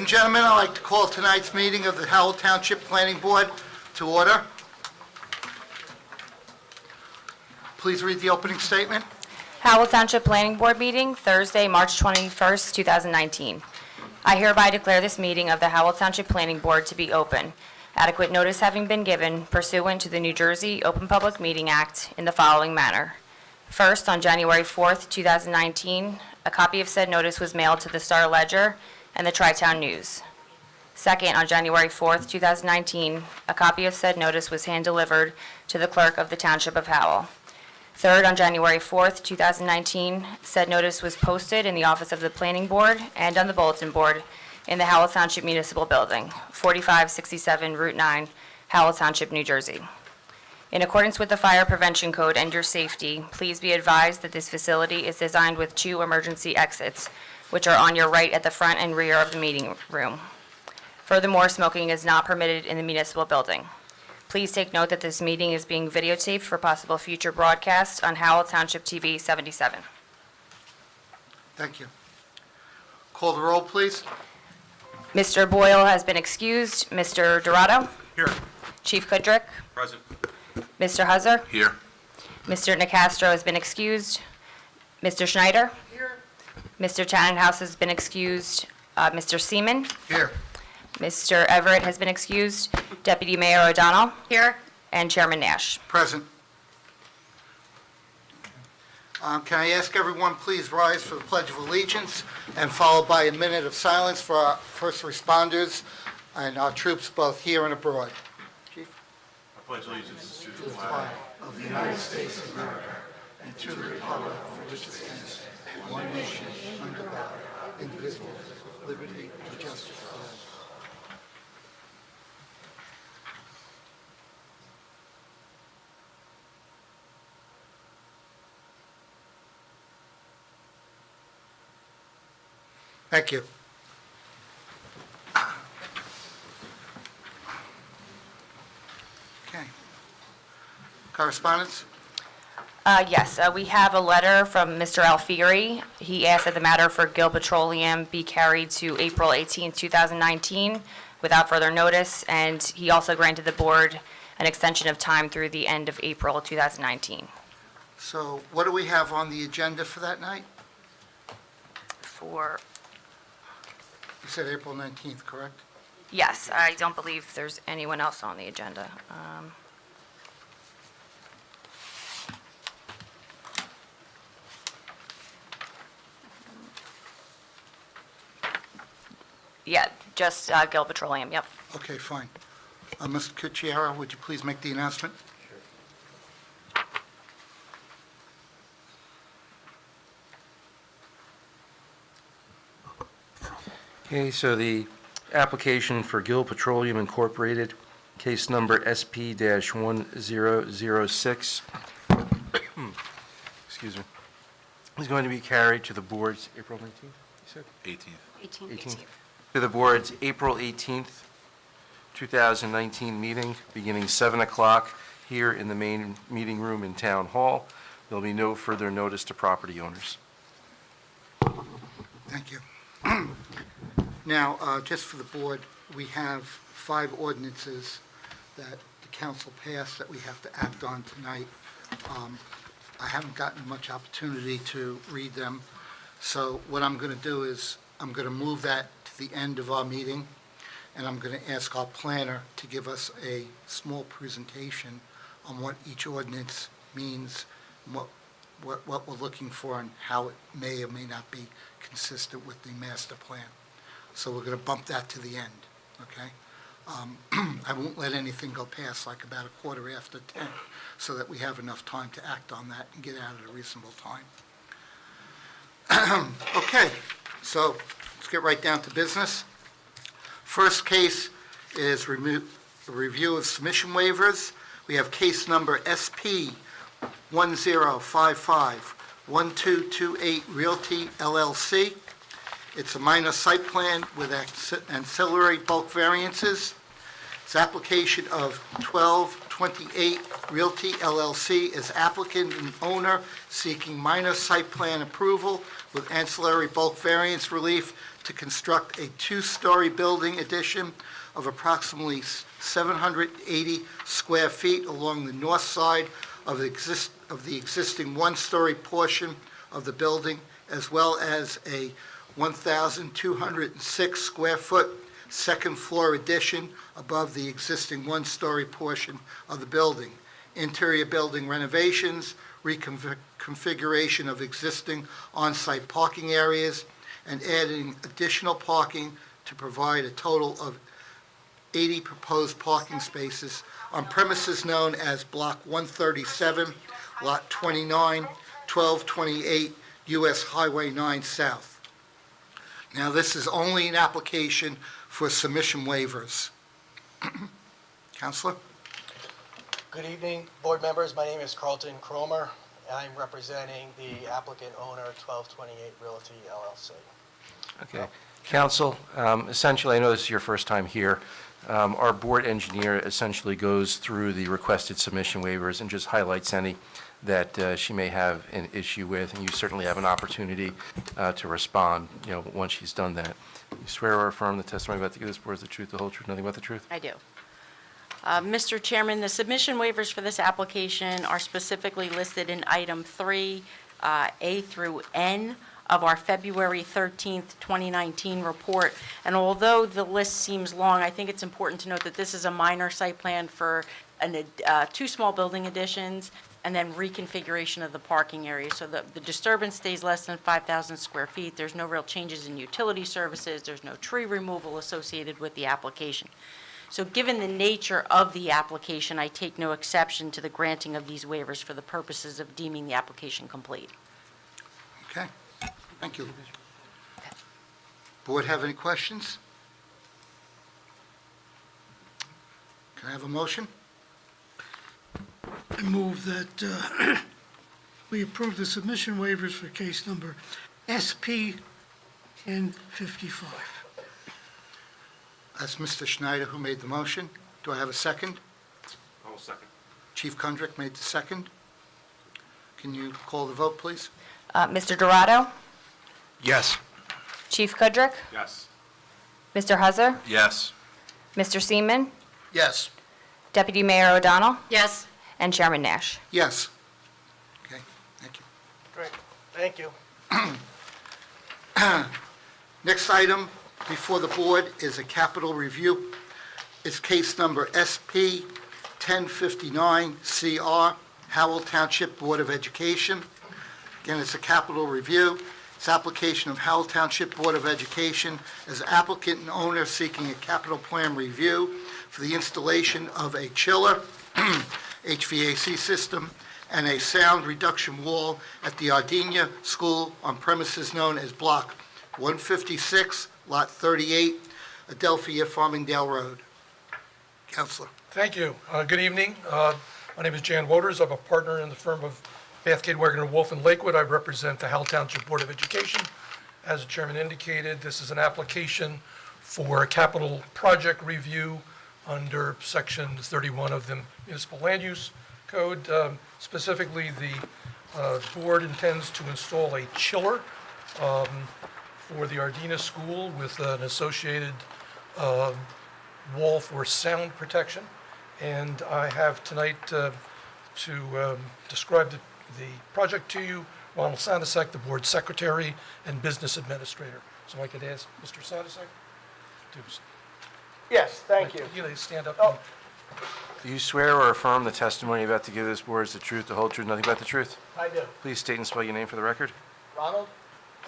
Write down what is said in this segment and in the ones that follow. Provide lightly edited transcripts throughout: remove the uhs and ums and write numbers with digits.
gentlemen, I'd like to call tonight's meeting of the Howell Township Planning Board to order. Please read the opening statement. Howell Township Planning Board meeting, Thursday, March 21st, 2019. I hereby declare this meeting of the Howell Township Planning Board to be open, adequate notice having been given pursuant to the New Jersey Open Public Meeting Act in the following manner. First, on January 4th, 2019, a copy of said notice was mailed to the Star-Ledger and the Tri-Town News. Second, on January 4th, 2019, a copy of said notice was hand-delivered to the clerk of the Township of Howell. Third, on January 4th, 2019, said notice was posted in the office of the Planning Board and on the bulletin board in the Howell Township Municipal Building, 4567 Route 9, Howell Township, New Jersey. In accordance with the Fire Prevention Code and your safety, please be advised that this facility is designed with 2 emergency exits, which are on your right at the front and rear of the meeting room. Furthermore, smoking is not permitted in the municipal building. Please take note that this meeting is being videotaped for possible future broadcast on Howell Township TV 77. Thank you. Call the roll, please. Mr. Boyle has been excused. Mr. Dorado? Here. Chief Kudrick? Present. Mr. Huzzer? Here. Mr. Nicastro has been excused. Mr. Schneider? Here. Mr. Tannenhouse has been excused. Mr. Seaman? Here. Mr. Everett has been excused. Deputy Mayor O'Donnell? Here. And Chairman Nash. Present. Can I ask everyone please rise for the Pledge of Allegiance and followed by a minute of silence for our first responders and our troops both here and abroad. Chief? I pledge allegiance to To the flag of the United States of America and to the republic for which it stands, one nation, under God, indivisible, with liberty and justice for all. Thank you. Okay. Correspondence? Yes, we have a letter from Mr. Alfieri. He asked that the matter for Gil Petroleum be carried to April 18, 2019 without further notice, and he also granted the board an extension of time through the end of April 2019. So what do we have on the agenda for that night? For, You said April 19th, correct? yes, I don't believe there's anyone else on the agenda. Yeah, just Gil Petroleum, yep. Okay, fine. Mr. Cucchiaro, would you please make the announcement? Okay, so the application for Gil Petroleum Incorporated, case number SP-1006, excuse me, is going to be carried to the board's April 19th, you said? 18th. 18th. To the board's April 18th, 2019 meeting, beginning 7 o'clock here in the main meeting room in Town Hall. There'll be no further notice to property owners. Thank you. Now, just for the board, we have 5 ordinances that the council passed that we have to act on tonight. I haven't gotten much opportunity to read them, so what I'm going to do is I'm going to move that to the end of our meeting, and I'm going to ask our planner to give us a small presentation on what each ordinance means, and what we're looking for, and how it may or may not be consistent with the master plan. So we're going to bump that to the end, okay? I won't let anything go past like about 10:15, so that we have enough time to act on that and get out at a reasonable time. Okay, so let's get right down to business. First case is a review of submission waivers. We have case number SP 1055-1228 Realty LLC. It's a minor site plan with ancillary bulk variances. It's application of 1228 Realty LLC as applicant and owner seeking minor site plan approval with ancillary bulk variance relief to construct a two-story building addition of approximately 780 square feet along the north side of the existing one-story portion of the building, as well as a 1,206 square foot second-floor addition above the existing one-story portion of the building. Interior building renovations, reconfiguration of existing on-site parking areas, and adding additional parking to provide a total of 80 proposed parking spaces on premises known as Block 137, Lot 29, 1228 US Highway 9 South. Now, this is only an application for submission waivers. Counselor? Good evening, board members. My name is Carlton Cromer. I'm representing the applicant owner, 1228 Realty LLC. Okay. Counsel, essentially, I know this is your first time here. Our board engineer essentially goes through the requested submission waivers and just highlights any that she may have an issue with, and you certainly have an opportunity to respond, once she's done that. You swear or affirm the testimony about to give this board is the truth, the whole truth, nothing but the truth? I do. Mr. Chairman, the submission waivers for this application are specifically listed in item 3, A through N of our February 13th, 2019 report. And although the list seems long, I think it's important to note that this is a minor site plan for two small building additions and then reconfiguration of the parking area. So the disturbance stays less than 5,000 square feet. There's no real changes in utility services. There's no tree removal associated with the application. So given the nature of the application, I take no exception to the granting of these waivers for the purposes of deeming the application complete. Okay, thank you. Board have any questions? Can I have a motion? I move that we approve the submission waivers for case number SP 1055. That's Mr. Schneider who made the motion. Do I have a second? I will second. Chief Kundrick made the second. Can you call the vote, please? Mr. Dorado? Yes. Chief Kudrick? Yes. Mr. Huzzer? Yes. Mr. Seaman? Yes. Deputy Mayor O'Donnell? Yes. And Chairman Nash. Yes. Okay, thank you. Great, thank you. Next item before the board is a capital review. It's case number SP 1059CR, Howell Township Board of Education. Again, it's a capital review. It's application of Howell Township Board of Education as applicant and owner seeking a capital plan review for the installation of a chiller, HVAC system, and a sound reduction wall at the Ardenia School on premises known as Block 156, Lot 38, Adelphia, Farmingdale Road. Counselor. Thank you. Good evening. My name is Jan Woders. I'm a partner in the firm of Bathgate, Wegner, Wolf, and Lakewood. I represent the Howell Township Board of Education. As the chairman indicated, this is an application for a capital project review under Section 31 of the Municipal Land Use Code. Specifically, the board intends to install a chiller for the Ardenia School with an associated wall for sound protection. And I have tonight to describe the project to you, Ronald Santasek, the board secretary and business administrator. So I could ask Mr. Santasek to... Yes, thank you. You know, stand up. Oh. Do you swear or affirm the testimony you're about to give this board is the truth, the whole truth, nothing but the truth? I do. Please state and spell your name for the record. Ronald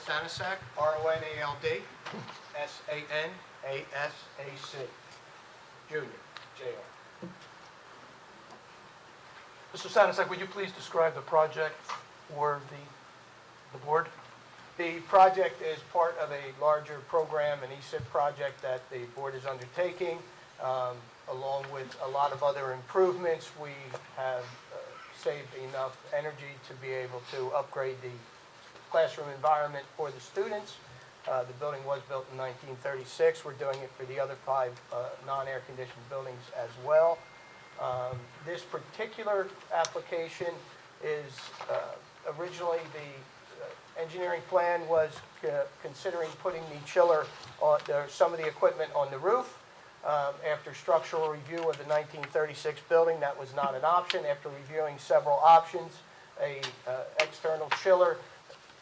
Sanasek, RONALD, SANASAC, Junior, Jr. Mr. Santasek, would you please describe the project for the board? The project is part of a larger program, an ESIP project that the board is undertaking. Along with a lot of other improvements, we have saved enough energy to be able to upgrade the classroom environment for the students. The building was built in 1936. We're doing it for the other 5 non-air conditioned buildings as well. This particular application is, originally the engineering plan was considering putting the chiller on, some of the equipment on the roof. After structural review of the 1936 building, that was not an option. After reviewing several options, a external chiller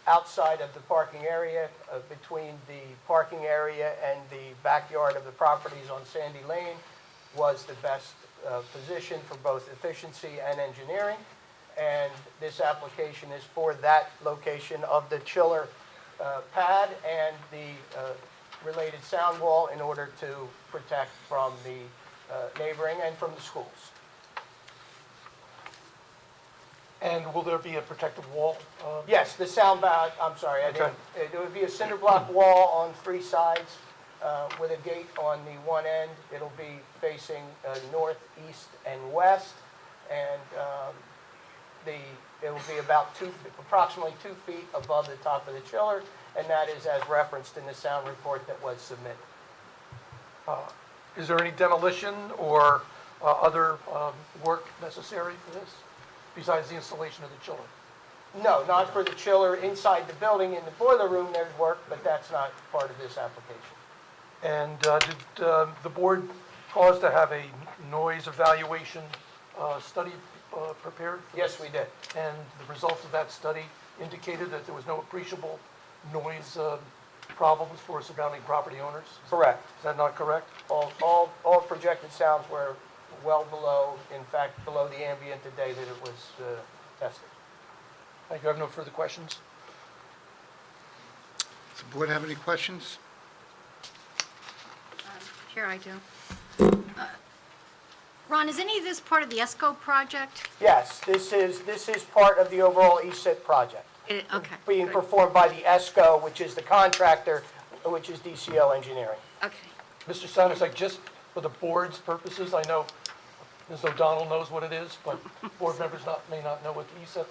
outside of the parking area, between the parking area and the backyard of the properties on Sandy Lane, was the best position for both efficiency and engineering. And this application is for that location of the chiller pad and the related sound wall in order to protect from the neighboring and from the schools. And will there be a protective wall? Yes, the sound pad, I'm sorry, I didn't, it would be a cinder block wall on 3 sides with a gate on the one end. It'll be facing north, east, and west, and it will be about approximately 2 feet above the top of the chiller, and that is as referenced in the sound report that was submitted. Is there any demolition or other work necessary for this, besides the installation of the chiller? No, not for the chiller inside the building. In the boiler room, there's work, but that's not part of this application. And did the board cause to have a noise evaluation study prepared? Yes, we did. And the results of that study indicated that there was no appreciable noise problems for surrounding property owners? Correct. Is that not correct? All projected sounds were well below, in fact, below the ambient the day that it was tested. Thank you. I have no further questions. Does the board have any questions? Here I do. Ron, is any of this part of the ESCO project? Yes, this is part of the overall ESIP project, Okay. being good. performed by the ESCO, which is the contractor, which is DCO Engineering. Okay. Mr. Sanisek, just for the board's purposes, I know Ms. O'Donnell knows what it is, but board members may not know what the ESIP.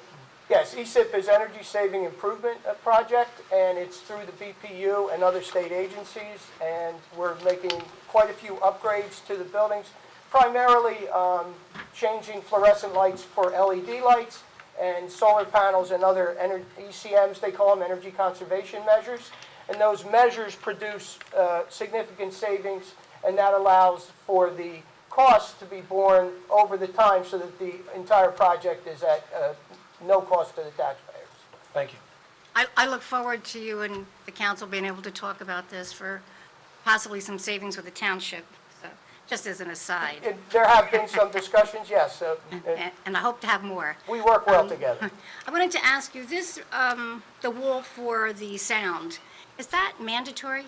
Yes, ESIP is Energy Saving Improvement Project, and it's through the BPU and other state agencies, and we're making quite a few upgrades to the buildings, primarily changing fluorescent lights for LED lights and solar panels and other ECMs, they call them, energy conservation measures. And those measures produce significant savings, and that allows for the cost to be borne over the time so that the entire project is at no cost to the taxpayers. Thank you. I look forward to you and the council being able to talk about this for possibly some savings with the township, so, just as an aside. There have been some discussions, yes, And I hope to have more. we work well together. I wanted to ask you, this, the wall for the sound, is that mandatory?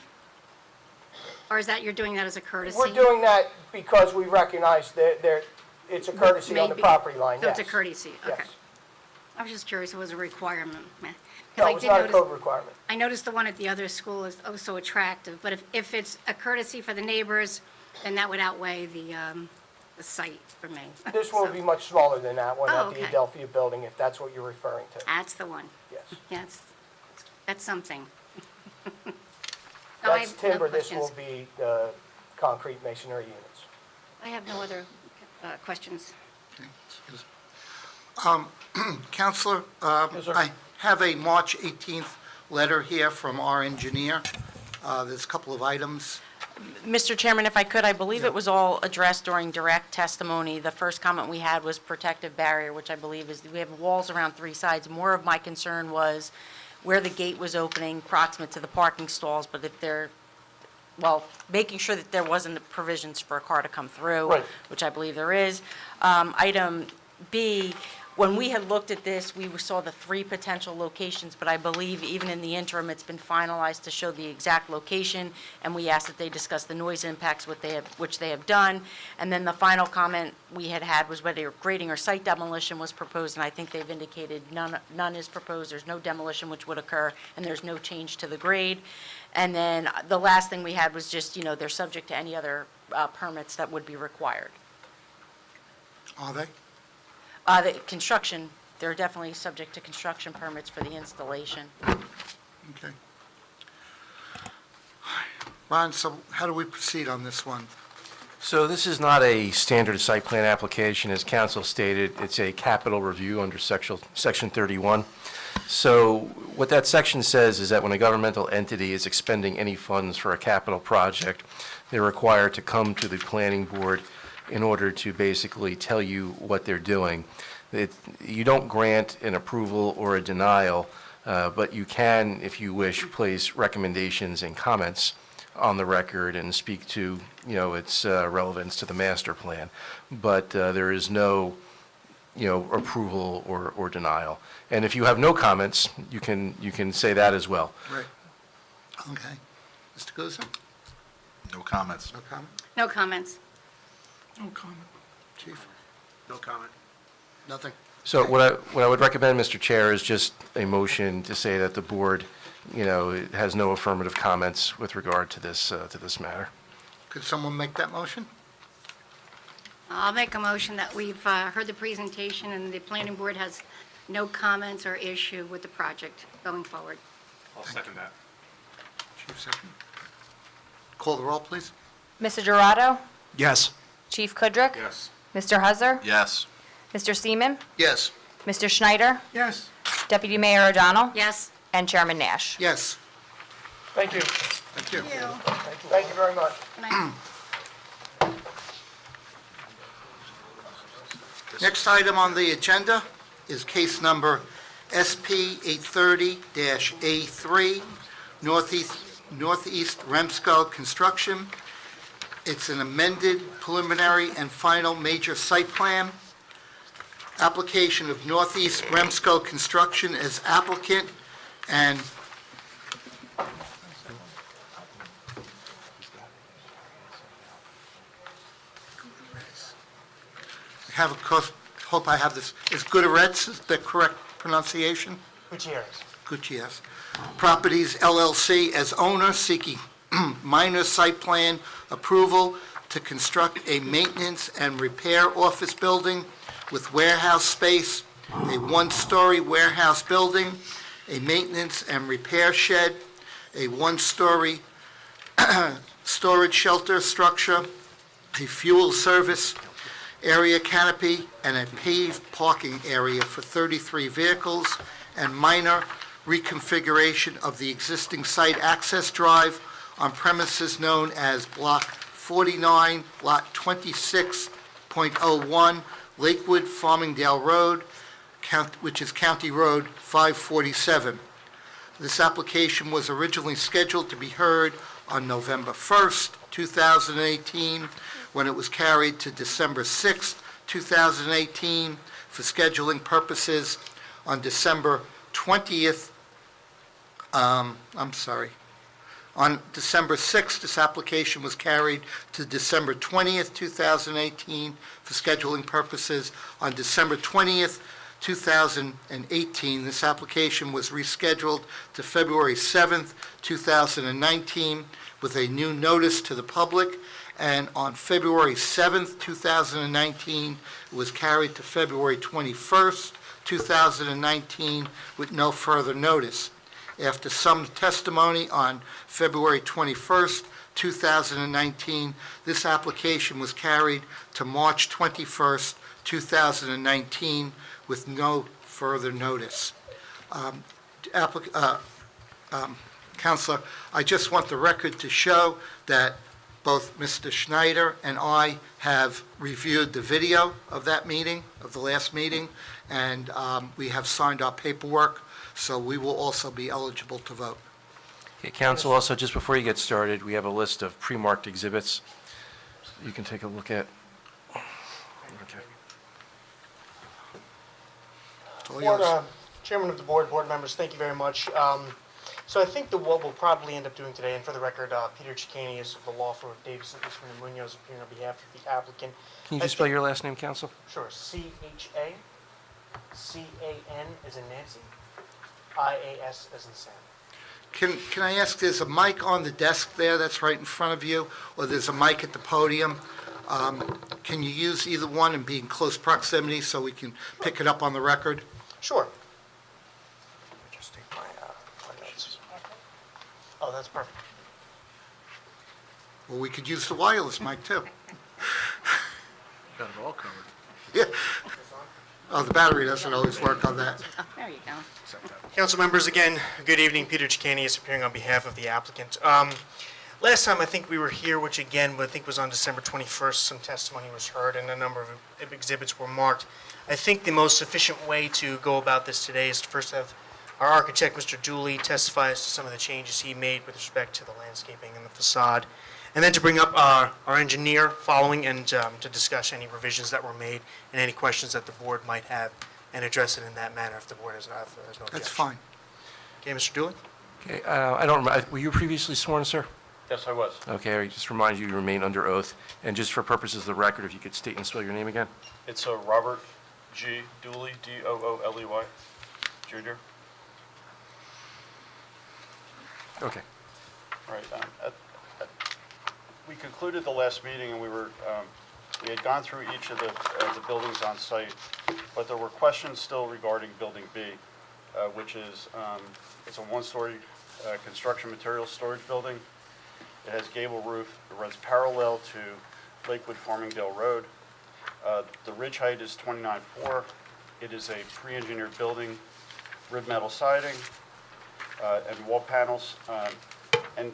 Or is that you're doing that as a courtesy? We're doing that because we recognize that it's a courtesy on the Maybe. property line, So yes. it's a courtesy, okay. Yes. I was just curious if it was a requirement. 'Cause No, I it's did not a notice- code requirement. I noticed the one at the other school is oh so attractive, but if it's a courtesy for the neighbors, then that would outweigh the site for me. This will So, be much smaller than that one Oh, at the okay. Adelphia building, if that's what you're referring to. That's the one. Yes. Yeah, that's something. No, I That's have no timber, this will questions. be concrete masonry units. I have no other questions. Counselor, Yes, sir. I have a March 18th letter here from our engineer. There's a couple of items. Mr. Chairman, if I could, I believe it was all addressed during direct testimony. The first comment we had was protective barrier, which I believe is, we have walls around 3 sides. More of my concern was where the gate was opening proximate to the parking stalls, but if they're, well, making sure that there wasn't provisions for a car to come through. Right. Which I believe there is. Item B, when we had looked at this, we saw the 3 potential locations, but I believe even in the interim, it's been finalized to show the exact location, and we asked that they discuss the noise impacts, which they have done. And then the final comment we had was whether grading or site demolition was proposed, and I think they've indicated none is proposed, there's no demolition which would occur, and there's no change to the grade. And then the last thing we had was just, they're subject to any other permits that would be required. Are they? The construction, they're definitely subject to construction permits for the installation. Okay. Ron, so how do we proceed on this one? So this is not a standard site plan application, as council stated. It's a capital review under section 31. So what that section says is that when a governmental entity is expending any funds for a capital project, they're required to come to the planning board in order to basically tell you what they're doing. You don't grant an approval or a denial, but you can, if you wish, place recommendations and comments on the record and speak to, its relevance to the master plan. But there is no, approval or denial. And if you have no comments, you can say that as well. Right. Okay. Mr. Guzzo? No comments. No comment? No comments. No comment. Chief? No comment. Nothing? So what I would recommend, Mr. Chair, is just a motion to say that the board, it has no affirmative comments with regard to this matter. Could someone make that motion? I'll make a motion that we've heard the presentation and the planning board has no comments or issue with the project going forward. I'll second that. Chief, second. Call the roll, please. Mr. Dorado, Yes. Chief Kudrick, Yes. Mr. Huzzer, Yes. Mr. Seaman, Yes. Mr. Schneider, Yes. Deputy Mayor O'Donnell, Yes? and Chairman Nash. Yes. Thank you. Thank you. Thank you very much. Good night. Next item on the agenda is case number SP 830-A3, Northeast Remsco Construction. It's an amended preliminary and final major site plan. Application of Northeast Remsco Construction as applicant, and hope I have this, is Gutierrez the correct pronunciation? Gutierrez. Gutierrez. Properties LLC as owner, seeking minor site plan approval to construct a maintenance and repair office building with warehouse space, a one-story warehouse building, a maintenance and repair shed, a one-story storage shelter structure, a fuel service area canopy, and a paved parking area for 33 vehicles, and minor reconfiguration of the existing site access drive on premises known as Block 49, Lot 26.01, Lakewood Farmingdale Road, which is County Road 547. This application was originally scheduled to be heard on November 1st, 2018, when it was carried to December 6th, 2018, for scheduling purposes on December 20th, on December 6th, this application was carried to December 20th, 2018, for scheduling purposes. On December 20th, 2018, this application was rescheduled to February 7th, 2019, with a new notice to the public. And on February 7th, 2019, it was carried to February 21st, 2019, with no further notice. After some testimony on February 21st, 2019, this application was carried to March 21st, 2019, with no further notice. Counselor, I just want the record to show that both Mr. Schneider and I have reviewed the video of that meeting, of the last meeting, and we have signed our paperwork, so we will also be eligible to vote. Okay, Council, also, just before you get started, we have a list of pre-marked exhibits you can take a look at. Okay. It's all Board, yours. Chairman of the board, board members, thank you very much. So I think what we'll probably end up doing today, and for the record, Peter Cicchini is the law firm of Davis, Eastman & Munoz, appearing on behalf of the applicant. Can you just spell your last name, Council? Sure, C-H-A-C-A-N as in Nancy, I-A-S as in Sam. Can I ask, there's a mic on the desk there that's right in front of you, or there's a mic at the podium? Can you use either one and be in close proximity so we can pick it up on the record? Sure. Just take my notes. Oh, that's perfect. Well, we could use the wireless mic, too. Got it all covered. Yeah. Oh, the battery doesn't always work on that. There you go. Council members, again, good evening. Peter Chicani is appearing on behalf of the applicant. Last time I think we were here, which again, I think was on December 21st, some testimony was heard and a number of exhibits were marked. I think the most efficient way to go about this today is to first have our architect, Mr. Dooley, testify as to some of the changes he made with respect to the landscaping and the facade, and then to bring up our engineer following and to discuss any revisions that were made and any questions that the board might have and address it in that manner if the board has no objection. That's fine. Okay, Mr. Dooley? Okay, I don't remember, were you previously sworn, sir? Yes, I was. Okay, I just remind you remain under oath. And just for purposes of the record, if you could state and spell your name again? It's Robert G. Dooley, D-O-O-L-E-Y, Jr. Okay. Right. We concluded the last meeting, and we had gone through each of the buildings on site, but there were questions still regarding Building B, which is, it's a one-story construction materials storage building. It has gable roof. It runs parallel to Lakewood Farmingdale Road. The ridge height is 29.4. It is a pre-engineered building, rib metal siding, and wall panels, and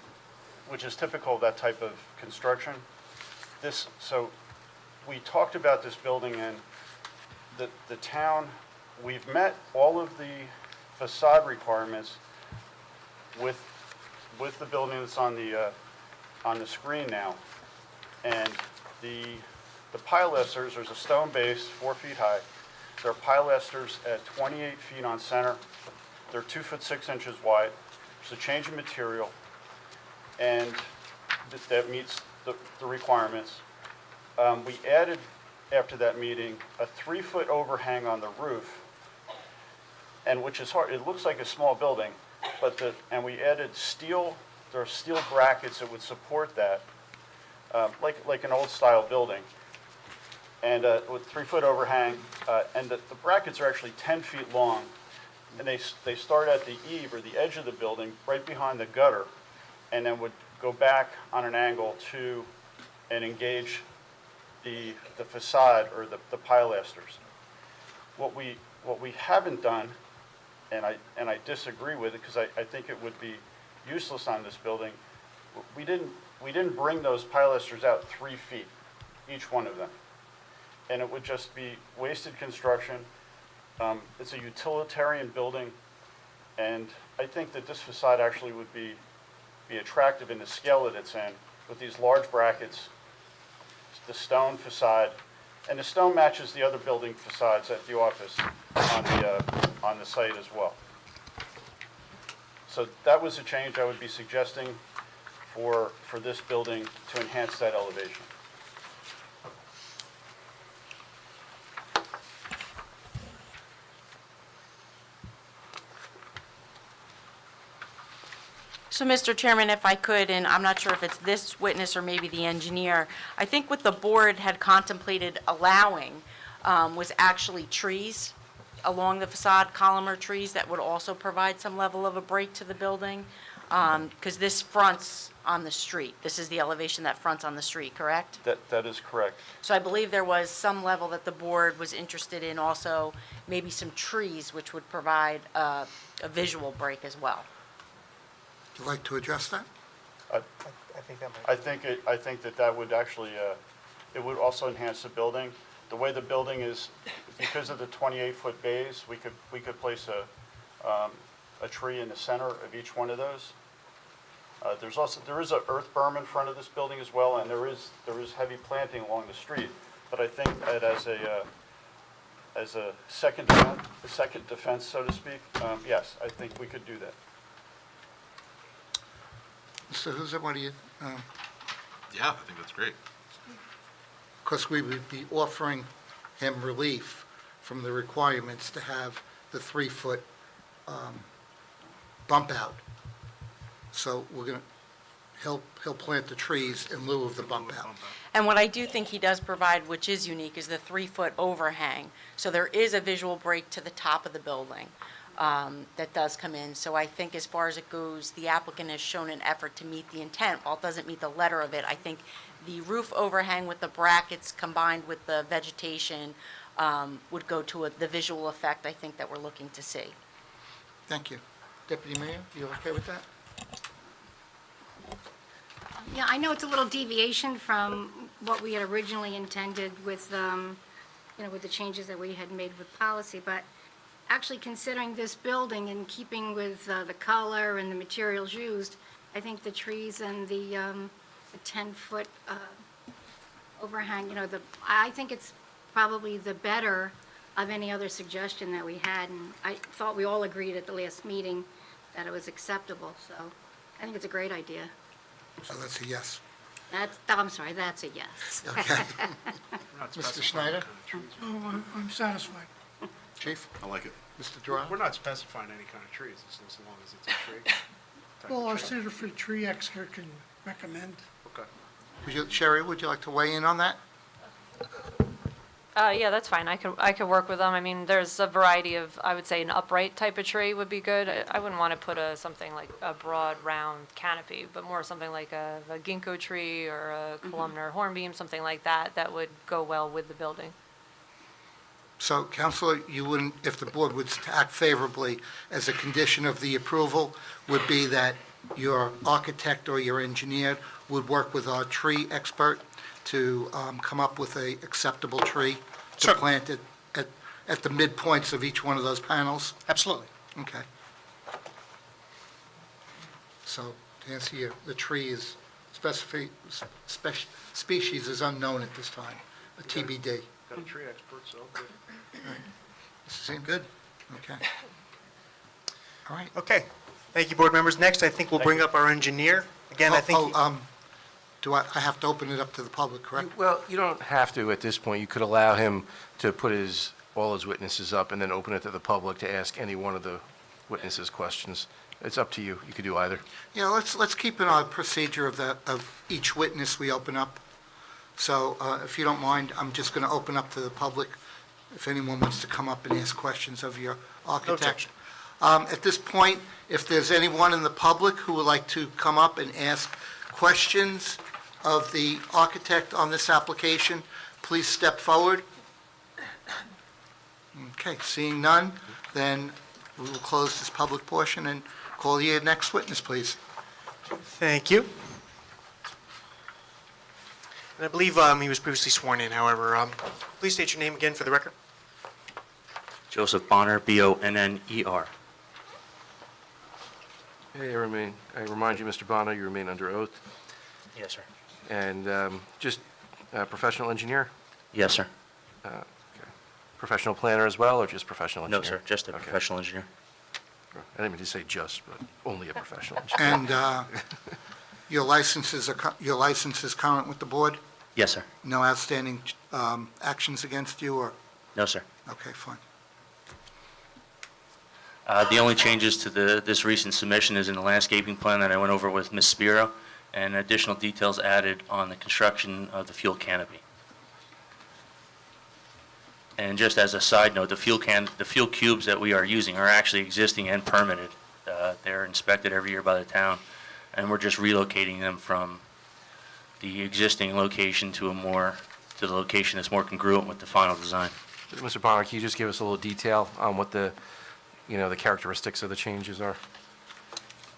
which is typical of that type of construction. So we talked about this building, and the town, we've met all of the facade requirements with the building that's on the screen now. And the pilasters, there's a stone base 4 feet high. There are pilasters at 28 feet on center. They're 2 foot 6 inches wide. There's a change in material, and that meets the requirements. We added, after that meeting, a 3-foot overhang on the roof, and which is hard. It looks like a small building, and we added steel. There are steel brackets that would support that, like an old style building, and with 3-foot overhang, and the brackets are actually 10 feet long, and they start at the eave or the edge of the building, right behind the gutter, and then would go back on an angle and engage the facade or the pilasters. What we haven't done, and I disagree with it because I think it would be useless on this building. We didn't bring those pilasters out 3 feet, each one of them, and it would just be wasted construction. It's a utilitarian building, and I think that this facade actually would be attractive in the scale that it's in, with these large brackets, the stone facade, and the stone matches the other building facades at the office on the site as well. So that was a change I would be suggesting for this building to enhance that elevation. So, Mr. Chairman, if I could, and I'm not sure if it's this witness or maybe the engineer, I think what the board had contemplated allowing was actually trees along the facade, columnar trees that would also provide some level of a break to the building, because this fronts on the street. This is the elevation that fronts on the street, correct? That is correct. So I believe there was some level that the board was interested in also, maybe some trees which would provide a visual break as well. Would you like to address that? I think that might. I think that would actually, it would also enhance the building. The way the building is, because of the 28-foot bays, we could place a tree in the center of each one of those. There is a earth berm in front of this building as well, and there is heavy planting along the street. But I think that as a second defense, so to speak, yes, I think we could do that. Mr. Huzza, what do you, Yeah, I think that's great. because we would be offering him relief from the requirements to have the 3-foot bump out. So he'll plant the trees in lieu of the bump out. And what I do think he does provide, which is unique, is the 3-foot overhang. So there is a visual break to the top of the building. that does come in. So I think as far as it goes, the applicant has shown an effort to meet the intent. While it doesn't meet the letter of it, I think the roof overhang with the brackets combined with the vegetation would go to the visual effect I think that we're looking to see. Thank you. Deputy Mayor, you okay with that? Yeah, I know it's a little deviation from what we had originally intended with, with the changes that we had made with policy, but actually considering this building and keeping with the color and the materials used, I think the trees and the 10-foot overhang, I think it's probably the better of any other suggestion that we had, and I thought we all agreed at the last meeting that it was acceptable, so I think it's a great idea. So that's a yes. I'm sorry, that's a yes. Okay. Mr. Schneider? Oh, I'm satisfied. Chief? I like it. Mr. Duran? We're not specifying any kind of trees, as long as it's a tree. Well, our Center for Tree expert can recommend. Okay. Sherry, would you like to weigh in on that? Yeah, that's fine. I could work with them. I mean, there's a variety of, I would say an upright type of tree would be good. I wouldn't want to put something like a broad, round canopy, but more something like a ginkgo tree or a columnar hornbeam, something like that, that would go well with the building. So, Counselor, you wouldn't, if the board would act favorably, as a condition of the approval, would be that your architect or your engineer would work with our tree expert to come up with a acceptable tree to Sure. plant it at the midpoints of each one of those panels? Absolutely. Okay. So, to answer you, the tree is species is unknown at this time, a TBD. Got a tree expert, so good. Seem good? Okay. All right. Okay. Thank you, board members. Next, I think we'll bring up our engineer. Again, I think... Do I have to open it up to the public, correct? Well, you don't have to at this point. You could allow him to put all his witnesses up and then open it to the public to ask any one of the witnesses questions. It's up to you. You could do either. Yeah, let's keep in our procedure of each witness we open up. So if you don't mind, I'm just going to open up to the public if anyone wants to come up and ask questions of your architect. objection. At this point, if there's anyone in the public who would like to come up and ask questions of the architect on this application, please step forward. Okay, seeing none, then we will close this public portion and call your next witness, please. Thank you. And I believe he was previously sworn in, however. Please state your name again for the record. Joseph Bonner, B-O-N-N-E-R. I remind you, Mr. Bonner, you remain under oath. Yes, sir. And just professional engineer? Yes, sir. Okay. Professional planner as well, or just professional No, engineer? sir, just a Okay. professional engineer. I didn't mean to say just, but only a professional engineer. And your license is current with the board? Yes, sir. No outstanding actions against you, or? No, sir. Okay, fine. The only changes to this recent submission is in the landscaping plan that I went over with Ms. Spiro, and additional details added on the construction of the fuel canopy. And just as a side note, the fuel cubes that we are using are actually existing and permitted. They're inspected every year by the town, and we're just relocating them from the existing location to the location that's more congruent with the final design. Mr. Bonner, can you just give us a little detail on what the characteristics of the changes are?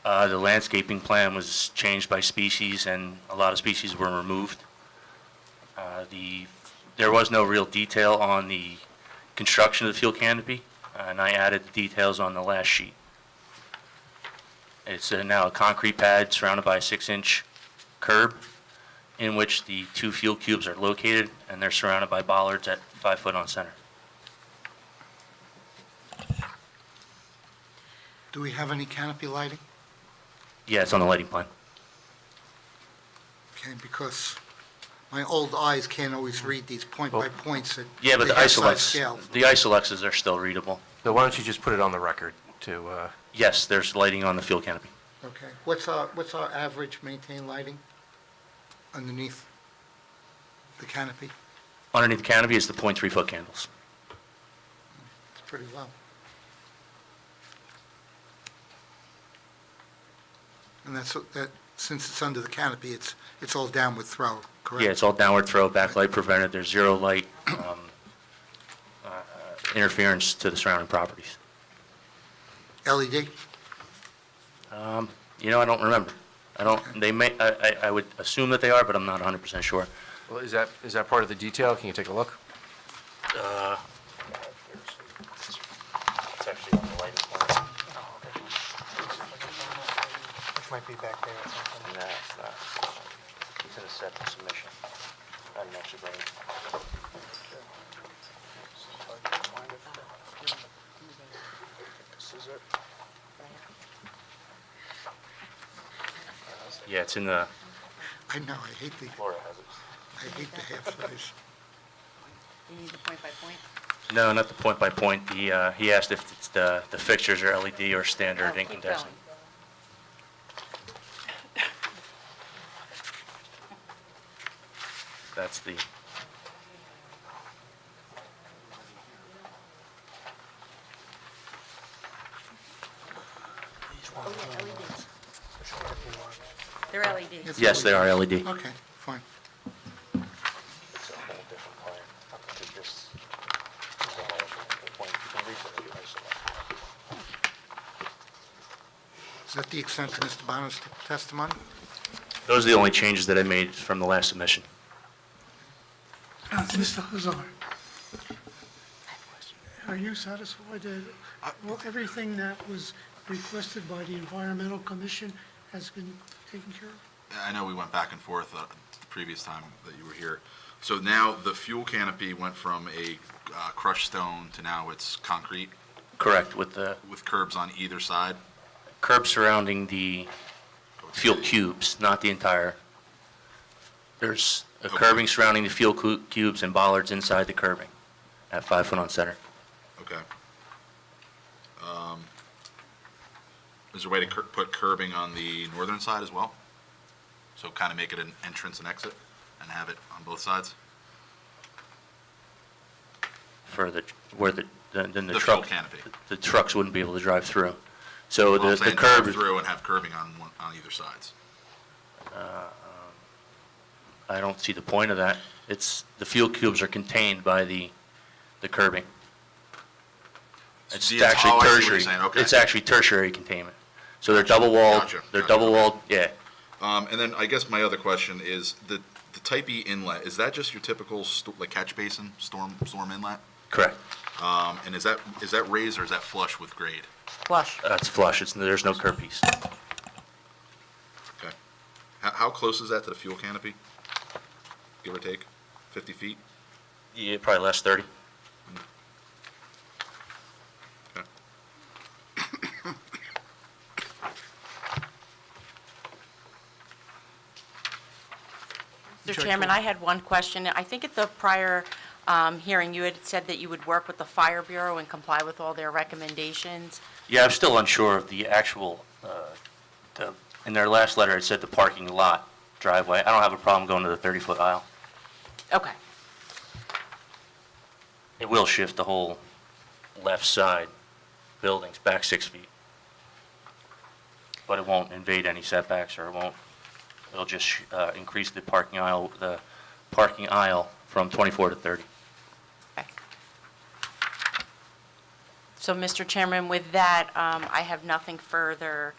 The landscaping plan was changed by species, and a lot of species were removed. There was no real detail on the construction of the fuel canopy, and I added the details on the last sheet. It's now a concrete pad surrounded by a 6-inch curb in which the 2 fuel cubes are located, and they're surrounded by bollards at 5 foot on center. Do we have any canopy lighting? Yeah, it's on the lighting plan. Okay, because my old eyes can't always read these point by points at Yeah, but the half-size scale. Isolexes are still readable. So why don't you just put it on the record to, Yes, there's lighting on the fuel canopy. Okay, what's our average maintained lighting underneath the canopy? Underneath the canopy is the 0.3 foot candles. It's pretty low. And that, since it's under the canopy, it's all downward throw, correct? Yeah, it's all downward throw, backlight prevented, there's zero light interference to the surrounding properties. LED? You know, I don't remember. I would assume that they are, but I'm not 100% sure. Well, is that part of the detail? Can you take a look? It's actually on the lighting plan. Which might be back there or something. No, it's not. It's in a separate submission. I didn't actually bring it. This is it. Yeah, it's in the, I know, I hate the half size. You need the point by point? no, not the point by point. He asked if it's the fixtures are LED or standard Oh, keep incandescent. That's the, They're LEDs. It's yes, they are LED. Okay, fine. It's a whole different plan. I think this is the whole point. You can read it if Is that the extent of Mr. Bono's testimony? Those are the only changes that I made from the last submission. Mr. Hazar, are you satisfied that everything that was requested by the Environmental Commission has been taken care of? I know we went back and forth the previous time that you were here. So now the fuel canopy went from a crushed stone to now it's concrete Correct, with the with curbs on either side? curb surrounding the fuel cubes, not the entire. There's a curbing surrounding the fuel cubes and bollards inside the curbing at 5 foot on center. Okay. Is there a way to put curbing on the northern side as well? So kind of make it an entrance and exit and have it on both sides? For where the The fuel truck, canopy. the trucks wouldn't be able to drive through. So Well, I'm the saying curb, drive through and have curbing on either sides. I don't see the point of that. The fuel cubes are contained by the curbing. It's Yeah, actually oh, I see what you're tertiary. saying, okay. It's actually tertiary containment. So they're double walled. Gotcha, They're gotcha. double walled, yeah. And then I guess my other question is the Type E inlet, is that just your typical like catch basin, storm inlet? Correct. And is that raised or is that flush with grade? Flush. It's flush. There's no curb piece. Okay. How close is that to the fuel canopy? Give or take? 50 feet? Yeah, probably less 30. Okay. Mr. Chairman, I had one question. I think at the prior hearing, you had said that you would work with the Fire Bureau and comply with all their recommendations. Yeah, I'm still unsure of the actual, in their last letter, it said the parking lot driveway. I don't have a problem going to the 30-foot aisle. Okay. It will shift the whole left side buildings back 6 feet. But it won't invade any setbacks, or it'll just increase the parking aisle from 24 to 30. Okay. So, Mr. Chairman, with that, I have nothing further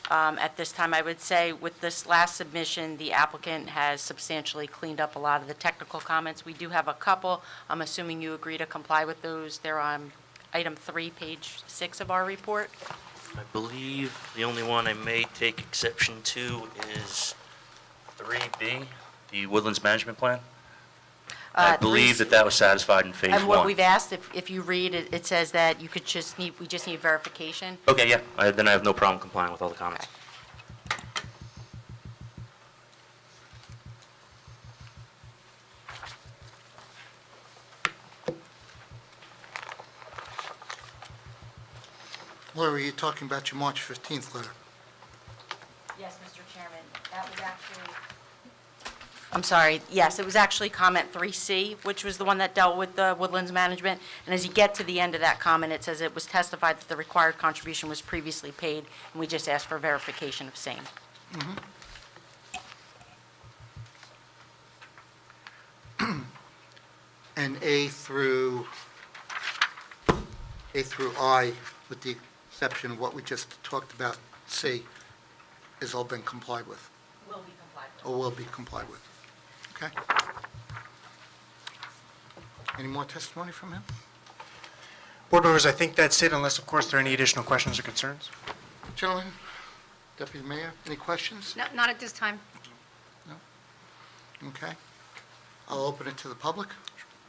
at this time. I would say with this last submission, the applicant has substantially cleaned up a lot of the technical comments. We do have a couple. I'm assuming you agree to comply with those. They're on item 3, page 6 of our report. I believe the only one I may take exception to is 3B, the Woodlands Management Plan. I believe that was satisfied in phase 1. And what we've asked, if you read it, it says that we just need verification. Okay, yeah, then I have no problem complying with all the comments. Laura, you're talking about your March 15th letter. Yes, Mr. Chairman, that was actually... I'm sorry, yes, it was actually comment 3C, which was the one that dealt with the Woodlands Management. And as you get to the end of that comment, it says it was testified that the required contribution was previously paid, and we just asked for verification of same. And A through I, with the exception of what we just talked about, C, has all been complied with, Will be complied with. or will be complied with. Okay? Any more testimony from him? Board members, I think that's it, unless, of course, there are any additional questions or concerns. Gentlemen, Deputy Mayor, any questions? No, not at this time. Okay. I'll open it to the public.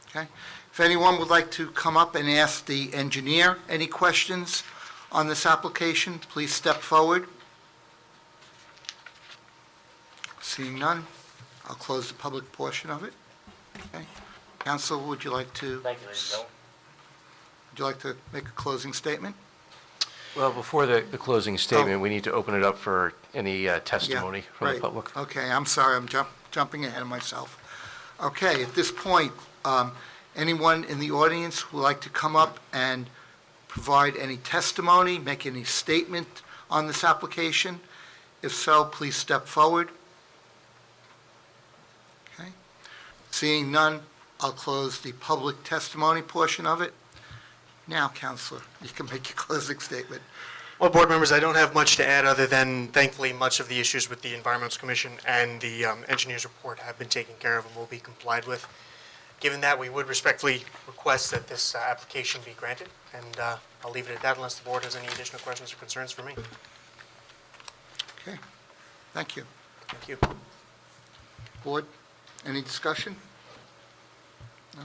Okay. If anyone would like to come up and ask the engineer any questions on this application, please step forward. Seeing none, I'll close the public portion of it. Okay. Counsel, would you like to? Thank you, ladies and gentlemen. Would you like to make a closing statement? Well, before the closing statement, we need to open it up for any testimony Yeah, from the right. public. Okay, I'm sorry, I'm jumping ahead of myself. Okay, at this point, anyone in the audience who would like to come up and provide any testimony, make any statement on this application? If so, please step forward. Okay. Seeing none, I'll close the public testimony portion of it. Now, Counselor, you can make your closing statement. Well, board members, I don't have much to add other than thankfully much of the issues with the Environmental Commission and the engineer's report have been taken care of and will be complied with. Given that, we would respectfully request that this application be granted, and I'll leave it at that unless the board has any additional questions or concerns for me. Okay, thank you. Thank you. Board, any discussion? No?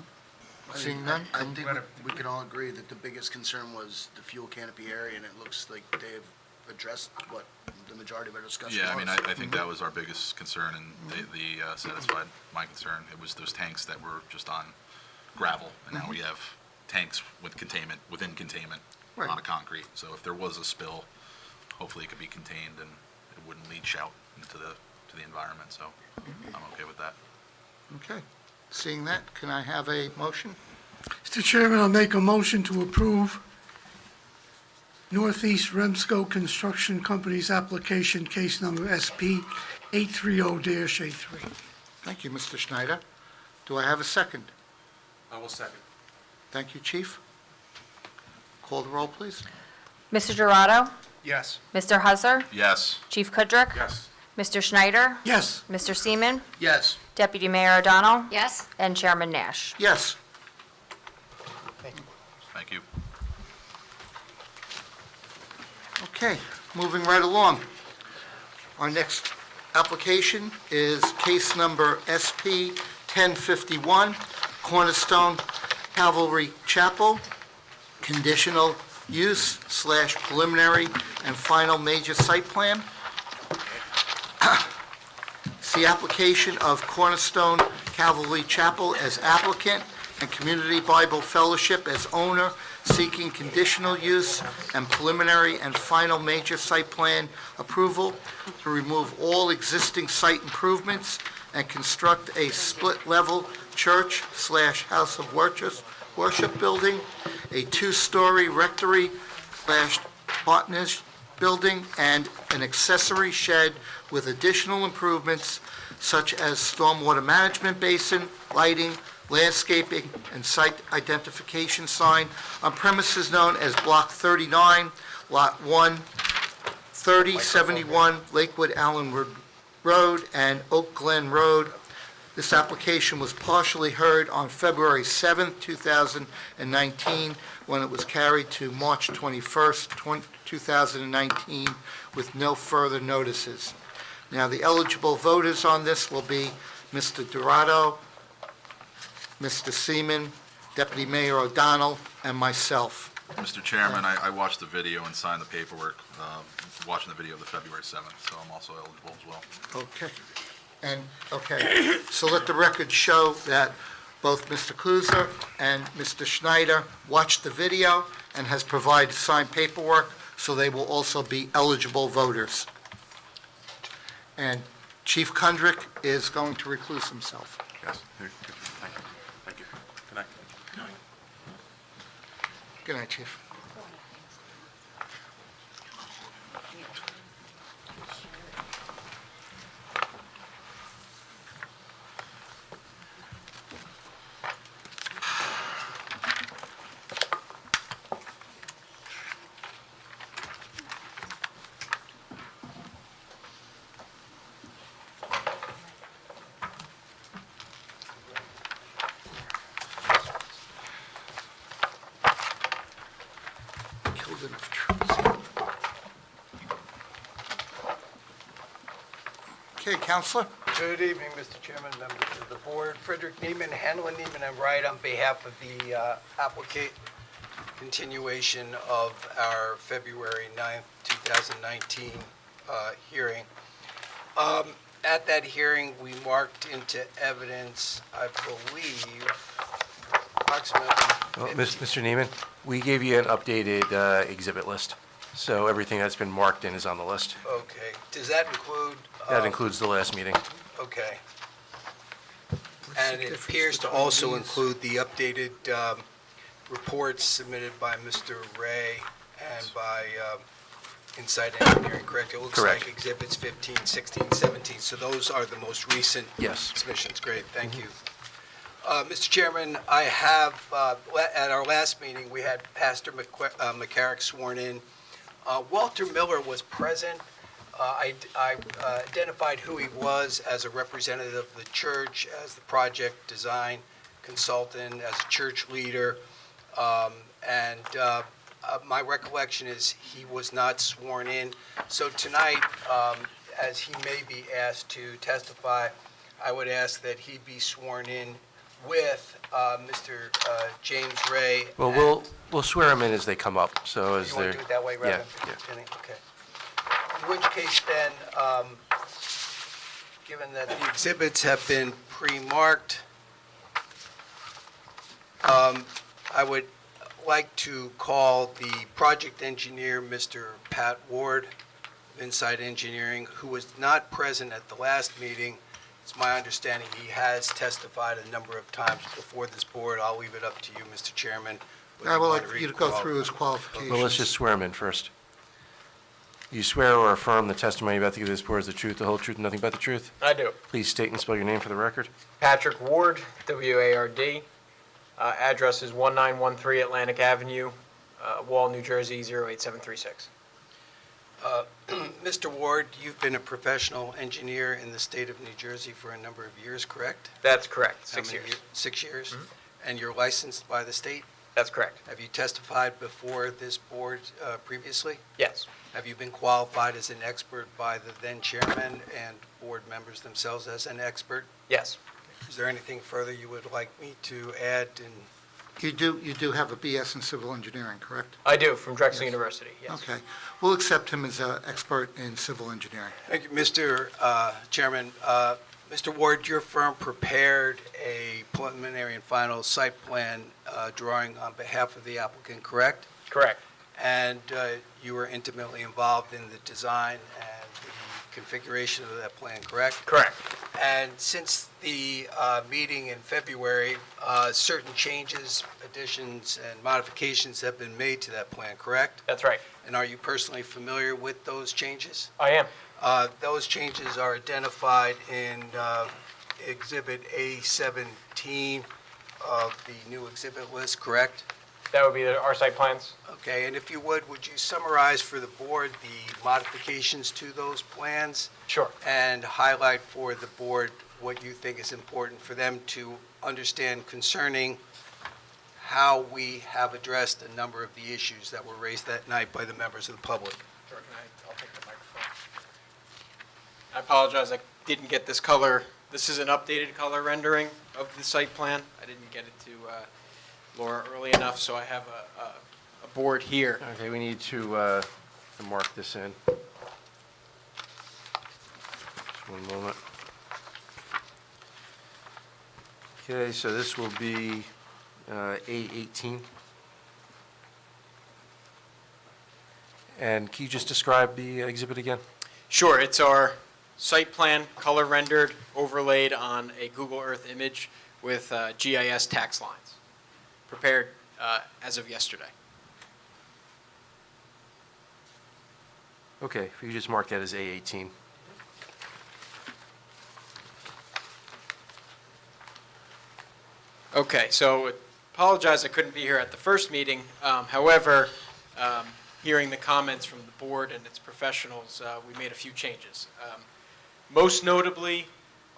Seeing none? I think we can all agree that the biggest concern was the fuel canopy area, and it looks like they've addressed what the majority of our discussion was. Yeah, I mean, I think that was our biggest concern, and they satisfied my concern. It was those tanks that were just on gravel, and now we have tanks with containment, within containment, Right. on a concrete. So if there was a spill, hopefully it could be contained and it wouldn't leach out into the environment, so I'm okay with that. Okay, seeing that, can I have a motion? Mr. Chairman, I'll make a motion to approve Northeast Remsco Construction Company's application, case number SP 830-A3. Thank you, Mr. Schneider. Do I have a second? I will second. Thank you, Chief. Call the roll, please. Mr. Dorado? Yes. Mr. Husser? Yes. Chief Kudrick? Yes. Mr. Schneider? Yes. Mr. Seaman? Yes. Deputy Mayor O'Donnell? Yes? And Chairman Nash. Yes. Thank you. Okay, moving right along. Our next application is case number SP 1051, Cornerstone Calvary Chapel, conditional use / preliminary and final major site plan. It's the application of Cornerstone Calvary Chapel as applicant and Community Bible Fellowship as owner, seeking conditional use and preliminary and final major site plan approval to remove all existing site improvements and construct a split-level church / house of worship building, a two-story rectory / botanist building, and an accessory shed with additional improvements such as stormwater management basin, lighting, landscaping, and site identification sign on premises known as Block 39, Lot 1, 3071 Lakewood Allen Road and Oak Glen Road. This application was partially heard on February 7th, 2019, when it was carried to March 21st, 2019, with no further notices. Now, the eligible voters on this will be Mr. Dorado, Mr. Seaman, Deputy Mayor O'Donnell, and myself. Mr. Chairman, I watched the video and signed the paperwork, watching the video of the February 7th, so I'm also eligible as well. Okay, so let the record show that both Mr. Kluser and Mr. Schneider watched the video and has provided signed paperwork, so they will also be eligible voters. And Chief Kudrick is going to recluse himself. Yes. Thank you. Thank you. Good night. Good night, Chief. Burden of truth. Okay, Counselor? Good evening, Mr. Chairman, members of the board. Frederick Neiman, Hanlon Neiman and Wright, on behalf of the continuation of our February 9th, 2019 hearing. At that hearing, we marked into evidence, I believe, approximately Well, 50. Mr. Neiman, we gave you an updated exhibit list, so everything that's been marked in is on the list. Okay. Does that include? That includes the last meeting. Okay. What's And the it difference appears to between also these? include the updated reports submitted by Mr. Ray and by Insight Engineering, correct? It looks Correct. like exhibits 15, 16, 17, so those are the most recent Yes. submissions. Great, thank you. Mr. Chairman, I have, at our last meeting, we had Pastor McCarrick sworn in. Walter Miller was present. I identified who he was as a representative of the church, as the project design consultant, as a church leader, and my recollection is he was not sworn in. So tonight, as he may be asked to testify, I would ask that he be sworn in with Mr. James Ray. Well, we'll swear them in as they come up, so as You they're... want to do it that way rather than Yeah. beginning? Okay. In which case then, given that the exhibits have been pre-marked, I would like to call the project engineer, Mr. Pat Ward, of Insight Engineering, who was not present at the last meeting. It's my understanding he has testified a number of times before this board. I'll leave it up to you, Mr. Chairman. whether I would want like to you to read go qual- through his qualifications. Well, let's just swear them in first. You swear or affirm the testimony you're about to give this board is the truth, the whole truth, and nothing but the truth? I do. Please state and spell your name for the record. Patrick Ward, W-A-R-D. Address is 1913 Atlantic Avenue, Wall, New Jersey, 08736. Mr. Ward, you've been a professional engineer in the state of New Jersey for a number of years, correct? That's correct, How 6 many years. 6 years? And you're licensed by the state? That's correct. Have you testified before this board previously? Yes. Have you been qualified as an expert by the then chairman and board members themselves as an expert? Yes. Is there anything further you would like me to add? And You do have a BS in civil engineering, correct? I do, from Drexel University, yes. Okay. We'll accept him as an expert in civil engineering. Thank you, Mr. Chairman. Mr. Ward, your firm prepared a preliminary and final site plan drawing on behalf of the applicant, correct? Correct. And you were intimately involved in the design and the configuration of that plan, correct? Correct. And since the meeting in February, certain changes, additions, and modifications have been made to that plan, correct? That's right. And are you personally familiar with those changes? I am. Those changes are identified in Exhibit A17 of the new exhibit list, correct? That would be our site plans. Okay, and if you would you summarize for the board the modifications to those plans? Sure. And highlight for the board what you think is important for them to understand concerning how we have addressed a number of the issues that were raised that night by the members of the public. Sure, I'll take the microphone. I apologize, I didn't get this color. This is an updated color rendering of the site plan. I didn't get it to Laura early enough, so I have a board here. Okay, we need to mark this in. Just one moment. Okay, so this will be A18. And can you just describe the exhibit again? Sure, it's our site plan, color rendered, overlaid on a Google Earth image with GIS tax lines, prepared as of yesterday. Okay, if you could just mark that as A18. Okay, so apologize I couldn't be here at the first meeting. However, hearing the comments from the board and its professionals, we made a few changes. Most notably,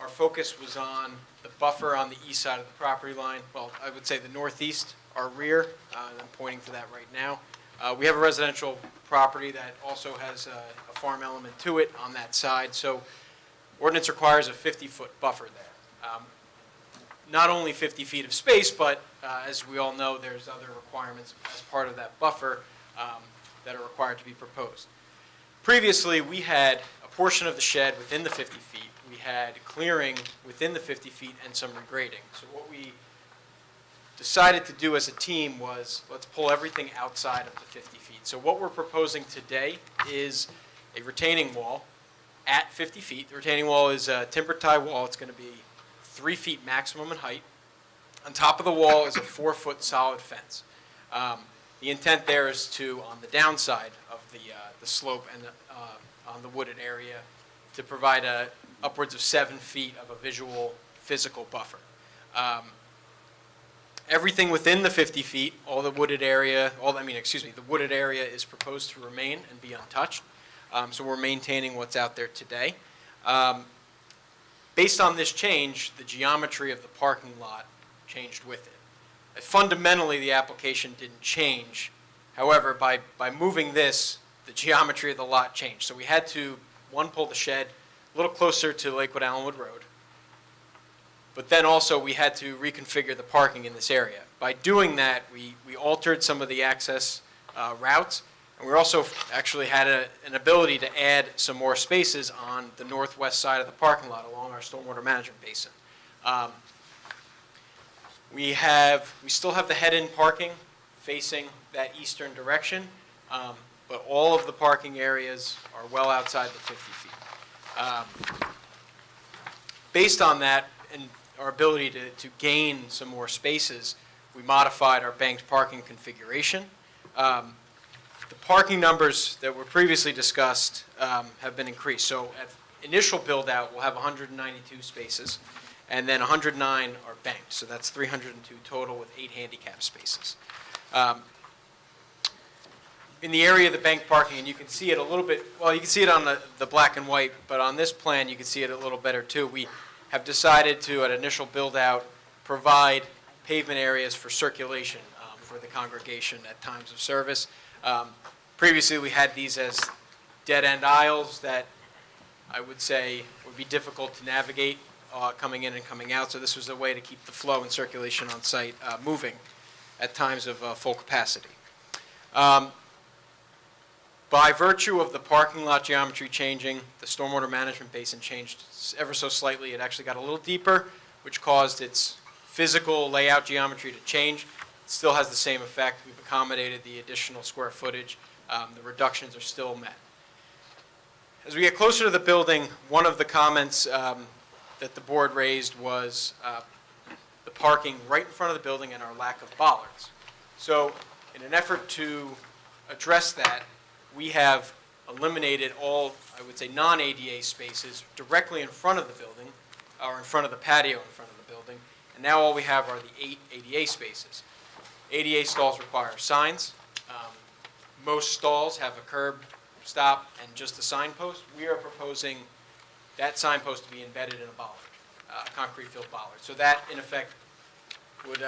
our focus was on the buffer on the east side of the property line. Well, I would say the northeast, our rear. I'm pointing to that right now. We have a residential property that also has a farm element to it on that side, so ordinance requires a 50-foot buffer there. Not only 50 feet of space, but as we all know, there's other requirements as part of that buffer that are required to be proposed. Previously, we had a portion of the shed within the 50 feet. We had clearing within the 50 feet and some regrading. So what we decided to do as a team was, let's pull everything outside of the 50 feet. So what we're proposing today is a retaining wall at 50 feet. The retaining wall is a timber tie wall. It's going to be 3 feet maximum in height. On top of the wall is a 4-foot solid fence. The intent there is to, on the downside of the slope and on the wooded area, to provide upwards of 7 feet of a visual physical buffer. Everything within the 50 feet, all the wooded area, the wooded area is proposed to remain and be untouched. So we're maintaining what's out there today. Based on this change, the geometry of the parking lot changed with it. Fundamentally, the application didn't change. However, by moving this, the geometry of the lot changed. So we had to, one, pull the shed a little closer to Lakewood Allenwood Road, but then also we had to reconfigure the parking in this area. By doing that, we altered some of the access routes, and we also actually had an ability to add some more spaces on the northwest side of the parking lot along our stormwater management basin. We still have the head-in parking facing that eastern direction, but all of the parking areas are well outside the 50 feet. Based on that and our ability to gain some more spaces, we modified our banked parking configuration. The parking numbers that were previously discussed have been increased. So at initial build-out, we'll have 192 spaces, and then 109 are banked. So that's 302 total with 8 handicap spaces. In the area of the banked parking, and you can see it a little bit, well, you can see it on the black and white, but on this plan, you can see it a little better too. We have decided to, at initial build-out, provide pavement areas for circulation for the congregation at times of service. Previously, we had these as dead-end aisles that I would say would be difficult to navigate coming in and coming out, so this was a way to keep the flow and circulation on site moving at times of full capacity. By virtue of the parking lot geometry changing, the stormwater management basin changed ever so slightly. It actually got a little deeper, which caused its physical layout geometry to change. It still has the same effect. We've accommodated the additional square footage. The reductions are still met. As we get closer to the building, one of the comments that the board raised was the parking right in front of the building and our lack of bollards. So in an effort to address that, we have eliminated all, I would say, non-ADA spaces directly in front of the building, or in front of the patio in front of the building, and now all we have are the 8 ADA spaces. ADA stalls require signs. Most stalls have a curb stop and just a signpost. We are proposing that signpost to be embedded in a bollard, concrete filled bollard. So that, in effect, would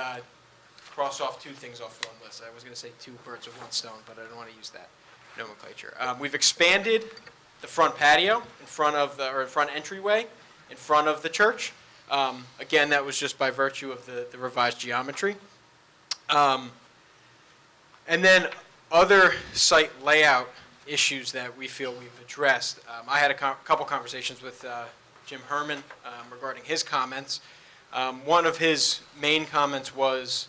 cross off 2 things off one list. I was going to say 2 birds with 1 stone, but I don't want to use that nomenclature. We've expanded the front patio in front of the front entryway in front of the church. Again, that was just by virtue of the revised geometry. And then other site layout issues that we feel we've addressed. I had a couple conversations with Jim Herman regarding his comments. One of his main comments was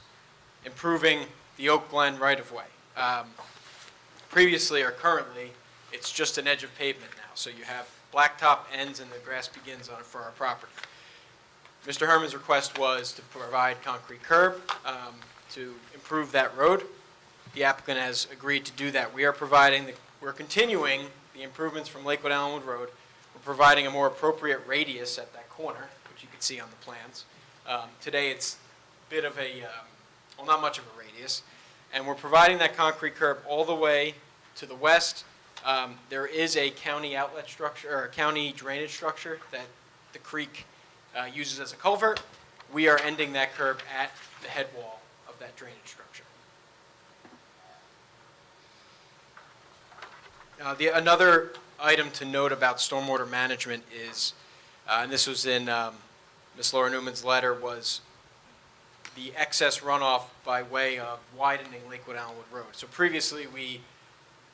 improving the Oak Glen right-of-way. Previously or currently, it's just an edge of pavement now. So you have blacktop ends and the grass begins on it for our property. Mr. Herman's request was to provide concrete curb to improve that road. The applicant has agreed to do that. We're continuing the improvements from Lakewood Allenwood Road. We're providing a more appropriate radius at that corner, which you can see on the plans. Today it's a bit of a, well, not much of a radius. And we're providing that concrete curb all the way to the west. There is a county outlet structure, or a county drainage structure that the creek uses as a culvert. We are ending that curb at the head wall of that drainage structure. Another item to note about stormwater management is, and this was in Ms. Laura Newman's letter, was the excess runoff by way of widening Lakewood Allenwood Road. So previously, we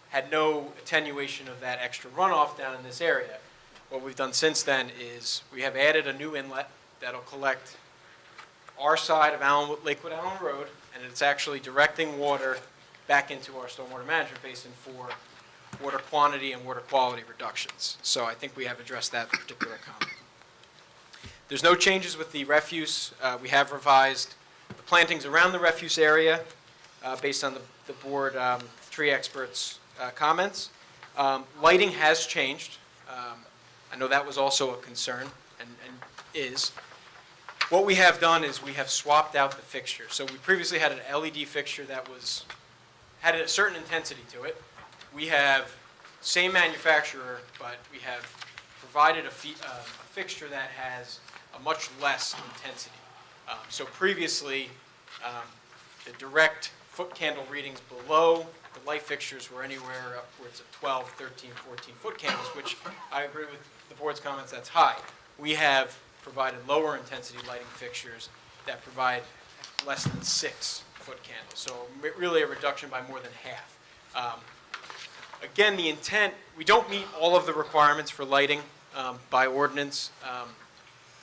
had no attenuation of that extra runoff down in this area. What we've done since then is we have added a new inlet that'll collect our side of Lakewood Allenwood Road, and it's actually directing water back into our stormwater management basin for water quantity and water quality reductions. So I think we have addressed that particular comment. There's no changes with the refuse. We have revised the plantings around the refuse area based on the board tree experts' comments. Lighting has changed. I know that was also a concern and is. What we have done is we have swapped out the fixture. So we previously had an LED fixture that had a certain intensity to it. We have same manufacturer, but we have provided a fixture that has a much less intensity. So previously, the direct foot candle readings below the light fixtures were anywhere upwards of 12, 13, 14 foot candles, which I agree with the board's comments, that's high. We have provided lower intensity lighting fixtures that provide less than 6 foot candles. So really a reduction by more than half. Again, the intent, we don't meet all of the requirements for lighting by ordinance.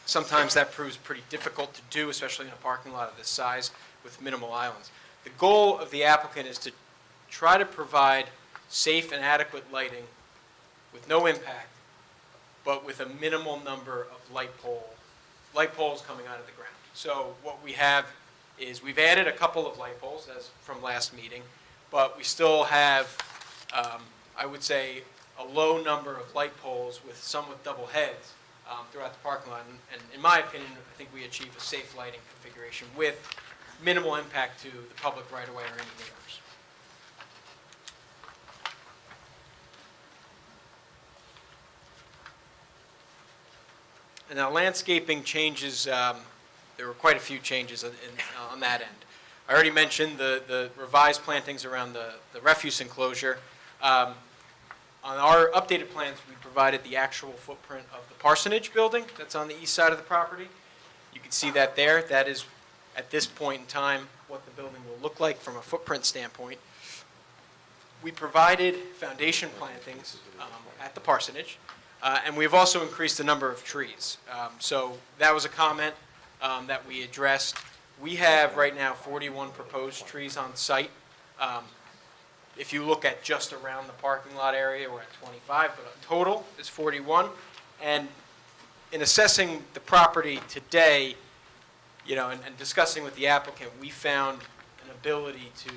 Sometimes that proves pretty difficult to do, especially in a parking lot of this size with minimal islands. The goal of the applicant is to try to provide safe and adequate lighting with no impact, but with a minimal number of light poles coming out of the ground. So what we have is we've added a couple of light poles as from last meeting, but we still have, I would say, a low number of light poles with some with double heads throughout the parking lot. And in my opinion, I think we achieve a safe lighting configuration with minimal impact to the public right away or any neighbors. And now landscaping changes, there were quite a few changes on that end. I already mentioned the revised plantings around the refuse enclosure. On our updated plans, we provided the actual footprint of the parsonage building that's on the east side of the property. You can see that there. That is, at this point in time, what the building will look like from a footprint standpoint. We provided foundation plantings at the parsonage. And we've also increased the number of trees. So that was a comment that we addressed. We have right now 41 proposed trees on site. If you look at just around the parking lot area, we're at 25, but total is 41. And in assessing the property today, and discussing with the applicant, we found an ability to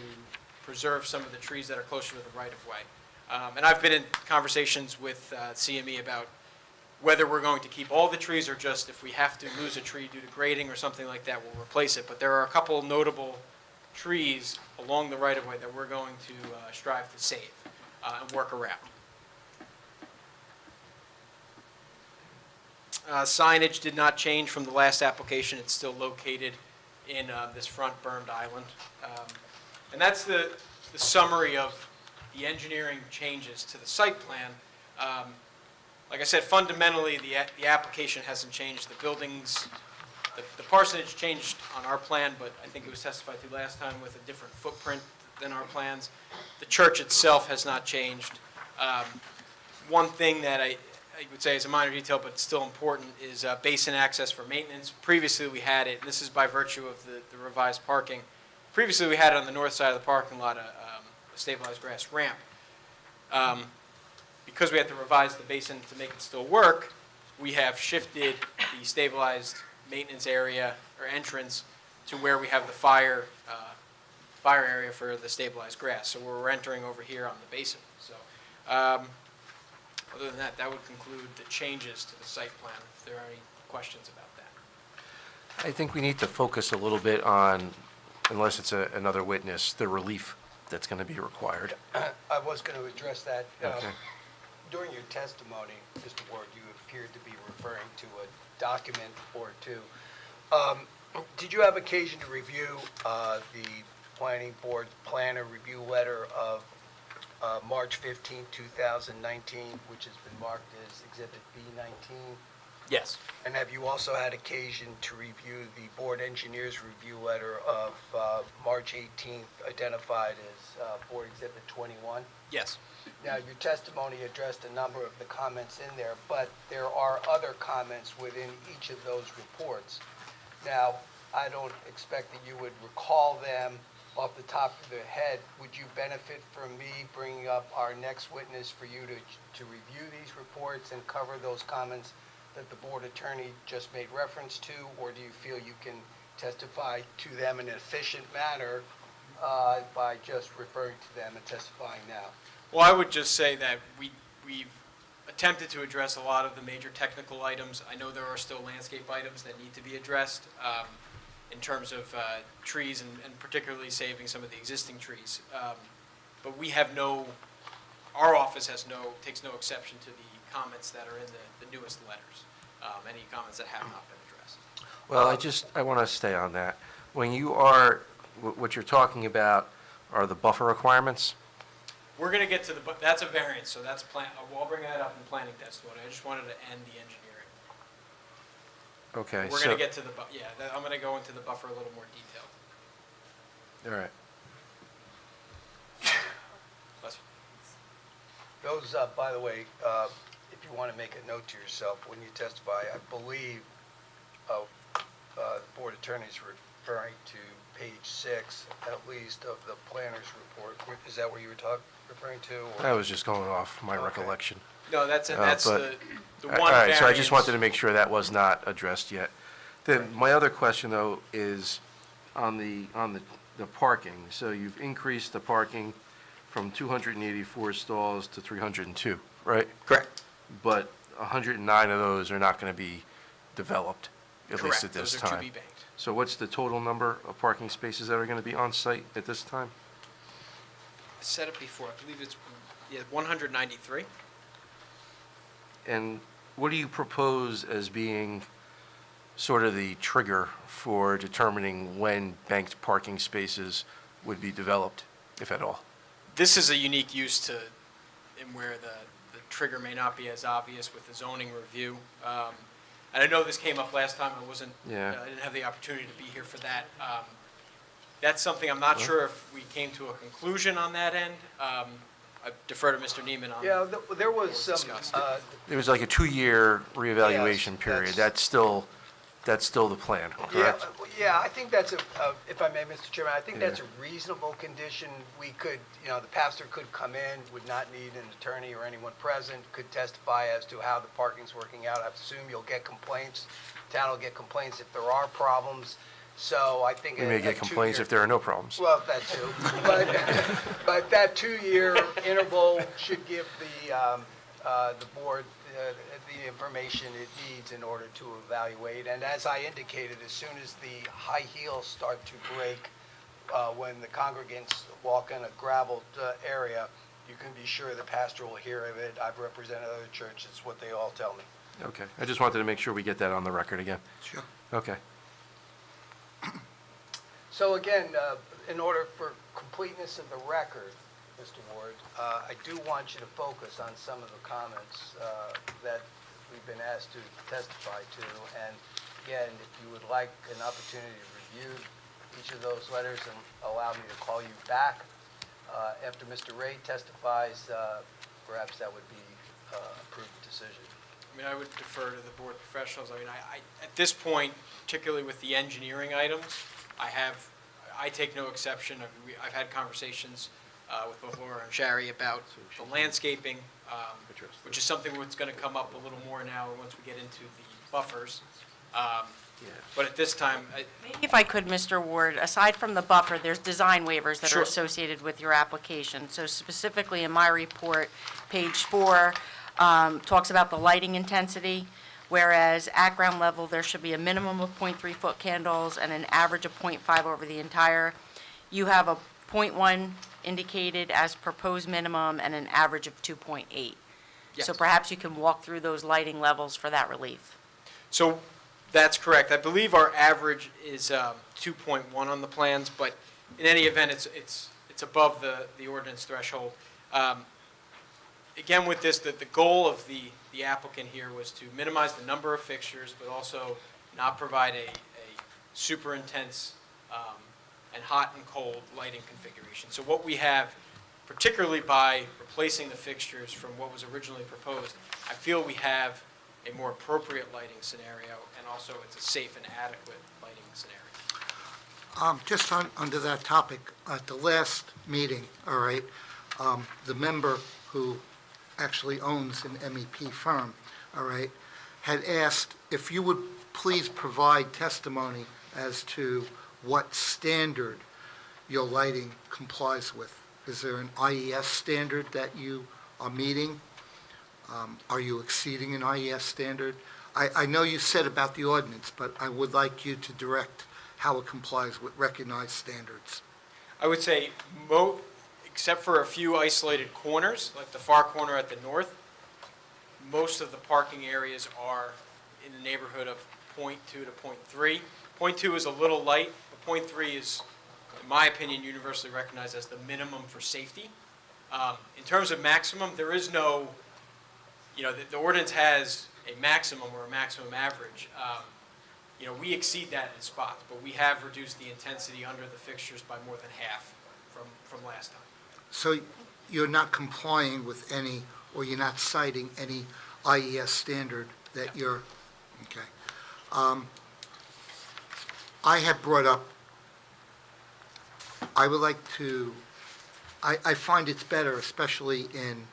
preserve some of the trees that are closer to the right-of-way. And I've been in conversations with CME about whether we're going to keep all the trees or just if we have to lose a tree due to grading or something like that, we'll replace it. But there are a couple of notable trees along the right-of-way that we're going to strive to save and work around. Signage did not change from the last application. It's still located in this front bermed island. And that's the summary of the engineering changes to the site plan. Like I said, fundamentally, the application hasn't changed. The buildings, the parsonage changed on our plan, but I think it was testified to last time with a different footprint than our plans. The church itself has not changed. One thing that I would say is a minor detail, but still important, is basin access for maintenance. Previously, we had it, and this is by virtue of the revised parking. Previously, we had it on the north side of the parking lot, a stabilized grass ramp. Because we had to revise the basin to make it still work, we have shifted the stabilized maintenance area or entrance to where we have the fire area for the stabilized grass. So we're entering over here on the basin. So other than that, that would conclude the changes to the site plan. If there are any questions about that. I think we need to focus a little bit on, unless it's another witness, the relief that's going to be required. I was going to address that. Okay. During your testimony, Mr. Ward, you appeared to be referring to a document or two. Did you have occasion to review the planning board's plan or review letter of March 15, 2019, which has been marked as Exhibit B19? Yes. And have you also had occasion to review the board engineer's review letter of March 18th, identified as Board Exhibit 21? Yes. Now, your testimony addressed a number of the comments in there, but there are other comments within each of those reports. Now, I don't expect that you would recall them off the top of your head. Would you benefit from me bringing up our next witness for you to review these reports and cover those comments that the board attorney just made reference to, or do you feel you can testify to them in an efficient manner by just referring to them and testifying now? Well, I would just say that we've attempted to address a lot of the major technical items. I know there are still landscape items that need to be addressed in terms of trees and particularly saving some of the existing trees. But we have our office takes no exception to the comments that are in the newest letters, any comments that have not been addressed. Well, I want to stay on that. When you are, what you're talking about are the buffer requirements? We're going to get to that's a variance, so that's I'll bring that up in planning testimony. I just wanted to end the engineering. Okay, We're so, going to get to I'm going to go into the buffer a little more detail. all right. Bless you. Those, by the way, if you want to make a note to yourself, when you testify, I believe the board attorney is referring to page 6, at least, of the planner's report. Is that what you were referring to? or- I was just going off my Okay. recollection. No, that's But- the All one right, variance. so I just wanted to make sure that was not addressed yet. Then, my other question, though, is on the parking. So you've increased the parking from 284 stalls to 302, right? Correct. But 109 of those are not going to be developed, at least at Correct. this Those are to time. be banked. So what's the total number of parking spaces that are going to be on site at this time? I said it before. I believe it's 193. And what do you propose as being sort of the trigger for determining when banked parking spaces would be developed, if at all? This is a unique use in where the trigger may not be as obvious with the zoning review. And I know this came up last time. Yeah. I didn't have the opportunity to be here for that. That's something I'm not sure if we came to a conclusion on that end. I defer to Mr. Neiman on. Yeah, there was some, discussed. It was like a 2-year reevaluation Yes, period. that's- That's still the plan, yeah, correct? yeah, I think that's if I may, Mr. Chairman, I think that's a reasonable condition. We could, the pastor could come in, would not need an attorney or anyone present, could testify as to how the parking's working out. I assume you'll get complaints, town will get complaints if there are problems, so I think. We may get complaints if there are no problems. Well, that too, but that 2-year interval should give the board the information it needs in order to evaluate. And as I indicated, as soon as the high heels start to break, when the congregants walk in a graveled area, you can be sure the pastor will hear of it. I've represented other churches, it's what they all tell me. Okay, I just wanted to make sure we get that on the record again. Sure. Okay. So again, in order for completeness of the record, Mr. Ward, I do want you to focus on some of the comments that we've been asked to testify to. And again, if you would like an opportunity to review each of those letters and allow me to call you back after Mr. Ray testifies, perhaps that would be a prudent decision. I mean, I would defer to the board professionals. I mean, at this point, particularly with the engineering items, I take no exception. I've had conversations with both Laura and Shari about the landscaping, which is something that's going to come up a little more now once we get into the buffers. But at this time, Maybe if I could, Mr. Ward, aside from the buffer, there's design waivers that Sure. are associated with your application. So specifically in my report, page 4 talks about the lighting intensity, whereas at ground level, there should be a minimum of 0.3-foot candles and an average of 0.5 over the entire. You have a 0.1 indicated as proposed minimum and an average of 2.8. Yes. So perhaps you can walk through those lighting levels for that relief. so that's correct. I believe our average is 2.1 on the plans, but in any event, it's above the ordinance threshold. Again, with this, the goal of the applicant here was to minimize the number of fixtures, but also not provide a super intense and hot and cold lighting configuration. So what we have, particularly by replacing the fixtures from what was originally proposed, I feel we have a more appropriate lighting scenario, and also it's a safe and adequate lighting scenario. Just under that topic, at the last meeting, all right, the member who actually owns an MEP firm, all right, had asked if you would please provide testimony as to what standard your lighting complies with. Is there an IES standard that you are meeting? Are you exceeding an IES standard? I know you said about the ordinance, but I would like you to direct how it complies with recognized standards. I would say, except for a few isolated corners, like the far corner at the north, most of the parking areas are in the neighborhood of .2 to .3. .2 is a little light, but .3 is, in my opinion, universally recognized as the minimum for safety. In terms of maximum, there is no, the ordinance has a maximum or a maximum average. We exceed that in spots, but we have reduced the intensity under the fixtures by more than half from last time. So you're not complying with any, or you're not citing any IES standard that you're, okay. I have brought up, I would like to, I find it's better, especially in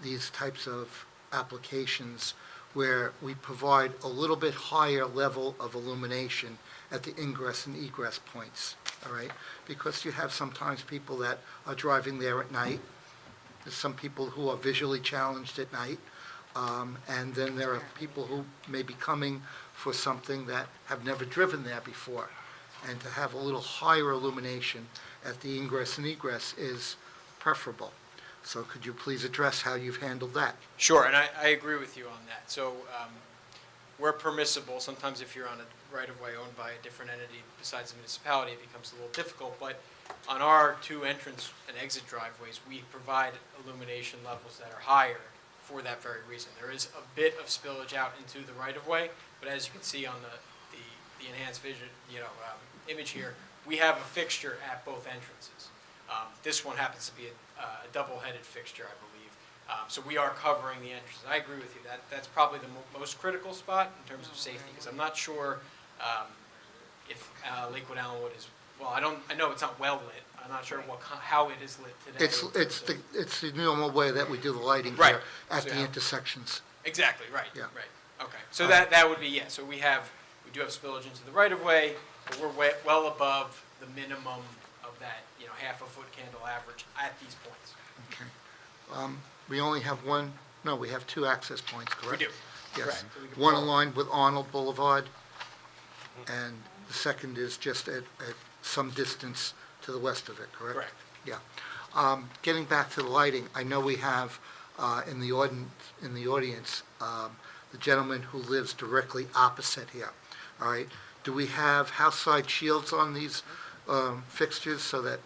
these types of applications where we provide a little bit higher level of illumination at the ingress and egress points, all right? Because you have sometimes people that are driving there at night. There's some people who are visually challenged at night. And then there are people who may be coming for something that have never driven there before. And to have a little higher illumination at the ingress and egress is preferable. So could you please address how you've handled that? Sure, and I agree with you on that. So where permissible, sometimes if you're on a right-of-way owned by a different entity besides the municipality, it becomes a little difficult. But on our two entrance and exit driveways, we provide illumination levels that are higher for that very reason. There is a bit of spillage out into the right-of-way, but as you can see on the enhanced vision, image here, we have a fixture at both entrances. This one happens to be a double-headed fixture, I believe. So we are covering the entrances. I agree with you. That's probably the most critical spot in terms of safety, because I'm not sure if Lakewood Allenwood is, well, I know it's not well lit. I'm not sure how it is lit today. It's the normal way that we do the lighting Right. here at the intersections. Exactly, right. Yeah. Right. Okay. So that would be, yeah. So we do have spillage into the right-of-way, but we're well above the minimum of that, half a foot candle average at these points. Okay. We only have one, no, we have two access points, correct? We do. Yes. Correct. So we can One follow. aligned with Arnold Boulevard, and the second is just at some distance to the west of it, correct? Correct. Yeah. Getting back to the lighting, I know we have in the audience the gentleman who lives directly opposite here, all right? Do we have house-side shields on these fixtures so that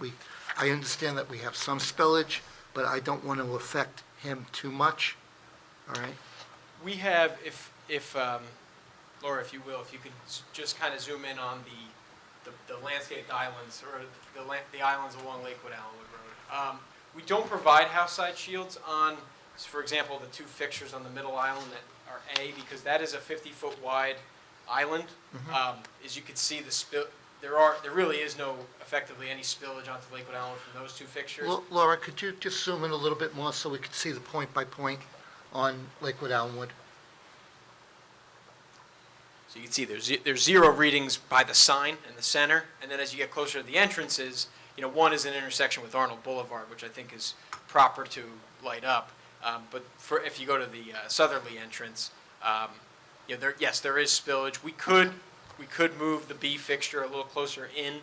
I understand that we have some spillage, but I don't want to affect him too much, all right? We have, if Laura, if you will, if you could just kind of zoom in on the landscaped islands, or the islands along Lakewood Allenwood Road. We don't provide house-side shields on, for example, the two fixtures on the middle island that are A, because that is a 50-foot wide island. As you can see, there really is no, effectively, any spillage onto Lakewood Allenwood from those two fixtures. Laura, could you just zoom in a little bit more so we could see the point-by-point on Lakewood Allenwood? So you can see there's zero readings by the sign in the center, and then as you get closer to the entrances, one is an intersection with Arnold Boulevard, which I think is proper to light up. But if you go to the southerly entrance, yes, there is spillage. We could move the B fixture a little closer in,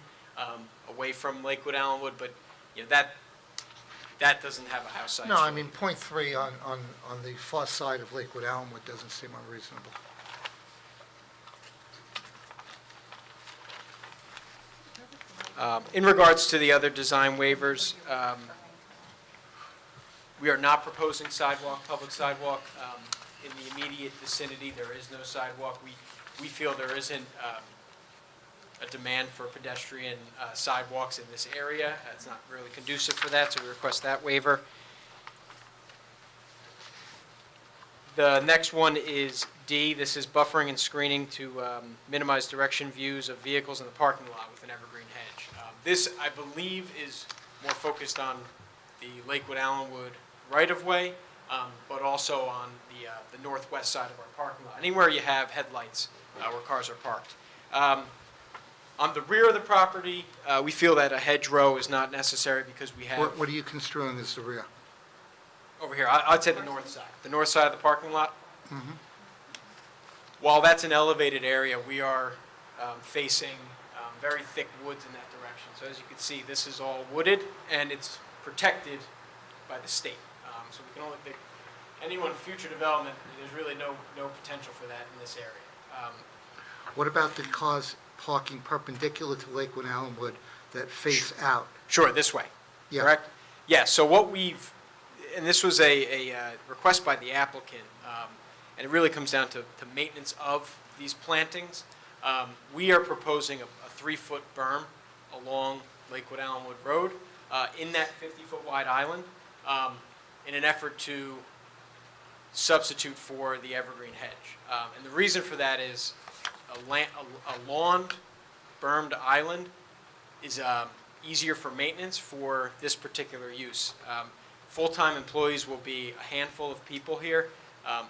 away from Lakewood Allenwood, but that doesn't have a house side. No, I mean, .3 on the far side of Lakewood Allenwood doesn't seem unreasonable. In regards to the other design waivers, We are not proposing sidewalk, public sidewalk. In the immediate vicinity, there is no sidewalk. We feel there isn't a demand for pedestrian sidewalks in this area. It's not really conducive for that, so we request that waiver. The next one is D. This is buffering and screening to minimize direction views of vehicles in the parking lot with an evergreen hedge. This, I believe, is more focused on the Lakewood-Allenwood right-of-way, but also on the northwest side of our parking lot. Anywhere you have headlights where cars are parked. On the rear of the property, we feel that a hedgerow is not necessary because we have... What are you construing as the rear? Over here, I'd say the north side of the parking lot. While that's an elevated area, we are facing very thick woods in that direction. So as you can see, this is all wooded, and it's protected by the state. So we can only think, anyone future development, there's really no potential for that in this area. What about the cars parking perpendicular to Lakewood Allenwood that face out? Sure, this way, Yeah. correct? Yeah, so what we've, and this was a request by the applicant, and it really comes down to maintenance of these plantings. We are proposing a 3-foot berm along Lakewood Allenwood Road in that 50-foot wide island in an effort to substitute for the evergreen hedge. And the reason for that is a lawn bermed island is easier for maintenance for this particular use. Full-time employees will be a handful of people here.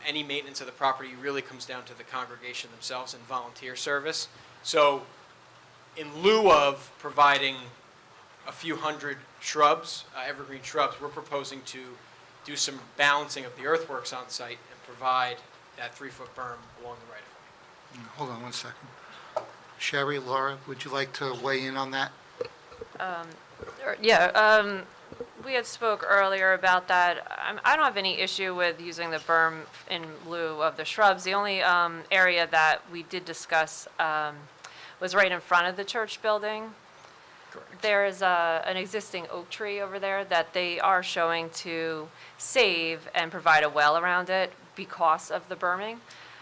Any maintenance of the property really comes down to the congregation themselves and volunteer service. So in lieu of providing a few hundred shrubs, evergreen shrubs, we're proposing to do some balancing of the earthworks on site and provide that 3-foot berm along the right-of-way. Hold on one second. Sherry, Laura, would you like to weigh in on that? We had spoke earlier about that. I don't have any issue with using the berm in lieu of the shrubs. The only area that we did discuss was right in front of the church building. There is an existing oak tree over there that they are showing to save and provide a well around it because of the berming.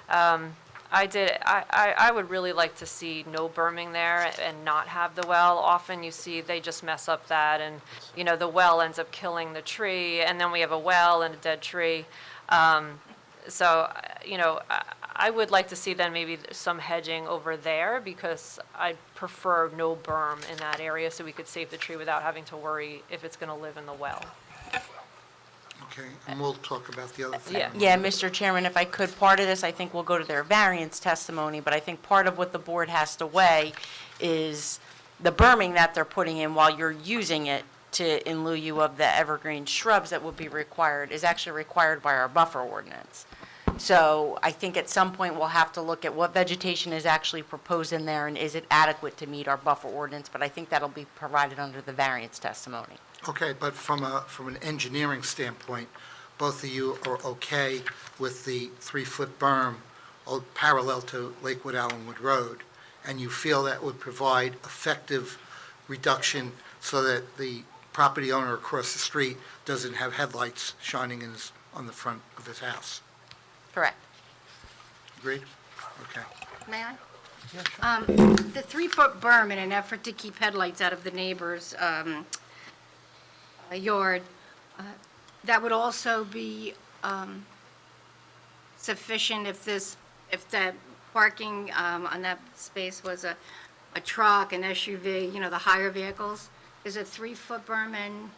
I would really like to see no berming there and not have the well. Often you see they just mess up that, and the well ends up killing the tree, and then we have a well and a dead tree. I would like to see then maybe some hedging over there, because I prefer no berm in that area so we could save the tree without having to worry if it's going to live in the well. Okay, and we'll talk about the other thing. Yeah, Mr. Chairman, if I could, part of this, I think will go to their variance testimony, but I think part of what the board has to weigh is the berming that they're putting in while you're using it in lieu of the evergreen shrubs that would be required, is actually required by our buffer ordinance. So I think at some point we'll have to look at what vegetation is actually proposed in there and is it adequate to meet our buffer ordinance, but I think that'll be provided under the variance testimony. Okay, but from an engineering standpoint, both of you are okay with the 3-foot berm parallel to Lakewood Allenwood Road, and you feel that would provide effective reduction so that the property owner across the street doesn't have headlights shining on the front of his house? Correct. Agreed? Okay. May I? The 3-foot berm in an effort to keep headlights out of the neighbor's yard, that would also be sufficient if that parking on that space was a truck, an SUV, the higher vehicles. Is a 3-foot berm and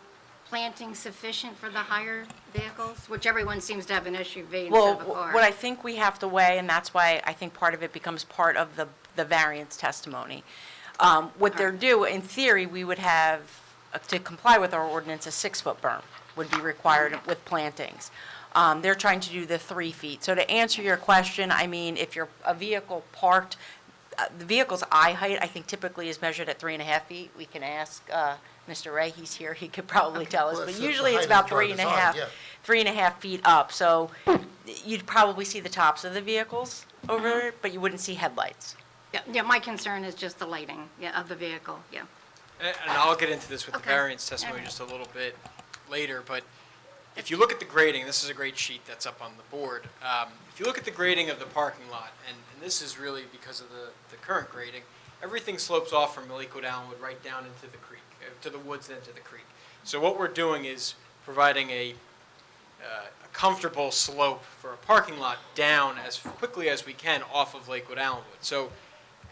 planting sufficient for the higher vehicles, which everyone seems to have an SUV instead Well, of a car? what I think we have to weigh, and that's why I think part of it becomes part of the variance testimony. What they're due, in theory, we would have, to comply with our ordinance, a 6-foot berm would be required with plantings. They're trying to do the 3 feet. So to answer your question, I mean, if you're a vehicle parked, the vehicle's eye height, I think typically is measured at 3.5 feet. We can ask Mr. Ray, he's here, he could probably tell us, Well, but it's the usually it's height of about the driver's side, 3.5 feet up. So you'd probably see the tops of the vehicles over it, but you wouldn't see headlights. Yeah, my concern is just the lighting, of the vehicle, yeah. And I'll get into this with the Okay. variance testimony All right. just a little bit later, but if you look at the grading, this is a great sheet that's up on the board. If you look at the grading of the parking lot, and this is really because of the current grading, everything slopes off from Lakewood Allenwood right down into the creek, to the woods and into the creek. So what we're doing is providing a comfortable slope for a parking lot down as quickly as we can off of Lakewood Allenwood. So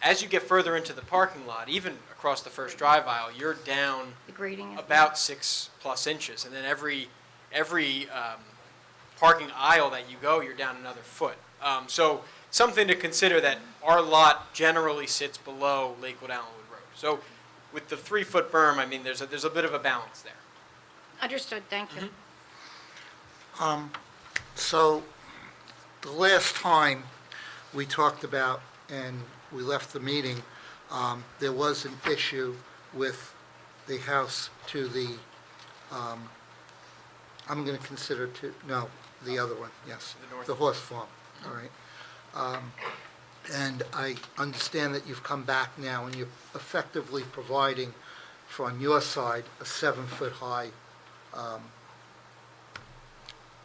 as you get further into the parking lot, even across the first drive aisle, you're down The grading is. about 6+ inches. And then every parking aisle that you go, you're down another foot. So something to consider that our lot generally sits below Lakewood Allenwood Road. So with the 3-foot berm, I mean, there's a bit of a balance there. Understood, thank you. So the last time we talked about, and we left the meeting, there was an issue with the house to the, I'm going to consider the other one, yes. The north. The horse farm, all right. And I understand that you've come back now and you're effectively providing from your side a 7-foot high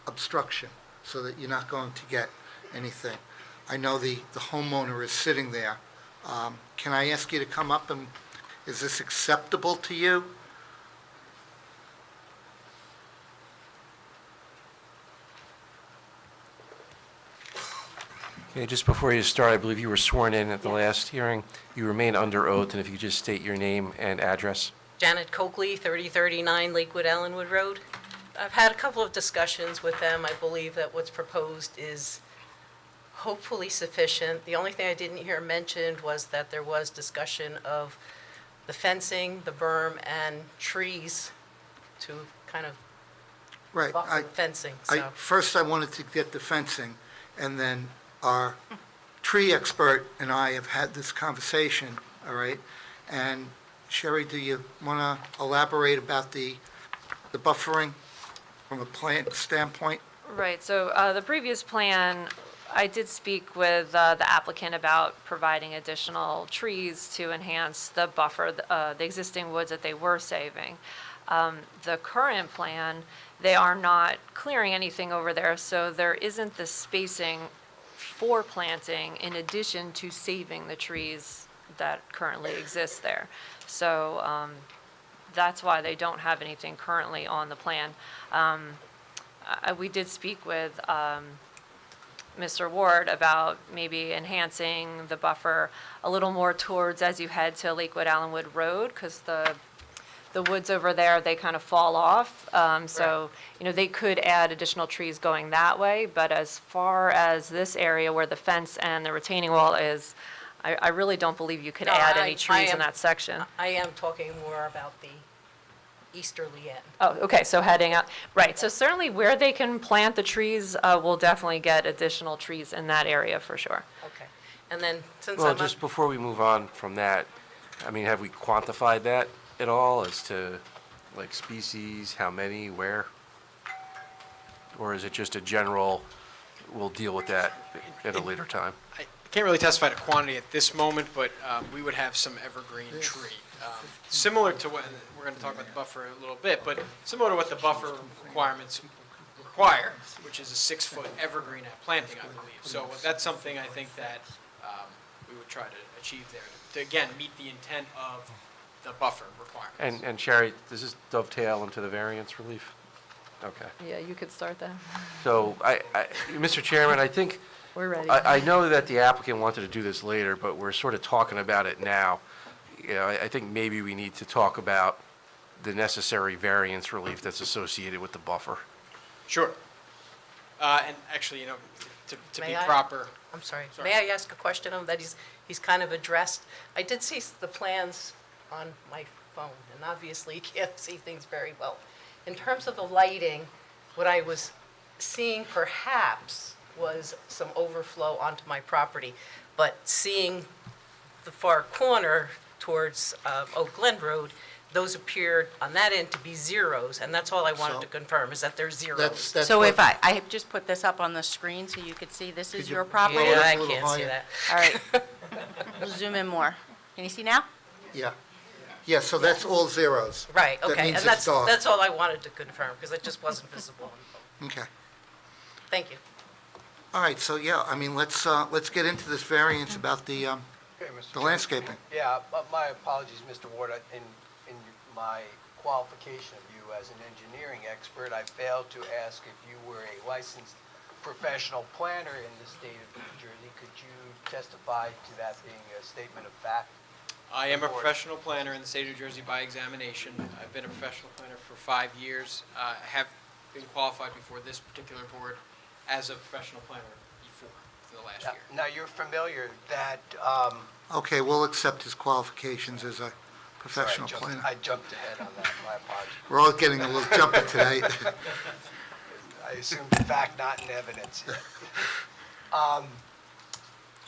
obstruction so that you're not going to get anything. I know the homeowner is sitting there. Can I ask you to come up and, is this acceptable to you? Okay, just before you start, I believe you were sworn in at the last hearing. You remain under oath, and if you could just state your name and address. Janet Coakley, 3039 Lakewood Allenwood Road. I've had a couple of discussions with them. I believe that what's proposed is hopefully sufficient. The only thing I didn't hear mentioned was that there was discussion of the fencing, the berm, and trees to kind of Right. buffer the fencing, First, I wanted to get the fencing, and then our tree expert and I have had this conversation, all right? And Sherry, do you want to elaborate about the buffering from a plant standpoint? Right, so the previous plan, I did speak with the applicant about providing additional trees to enhance the buffer, the existing woods that they were saving. The current plan, they are not clearing anything over there, so there isn't the spacing for planting in addition to saving the trees that currently exist there. So that's why they don't have anything currently on the plan. We did speak with Mr. Ward about maybe enhancing the buffer a little more towards as you head to Lakewood Allenwood Road, because the woods over there, they kind of fall off. So, they could add additional trees going that way, but as far as this area where the fence and the retaining wall is, I really don't believe you could No, add I any trees in am- that section. I am talking more about the easterly end. Oh, okay, so heading up, right, so certainly where they can plant the trees, we'll definitely get additional trees in that area for sure. Okay. And then, since Well, I'm just before we move on from that, I mean, have we quantified that at all as to, like, species, how many, where? Or is it just a general, we'll deal with that at a later time? I can't really testify to quantity at this moment, but we would have some evergreen tree. Similar to what, we're going to talk about the buffer a little bit, but similar to what the buffer requirements require, which is a 6-foot evergreen at planting, I believe. So that's something I think that we would try to achieve there, to again, meet the intent of the buffer requirements. And Sherry, does this dovetail into the variance relief? Okay. Yeah, you could start that. So, Mr. Chairman, I think, We're ready. I know that the applicant wanted to do this later, but we're sort of talking about it now. I think maybe we need to talk about the necessary variance relief that's associated with the buffer. Sure. And actually, to be May I? proper. I'm sorry. Sorry. May I ask a question of that he's kind of addressed? I did see the plans on my phone, and obviously you can't see things very well. In terms of the lighting, what I was seeing perhaps was some overflow onto my property, but seeing the far corner towards Oak Glen Road, those appeared on that end to be zeros, and that's all I wanted to confirm, is that they're zeros. That's So what- if I just put this up on the screen so you could see this is Could you your blow property? it Yeah, up I a little can't see higher? that. All right. We'll zoom in more. Can you see now? Yeah. Yeah, so that's all zeros. Right, That okay, means and it's dark. that's all I wanted to confirm, because it just wasn't visible on the phone. Okay. Thank you. All right, so yeah, I mean, let's get into this variance about the Okay, Mr. the landscaping. Yeah, but my apologies, Mr. Ward. In my qualification of you as an engineering expert, I failed to ask if you were a licensed professional planner in the state of New Jersey. Could you testify to that being a statement of fact? I am a professional planner in the state of New Jersey by examination. I've been a professional planner for 5 years. I have been qualified before this particular board as a professional planner before, for the last year. Now, you're familiar that, Okay, we'll accept his qualifications as a professional sorry, planner. I jumped ahead on that, my apologies. We're all getting a little jumpy today. I assumed fact, not in evidence.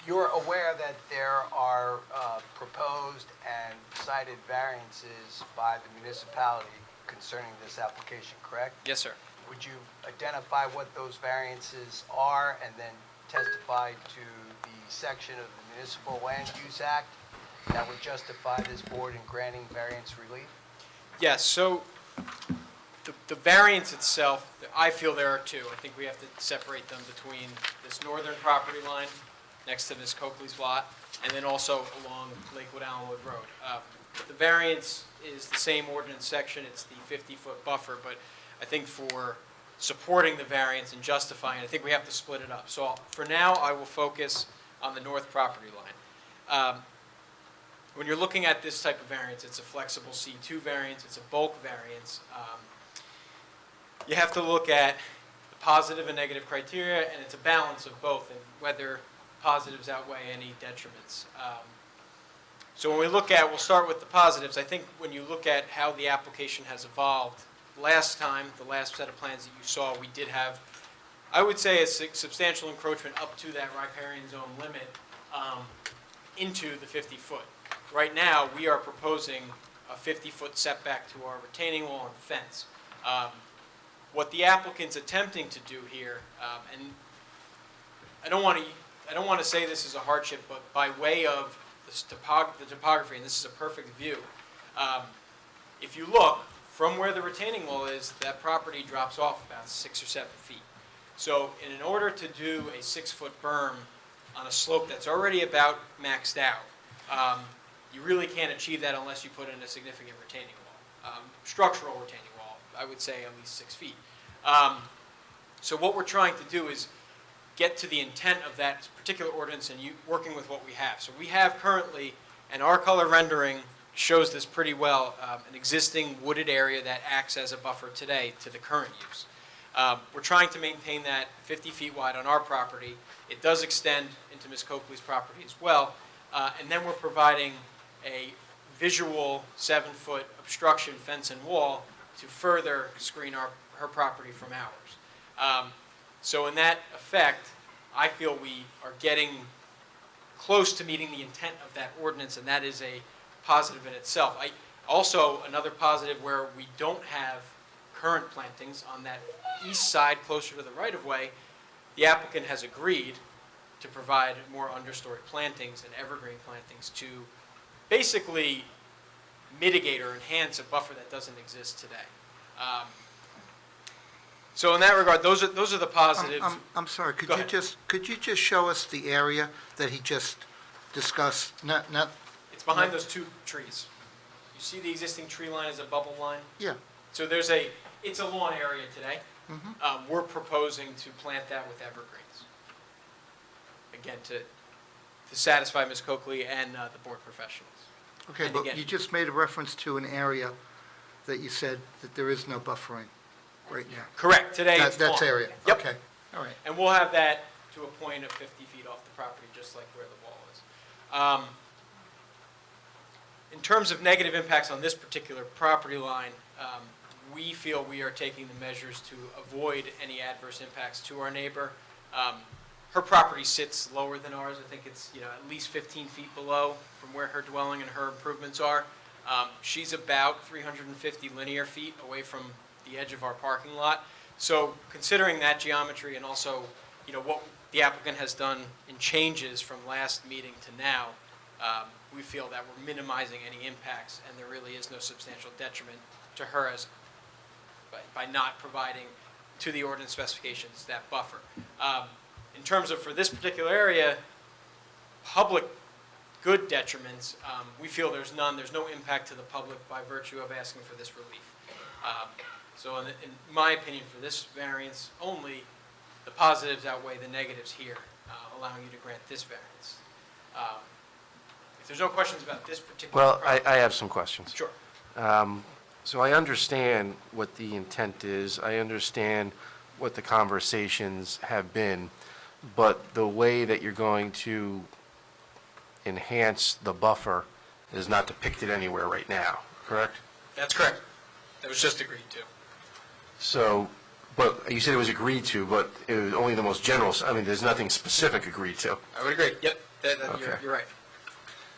You're aware that there are proposed and cited variances by the municipality concerning this application, correct? Yes, sir. Would you identify what those variances are and then testify to the section of the Municipal Land Use Act that would justify this board in granting variance relief? Yes, so the variance itself, I feel there are two. I think we have to separate them between this northern property line next to Ms. Coakley's lot, and then also along Lakewood Allenwood Road. The variance is the same ordinance section, it's the 50-foot buffer, but I think for supporting the variance and justifying it, I think we have to split it up. So for now, I will focus on the north property line. When you're looking at this type of variance, it's a flexible C2 variance, it's a bulk variance. You have to look at the positive and negative criteria, and it's a balance of both, and whether positives outweigh any detriments. So when we look at, we'll start with the positives. I think when you look at how the application has evolved, last time, the last set of plans that you saw, we did have, I would say, a substantial encroachment up to that riparian zone limit into the 50-foot. Right now, we are proposing a 50-foot setback to our retaining wall and fence. What the applicant's attempting to do here, and I don't want to say this is a hardship, but by way of the topography, and this is a perfect view, if you look, from where the retaining wall is, that property drops off about 6 or 7 feet. So in order to do a 6-foot berm on a slope that's already about maxed out, you really can't achieve that unless you put in a significant retaining wall, structural retaining wall, I would say at least 6 feet. So what we're trying to do is get to the intent of that particular ordinance and working with what we have. So we have currently, and our color rendering shows this pretty well, an existing wooded area that acts as a buffer today to the current use. We're trying to maintain that 50 feet wide on our property. It does extend into Ms. Coakley's property as well. And then we're providing a visual 7-foot obstruction fence and wall to further screen her property from ours. So in that effect, I feel we are getting close to meeting the intent of that ordinance, and that is a positive in itself. Also, another positive where we don't have current plantings on that east side closer to the right-of-way, the applicant has agreed to provide more understory plantings and evergreen plantings to basically mitigate or enhance a buffer that doesn't exist today. So in that regard, those are the positives. I'm sorry, Go ahead. could you just show us the area that he just discussed? Not, It's behind those 2 trees. You see the existing tree line as a bubble line? yeah, So it's a lawn area today. We're proposing to plant that with evergreens. Again, to satisfy Ms. Coakley and the board professionals. okay, And but again- you just made a reference to an area that you said that there is no buffering right now. Correct, today it's That's lawn. area, Yep. okay, all right. And we'll have that to a point of 50 feet off the property, just like where the wall is. In terms of negative impacts on this particular property line, we feel we are taking the measures to avoid any adverse impacts to our neighbor. Her property sits lower than ours. I think it's at least 15 feet below from where her dwelling and her improvements are. She's about 350 linear feet away from the edge of our parking lot. So considering that geometry and also what the applicant has done in changes from last meeting to now, we feel that we're minimizing any impacts, and there really is no substantial detriment to her as, by not providing to the ordinance specifications that buffer. In terms of, for this particular area, public good detriments, we feel there's none. There's no impact to the public by virtue of asking for this relief. So in my opinion, for this variance only, the positives outweigh the negatives here, allowing you to grant this variance. If there's no questions about this particular Well, project. I have some questions. Sure. So I understand what the intent is, I understand what the conversations have been, but the way that you're going to enhance the buffer is not depicted anywhere right now, correct? That's correct. That was just agreed to. So, but you said it was agreed to, but it was only the most general, I mean, there's nothing specific agreed to. I would agree. Yep, Okay. you're right.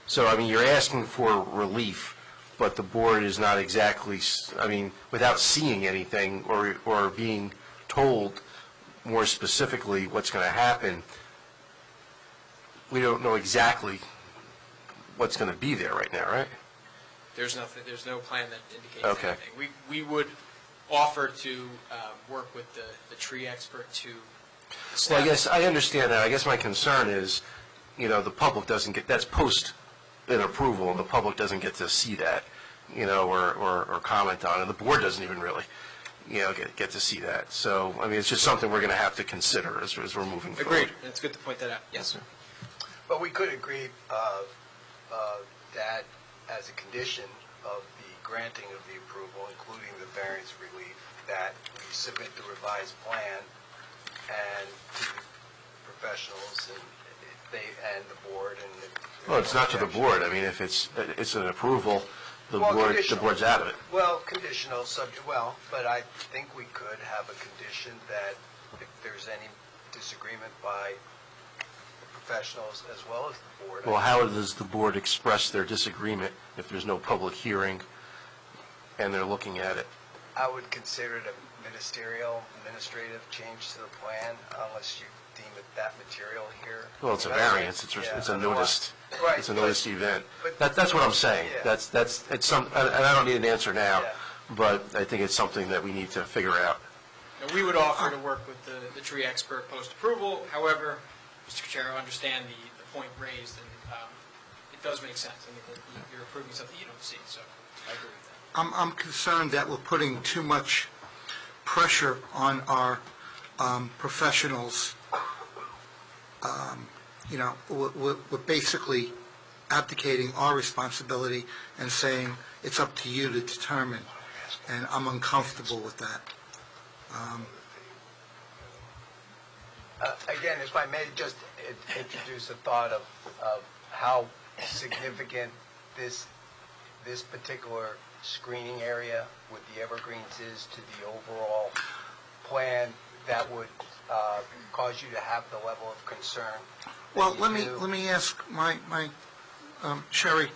So, I mean, you're asking for relief, but the board is not exactly, I mean, without seeing anything or being told more specifically what's going to happen, we don't know exactly what's going to be there right now, right? There's nothing, there's no plan that indicates Okay. anything. We would offer to work with the tree expert to Well, I establish. guess, I understand that. I guess my concern is, the public doesn't get, that's post an approval, and the public doesn't get to see that, or comment on it. The board doesn't even really, get to see that. So, I mean, it's just something we're going to have to consider as we're moving forward. Agreed. It's good to point that out. Yes. But we could agree that as a condition of the granting of the approval, including the variance relief, that we submit the revised plan and to the professionals and the board and the... Well, it's not to the board. I mean, if it's an approval, the Well, board's conditional. out of it. Well, conditional, subject, but I think we could have a condition that if there's any disagreement by the professionals as well as the board. Well, how does the board express their disagreement if there's no public hearing and they're looking at it? I would consider it a administrative change to the plan unless you deem it that material here. Well, it's a variance, it's a noticed, Right, it's a noticed event. but- That's what I'm saying. Yeah. It's some, and I don't need an answer now, Yeah. but I think it's something that we need to figure out. Now, we would offer to work with the tree expert post-approval. However, Mr. Cuchero, I understand the point raised, and it does make sense. I mean, you're approving something you don't see, so I agree with that. I'm concerned that we're putting too much pressure on our professionals. We're basically abdicating our responsibility and saying it's up to you to determine, and I'm uncomfortable with that. Again, if I may just introduce a thought of how significant this particular screening area with the evergreens is to the overall plan, that would cause you to have the level of concern. that Well, you let do. me ask my Sherry,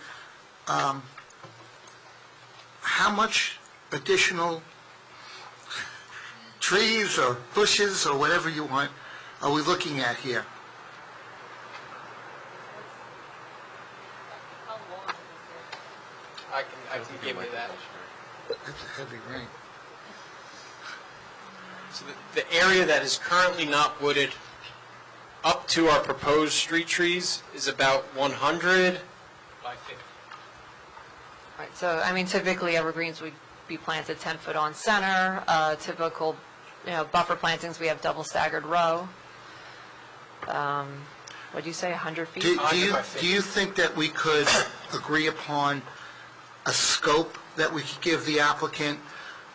how much additional trees or bushes or whatever you want are we looking at here? I can give you that. That's a heavy rain. So the area that is currently not wooded up to our proposed street trees is about 100 by 50. Right, so, I mean, typically evergreens would be planted 10 foot on center. Typical, buffer plantings, we have double staggered row. What'd you say, 100 feet? Do you think that we could agree upon a scope that we could give the applicant,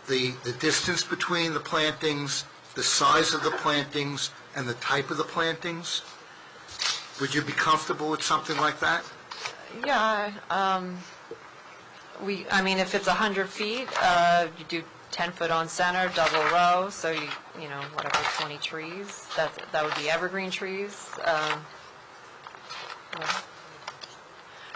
the distance between the plantings, the size of the plantings, and the type of the plantings? Would you be comfortable with something like that? Yeah, I mean, if it's 100 feet, you do 10 foot on center, double row, so whatever, 20 trees. That would be evergreen trees.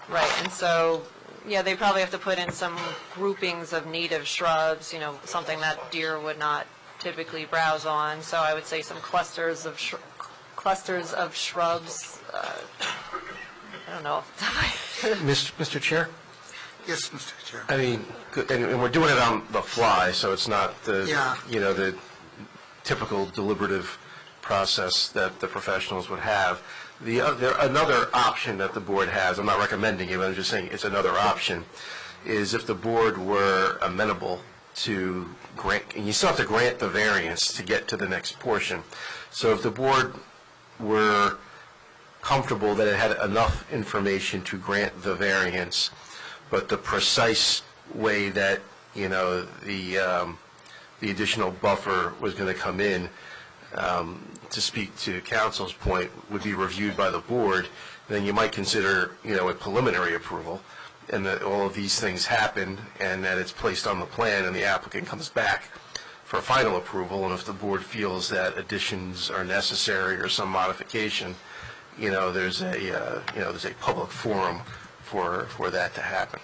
Right, and so, yeah, they probably have to put in some groupings of native shrubs, something that deer would not typically browse on. So I would say some clusters of shrubs, I don't know. Mr. Chair? Yes, Mr. Chair. I mean, and we're doing it on the fly, so it's not the, Yeah. the typical deliberative process that the professionals would have. Another option that the board has, I'm not recommending it, but I'm just saying it's another option, is if the board were amenable to grant, and you still have to grant the variance to get to the next portion. So if the board were comfortable that it had enough information to grant the variance, but the precise way that, the additional buffer was going to come in, to speak to council's point, would be reviewed by the board, then you might consider, a preliminary approval, and that all of these things happen, and that it's placed on the plan, and the applicant comes back for final approval, and if the board feels that additions are necessary or some modification, there's a public forum for that to happen.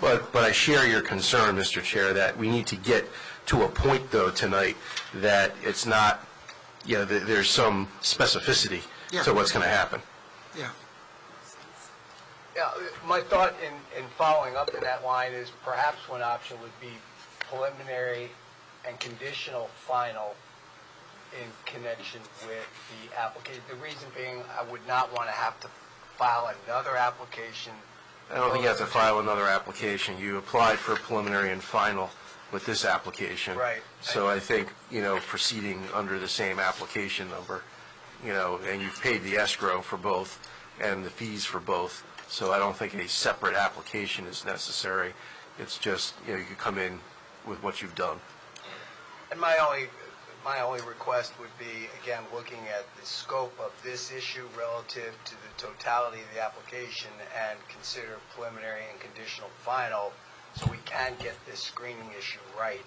But I share your concern, Mr. Chair, that we need to get to a point, though, tonight, that it's not, that there's some specificity Yeah. to what's going to happen. Yeah. Yeah, my thought in following up to that line is perhaps one option would be preliminary and conditional final in connection with the application. The reason being, I would not want to have to file another application. I don't think you have to file another application. You applied for preliminary and final with this application. Right. So I think, proceeding under the same application number, and you've paid the escrow for both and the fees for both. So I don't think a separate application is necessary. It's just, you could come in with what you've done. And my only request would be, again, looking at the scope of this issue relative to the totality of the application and consider preliminary and conditional final so we can get this screening issue right.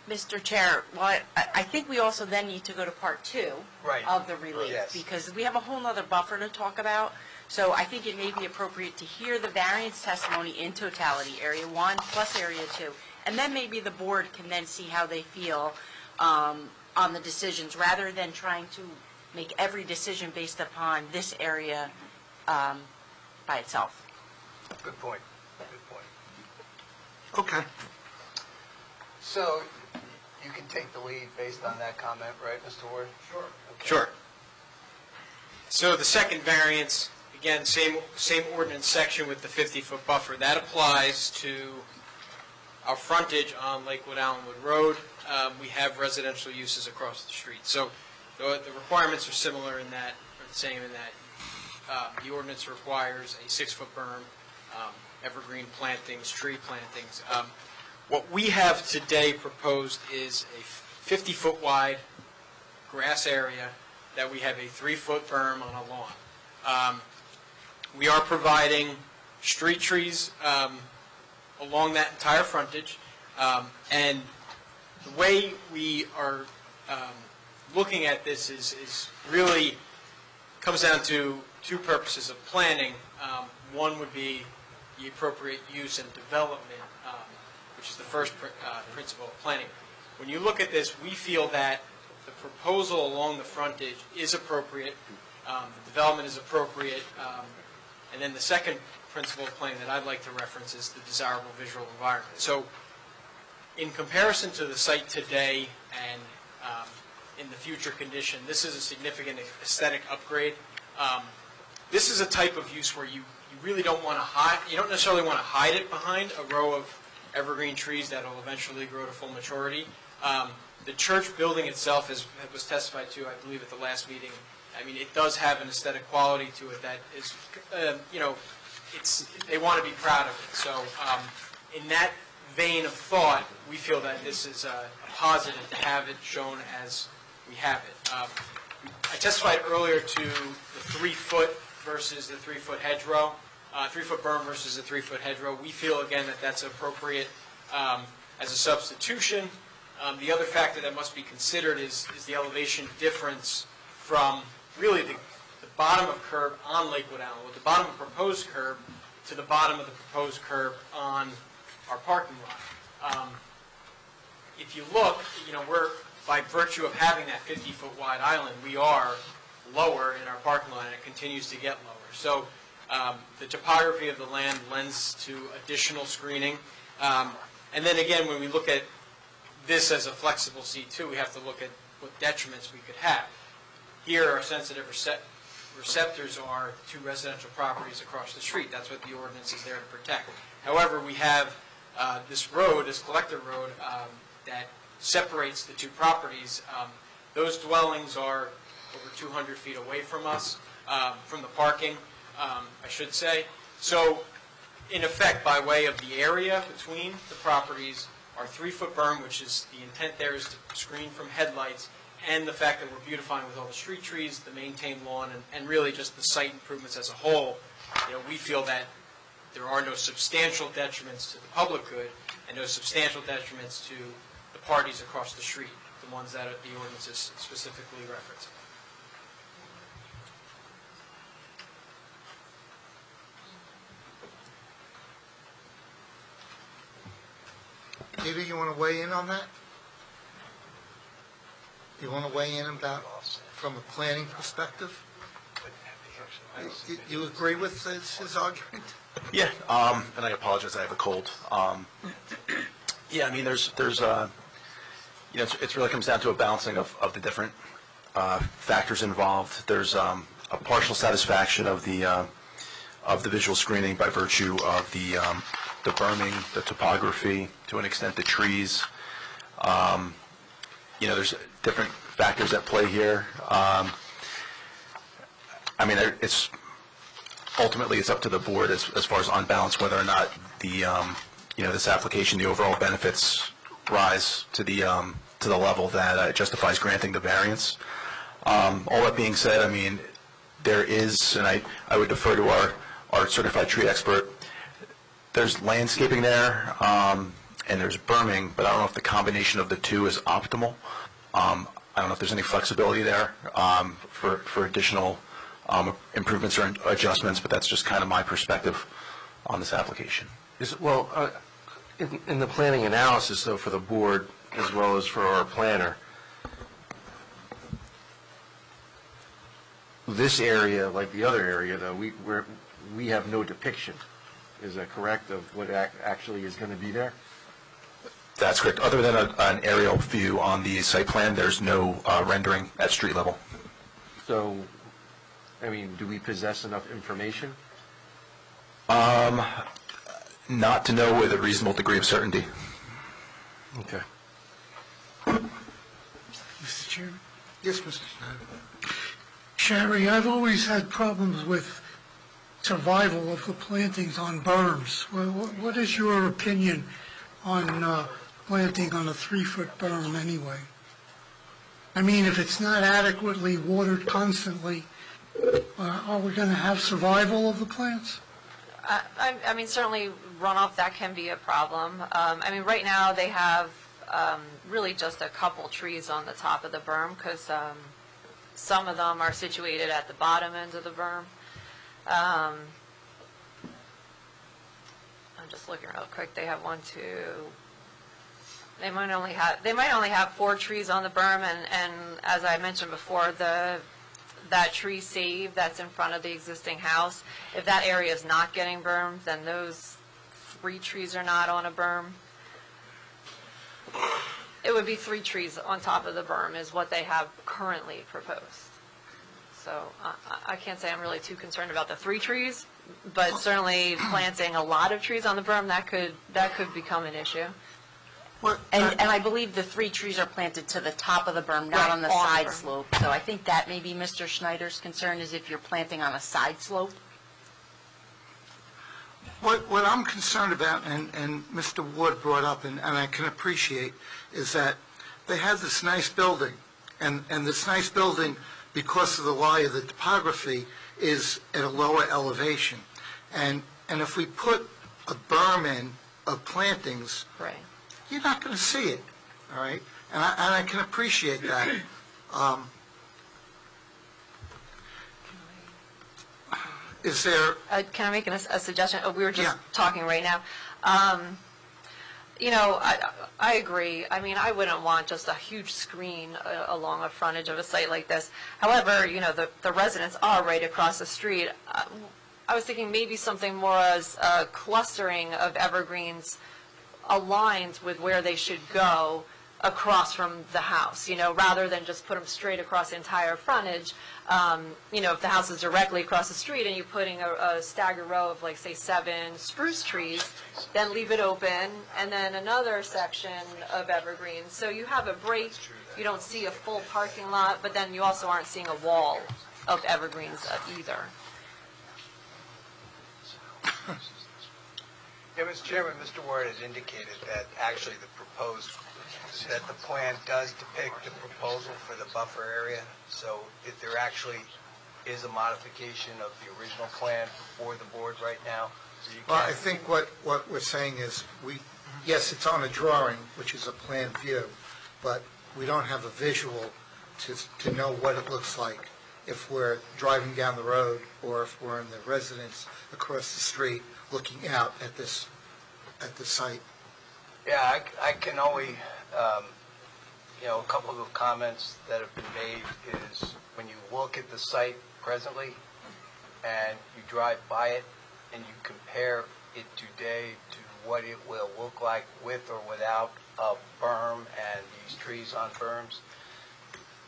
Mr. Chair, well, I think we also then need to go to part two Right. of the relief, Yes. because we have a whole nother buffer to talk about. So I think it may be appropriate to hear the variance testimony in totality, Area 1 plus Area 2, and then maybe the board can then see how they feel on the decisions, rather than trying to make every decision based upon this area by itself. Good point. Good point. Okay. So you can take the lead based on that comment, right, Mr. Ward? Sure. Okay. Sure. So the second variance, again, same ordinance section with the 50-foot buffer. That applies to our frontage on Lakewood Allenwood Road. We have residential uses across the street. So the requirements are similar in that, or the same in that the ordinance requires a 6-foot berm, evergreen plantings, tree plantings. What we have today proposed is a 50-foot wide grass area that we have a 3-foot berm on a lawn. We are providing street trees along that entire frontage, and the way we are looking at this is really comes down to two purposes of planning. One would be the appropriate use and development, which is the first principle of planning. When you look at this, we feel that the proposal along the frontage is appropriate, the development is appropriate, and then the second principle of planning that I'd like to reference is the desirable visual environment. So in comparison to the site today and in the future condition, this is a significant aesthetic upgrade. This is a type of use where you really don't want to hide, you don't necessarily want to hide it behind a row of evergreen trees that will eventually grow to full maturity. The church building itself was testified to, I believe, at the last meeting. I mean, it does have an aesthetic quality to it that is, they want to be proud of it. So in that vein of thought, we feel that this is a positive to have it shown as we have it. I testified earlier to the 3-foot versus the 3-foot hedgerow, 3-foot berm versus the 3-foot hedgerow. We feel, again, that that's appropriate as a substitution. The other factor that must be considered is the elevation difference from really the bottom of curb on Lakewood Allenwood, the bottom of proposed curb to the bottom of the proposed curb on our parking lot. If you look, we're, by virtue of having that 50-foot wide island, we are lower in our parking lot, and it continues to get lower. So the topography of the land lends to additional screening. And then again, when we look at this as a flexible C2, we have to look at what detriments we could have. Here, our sensitive receptors are 2 residential properties across the street. That's what the ordinance is there to protect. However, we have this road, this collector road, that separates the 2 properties. Those dwellings are over 200 feet away from us, from the parking, I should say. So, in effect, by way of the area between the properties, our 3-foot berm, which is the intent there is to screen from headlights, and the fact that we're beautifying with all the street trees, the maintained lawn, and really just the site improvements as a whole, we feel that there are no substantial detriments to the public good and no substantial detriments to the parties across the street, the ones that the ordinance is specifically referencing. Peter, you want to weigh in on that? You want to weigh in about, from a planning perspective? You agree with his argument? Yeah, and I apologize, I have a cold. Yeah, I mean, there's it really comes down to a balancing of the different factors involved. There's a partial satisfaction of the visual screening by virtue of the berming, the topography, to an extent the trees. There's different factors at play here. I mean, ultimately it's up to the board as far as on balance whether or not this application, the overall benefits rise to the level that justifies granting the variance. All that being said, I mean, there is, and I would defer to our certified tree expert, there's landscaping there, and there's berming, but I don't know if the combination of the two is optimal. I don't know if there's any flexibility there for additional improvements or adjustments, but that's just kind of my perspective on this application. In the planning analysis, though, for the board as well as for our planner, this area, like the other area, though, we have no depiction. Is that correct, of what actually is going to be there? That's correct. Other than an aerial view on the site plan, there's no rendering at street level. So, I mean, do we possess enough information? Not to know with a reasonable degree of certainty. Okay. Mr. Chairman? Yes, Mr. Snyder. Sherry, I've always had problems with survival of the plantings on berms. What is your opinion on planting on a 3-foot berm anyway? I mean, if it's not adequately watered constantly, are we going to have survival of the plants? I mean, certainly runoff, that can be a problem. I mean, right now they have really just a couple trees on the top of the berm because some of them are situated at the bottom end of the berm. I'm just looking real quick. They have 1, 2. They might only have 4 trees on the berm, and as I mentioned before, that tree save that's in front of the existing house, if that area is not getting bermed, then those 3 trees are not on a berm. It would be 3 trees on top of the berm is what they have currently proposed. So I can't say I'm really too concerned about the 3 trees, but certainly planting a lot of trees on the berm, that could become an issue. And I believe the 3 trees are planted to the top of the berm, not Right, on the on the side berm. slope. So I think that may be Mr. Schneider's concern, is if you're planting on a side slope. What I'm concerned about, and Mr. Ward brought up, and I can appreciate, is that they have this nice building, and this nice building, because of the lie of the topography, is at a lower elevation. And if we put a berm in of plantings, Right. you're not going to see it, all right? And I can appreciate that. Is there... Can I make a suggestion? We were just Yeah. talking right now. You know, I agree. I mean, I wouldn't want just a huge screen along a frontage of a site like this. However, you know, the residents are right across the street. I was thinking maybe something more as a clustering of evergreens aligned with where they should go across from the house, you know, rather than just put them straight across the entire frontage. You know, if the house is directly across the street and you're putting a staggered row of, like, say, 7 spruce trees, then leave it open, and then another section of evergreens. So you have a break, you don't see a full parking lot, but then you also aren't seeing a wall of evergreens either. Yeah, Mr. Chairman, Mr. Ward has indicated that actually that the plan does depict the proposal for the buffer area. So if there actually is a modification of the original plan before the board right now, so you Well, can... I think what we're saying is, yes, it's on a drawing, which is a plan view, but we don't have a visual to know what it looks like if we're driving down the road or if we're in the residence across the street looking out at the site. Yeah, I can only, a couple of comments that have been made is when you look at the site presently and you drive by it and you compare it today to what it will look like with or without a berm and these trees on berms,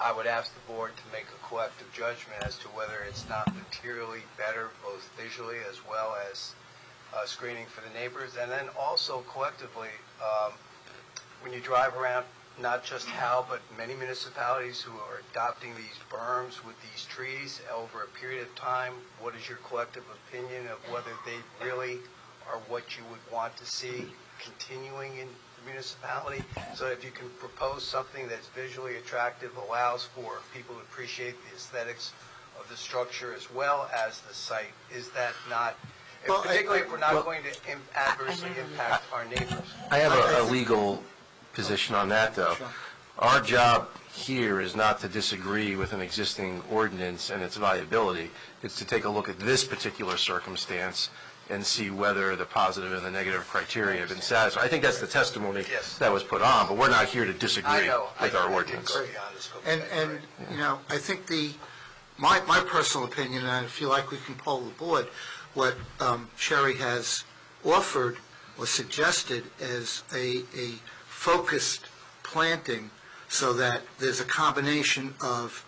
I would ask the board to make a collective judgment as to whether it's not materially better, both visually as well as screening for the neighbors. And then also collectively, when you drive around, not just Howell, but many municipalities who are adopting these berms with these trees over a period of time, what is your collective opinion of whether they really are what you would want to see continuing in the municipality? So if you can propose something that's visually attractive, allows for people to appreciate the aesthetics of the structure as well as the site, is that not, particularly if we're not going to adversely impact our neighbors? I have a legal position on that, though. Our job here is not to disagree with an existing ordinance and its viability. It's to take a look at this particular circumstance and see whether the positive and the negative criteria have been satisfied. I think that's the testimony that was put on, but we're not here to disagree with our ordinance. And I think my personal opinion, and I feel like we can poll the board, what Sherry has offered or suggested is a focused planting so that there's a combination of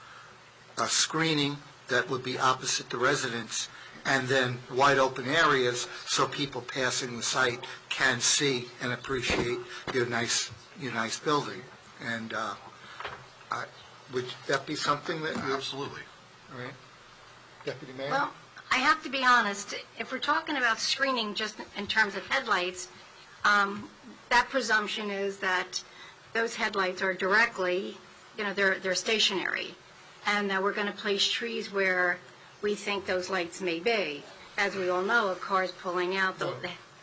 screening that would be opposite the residence and then wide open areas so people passing the site can see and appreciate your nice building. And would that be something that you... Absolutely. All right. Deputy Mayor? Well, I have to be honest, if we're talking about screening just in terms of headlights, that presumption is that those headlights are directly, they're stationary, and that we're going to place trees where we think those lights may be. As we all know, a car's pulling out, the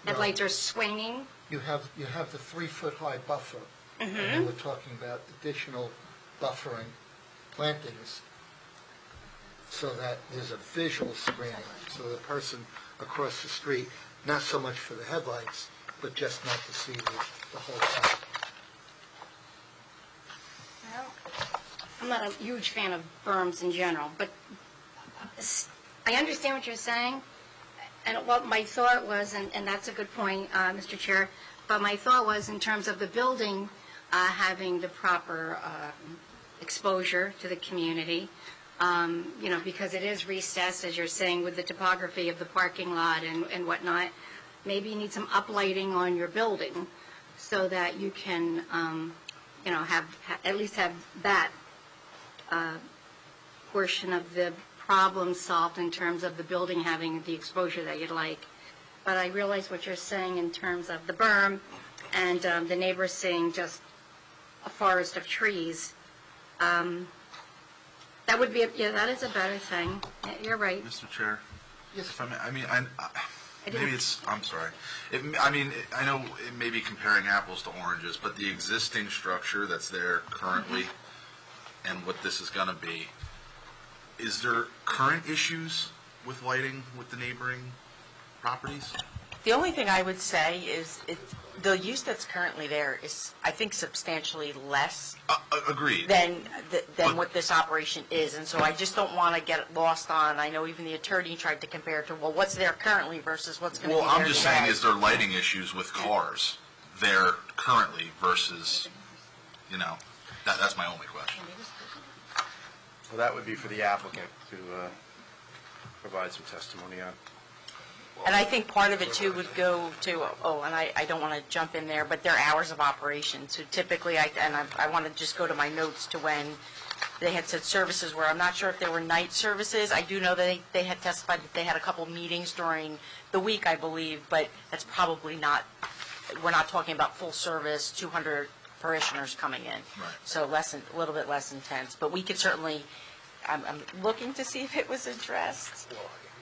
headlights are swinging. You have the 3-foot-high buffer, and then we're talking about additional buffering plantings so that there's a visual screening, so the person across the street, not so much for the headlights, but just not to see the whole site. Well, I'm not a huge fan of berms in general, but I understand what you're saying, and what my thought was, and that's a good point, Mr. Chair, but my thought was in terms of the building having the proper exposure to the community, because it is recessed, as you're saying, with the topography of the parking lot and whatnot. Maybe you need some uplighting on your building so that you can, at least have that portion of the problem solved in terms of the building having the exposure that you'd like. But I realize what you're saying in terms of the berm and the neighbors seeing just a forest of trees. That would be, that is a better thing. You're right. Mr. Chair? Yes. If I may, I'm sorry. I know it may be comparing apples to oranges, but the existing structure that's there currently and what this is going to be, is there current issues with lighting with the neighboring properties? The only thing I would say is the use that's currently there is, I think, substantially less Agreed. than what this operation is. And so I just don't want to get lost on, I know even the attorney tried to compare it to, well, what's there currently versus what's going to be Well, there I'm just saying, today. is there lighting issues with cars there currently versus, that's my only question. Well, that would be for the applicant to provide some testimony on. And I think part of it too would go to, and I don't want to jump in there, but their hours of operation. So typically, I want to just go to my notes to when they had said services where I'm not sure if there were night services. I do know that they had testified that they had a couple meetings during the week, I believe, but that's probably not, we're not talking about full service, 200 parishioners coming in. Right. So a little bit less intense. But we could certainly, I'm looking to see if it was addressed.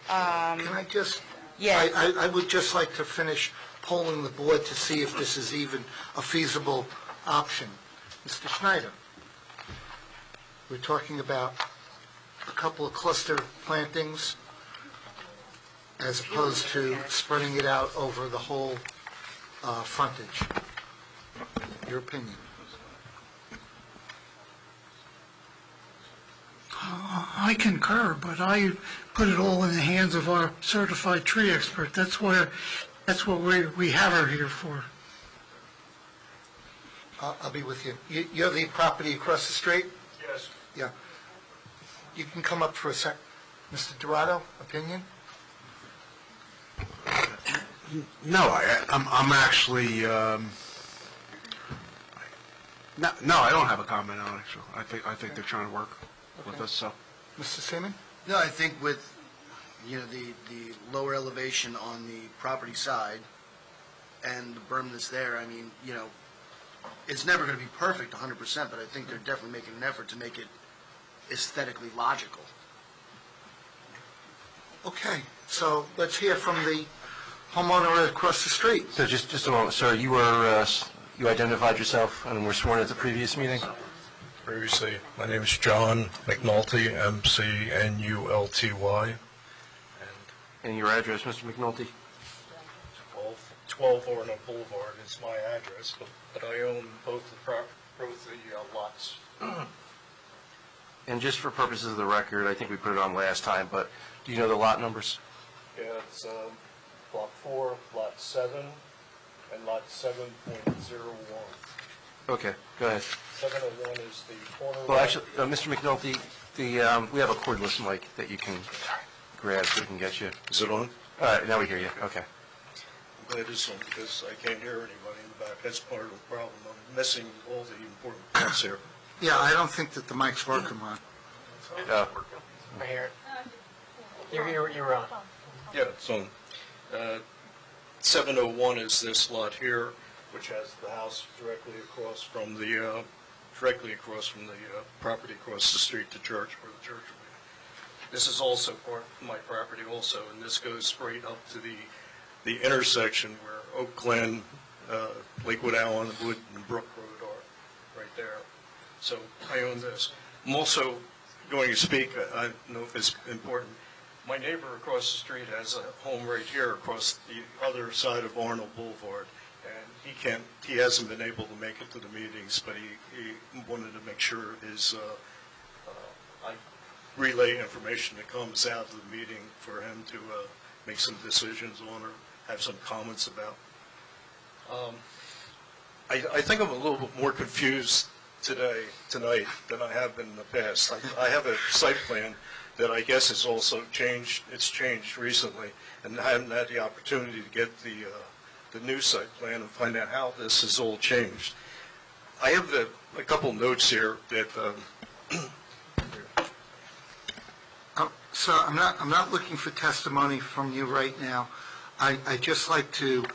Can I just? Yes. I would just like to finish polling the board to see if this is even a feasible option. Mr. Schneider, we're talking about a couple of cluster plantings as opposed to spreading it out over the whole frontage. Your opinion? I concur, but I put it all in the hands of our certified tree expert. That's what we have her here for. I'll be with you. You're the property across the street? Yes. Yeah. You can come up for a sec. Mr. Dorado, opinion? No, I'm actually, no, I don't have a comment on it, actually. I think they're trying to work with us, so. Mr. Seaman? No, I think with, the lower elevation on the property side and the berm that's there, I mean, it's never going to be perfect 100%, but I think they're definitely making an effort to make it aesthetically logical. Okay, so let's hear from the homeowner across the street. So just a moment, sir, you identified yourself and were sworn at the previous meeting? Previously, my name is John McNulty, McNulty. And your address, Mr. McNulty? 12 Orno Boulevard is my address, but I own both the lots. And just for purposes of the record, I think we put it on last time, but do you know the lot numbers? Yeah, it's Lot 4, Lot 7, and Lot 7.01. Okay, go ahead. 701 is the corner. Well, actually, Mr. McNulty, we have a cordless mic that you can grab so we can get you. Is it on? All right, now we hear you. Okay. I'm glad it's on because I can't hear anybody in the back. That's part of the problem. I'm missing all the important parts here. Yeah, I don't think that the mic's working, Ron. I hear it. You're on. Yeah, it's on. 701 is this lot here, which has the house directly across from the property across the street to church, where the church will be. This is also part of my property also, and this goes straight up to the intersection where Oak Glen, Lakewood Allen, Wood, and Brook Road are, right there. So I own this. I'm also going to speak, I don't know if it's important. My neighbor across the street has a home right here across the other side of Arnold Boulevard, and he hasn't been able to make it to the meetings, but he wanted to make sure I relay information that comes out of the meeting for him to make some decisions on or have some comments about. I think I'm a little bit more confused tonight than I have been in the past. I have a site plan that I guess has also changed. It's changed recently, and I haven't had the opportunity to get the new site plan and find out how this has all changed. I have a couple notes here that. So I'm not looking for testimony from you right now. I just like to,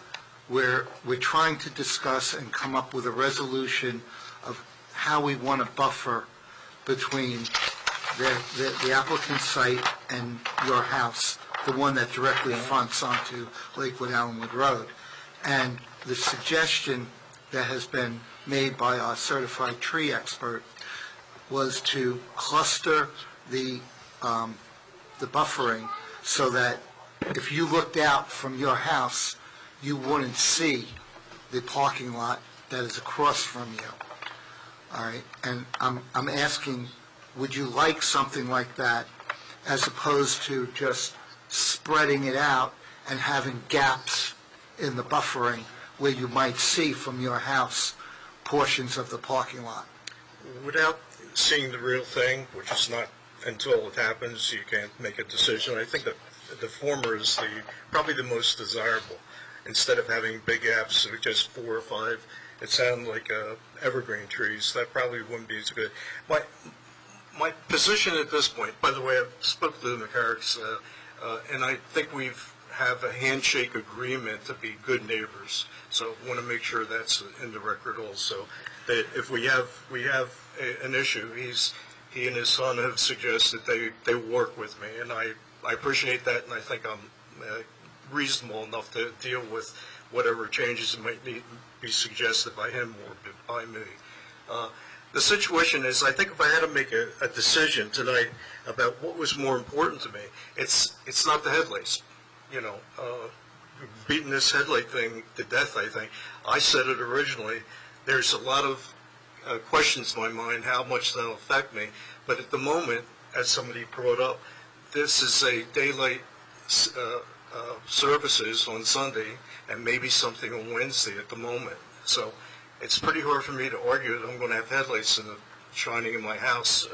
we're trying to discuss and come up with a resolution of how we want to buffer between the applicant's site and your house, the one that directly fronts onto Lakewood Allenwood Road. And the suggestion that has been made by our certified tree expert was to cluster the buffering so that if you looked out from your house, you wouldn't see the parking lot that is across from you. All right, and I'm asking, would you like something like that as opposed to just spreading it out and having gaps in the buffering where you might see from your house portions of the parking lot? Without seeing the real thing, which is not until it happens, you can't make a decision. I think that the former is probably the most desirable. Instead of having big gaps of just 4 or 5, it sounded like evergreen trees. That probably wouldn't be as good. My position at this point, by the way, I've spoken to the McCarricks, and I think we have a handshake agreement to be good neighbors. So I want to make sure that's in the record also. That if we have an issue, he and his son have suggested they work with me, and I appreciate that, and I think I'm reasonable enough to deal with whatever changes might need be suggested by him or by me. The situation is, I think if I had to make a decision tonight about what was more important to me, it's not the headlights. You know, beating this headlight thing to death, I think. I said it originally. There's a lot of questions in my mind how much that'll affect me. But at the moment, as somebody brought up, this is a daylight services on Sunday and maybe something on Wednesday at the moment. So it's pretty hard for me to argue that I'm going to have headlights shining in my house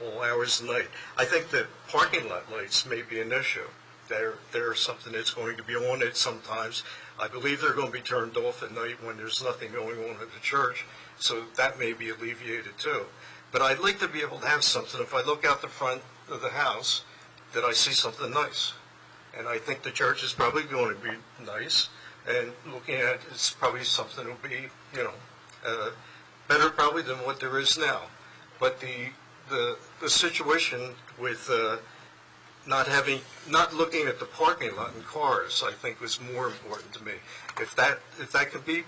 all hours of the night. I think that parking lot lights may be an issue. They're something that's going to be on it sometimes. I believe they're going to be turned off at night when there's nothing going on at the church, so that may be alleviated too. But I'd like to be able to have something, if I look out the front of the house, that I see something nice. And I think the church is probably going to be nice, and looking at it, it's probably something that will be, you know, better probably than what there is now. But the situation with not looking at the parking lot and cars, I think was more important to me. If that could be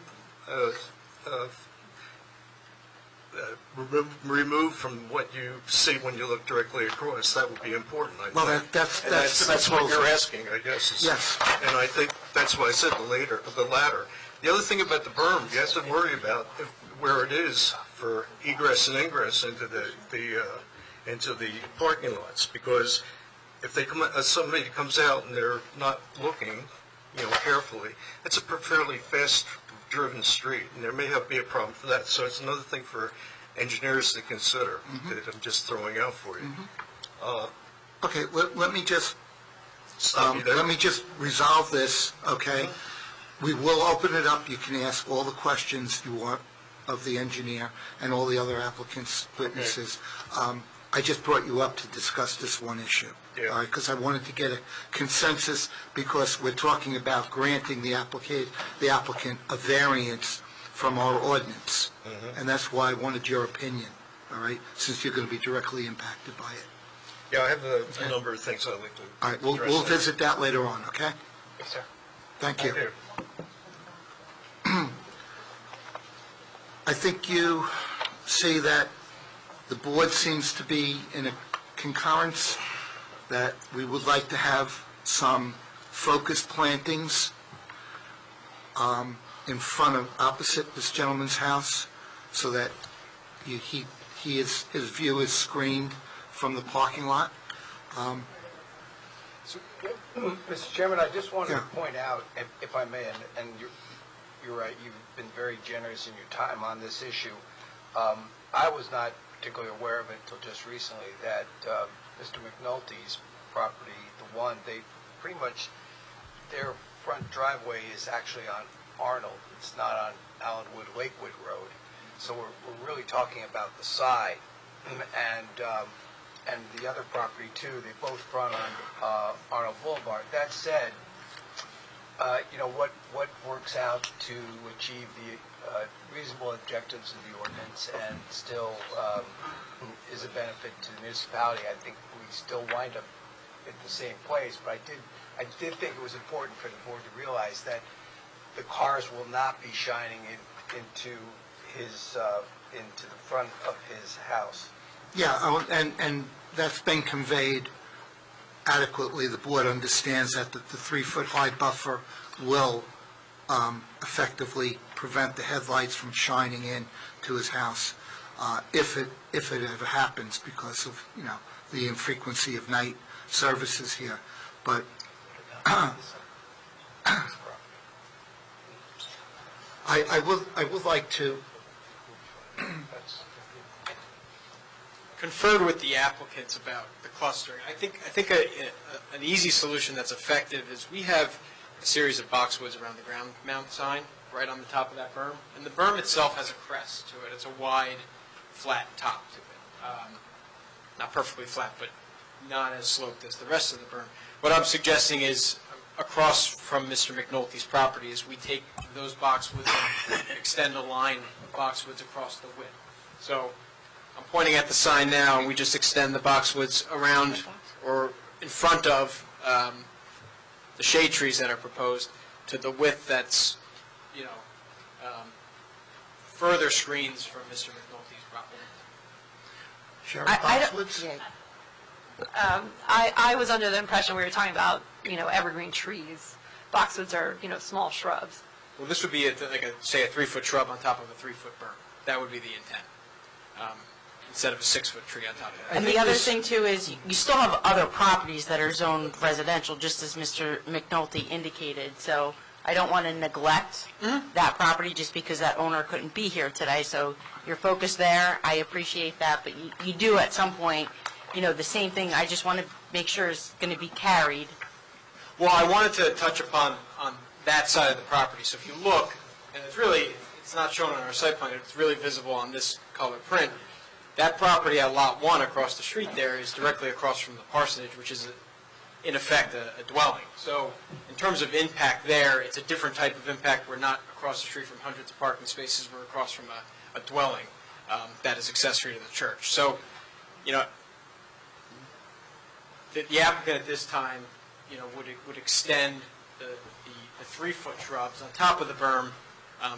removed from what you see when you look directly across, that would be important, I think. Well, that's what you're asking, I guess. Yes. And I think that's why I said the latter. The other thing about the berm, you have to worry about where it is for egress and ingress into the parking lots, because if somebody comes out and they're not looking, you know, carefully, it's a fairly fast-driven street, and there may be a problem for that. So it's another thing for engineers to consider that I'm just throwing out for you. Okay, let me just resolve this, okay? We will open it up. You can ask all the questions you want of the engineer and all the other applicants, witnesses. I just brought you up to discuss this one issue, all right? Because I wanted to get a consensus, because we're talking about granting the applicant a variance from our ordinance, and that's why I wanted your opinion, all right? Since you're going to be directly impacted by it. Yeah, I have a number of things I'd like to All right, we'll visit that later on, okay? Yes, sir. Thank you. I think you see that the board seems to be in a concurrence that we would like to have some focused plantings in front of, opposite this gentleman's house, so that his view is screened from the parking lot. Mr. Chairman, I just wanted to point out, if I may, and you're right, you've been very generous in your time on this issue. I was not particularly aware of it until just recently, that Mr. McNulty's property, the one, they pretty much, their front driveway is actually on Arnold. It's not on Allenwood Lakewood Road. So we're really talking about the side. And the other property too, they both front on Arnold Boulevard. That said, you know, what works out to achieve the reasonable objectives of the ordinance and still is a benefit to the municipality, I think we still wind up at the same place. But I did think it was important for the board to realize that the cars will not be shining into the front of his house. Yeah, and that's been conveyed adequately. The board understands that the 3-foot high buffer will effectively prevent the headlights from shining in to his house, if it ever happens because of, the infrequency of night services here. But I would like to conferred with the applicants about the clustering. I think an easy solution that's effective is we have a series of boxwoods around the ground mount sign right on the top of that berm, and the berm itself has a crest to it. It's a wide, flat top to it. Not perfectly flat, but not as sloped as the rest of the berm. What I'm suggesting is across from Mr. McNulty's property is we take those boxwoods and extend a line of boxwoods across the width. So I'm pointing at the sign now, and we just extend the boxwoods around or in front of the shade trees that are proposed to the width that's, further screens from Mr. McNulty's property. Sharon Boxwoods? I was under the impression we were talking about, evergreen trees. Boxwoods are, small shrubs. Well, this would be say a 3-foot shrub on top of a 3-foot berm. That would be the intent. Instead of a 6-foot tree on top of it. And the other thing, too, is you still have other properties that are zoned residential, just as Mr. McNulty indicated. So I don't want to neglect that property just because that owner couldn't be here today. So you're focused there. I appreciate that. But you do at some point, the same thing. I just want to make sure is going to be carried. Well, I wanted to touch upon on that side of the property. So if you look, and it's not shown on our site plan, it's really visible on this color print. That property at Lot 1 across the street there is directly across from the parsonage, which is, in effect, a dwelling. So in terms of impact there, it's a different type of impact. We're not across the street from hundreds of parking spaces. We're across from a dwelling that is accessory to the church. So, the applicant at this time, would extend the 3-foot shrubs on top of the berm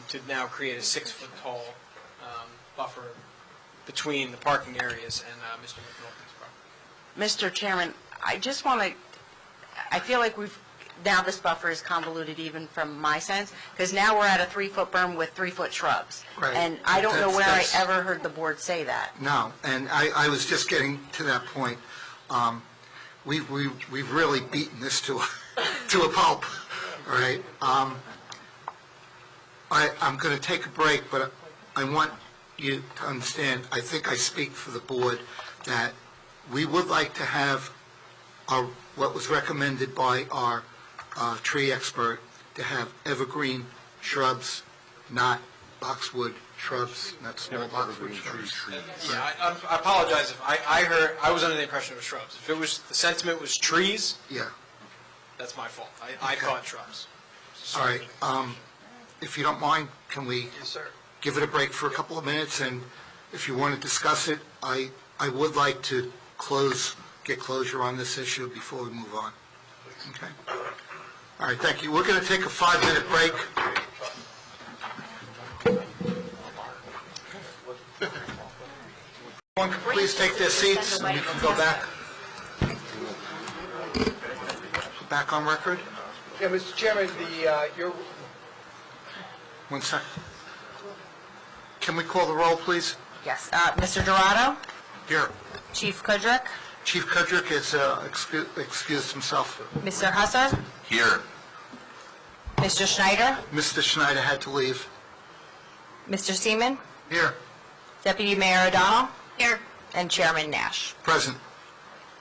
to now create a 6-foot tall buffer between the parking areas and Mr. McNulty's property. Mr. Chairman, I just want to, I feel like now this buffer is convoluted even from my sense, because now we're at a 3-foot berm with 3-foot shrubs. Right. And I don't know where I ever heard the board say that. No, and I was just getting to that point. We've really beaten this to a pulp, all right? I'm going to take a break, but I want you to understand, I think I speak for the board, that we would like to have what was recommended by our tree expert, to have evergreen shrubs, not boxwood shrubs, not small boxwood shrubs. Yeah, I apologize if I was under the impression it was shrubs. If the sentiment was trees, Yeah. that's my fault. I thought shrubs. All right. If you don't mind, can we Yes, sir. give it a break for a couple of minutes? And if you want to discuss it, I would like to get closure on this issue before we move on. Okay? All right, thank you. We're going to take a 5-minute break. Everyone can please take their seats, and we can go back. Back on record? Yeah, Mr. Chairman, your 1 second. Can we call the roll, please? Yes. Mr. Dorado? Here. Chief Kudrick? Chief Kudrick has excused himself. Mr. Husser? Here. Mr. Schneider? Mr. Schneider had to leave. Mr. Seaman? Here. Deputy Mayor O'Donnell? Here. And Chairman Nash. Present.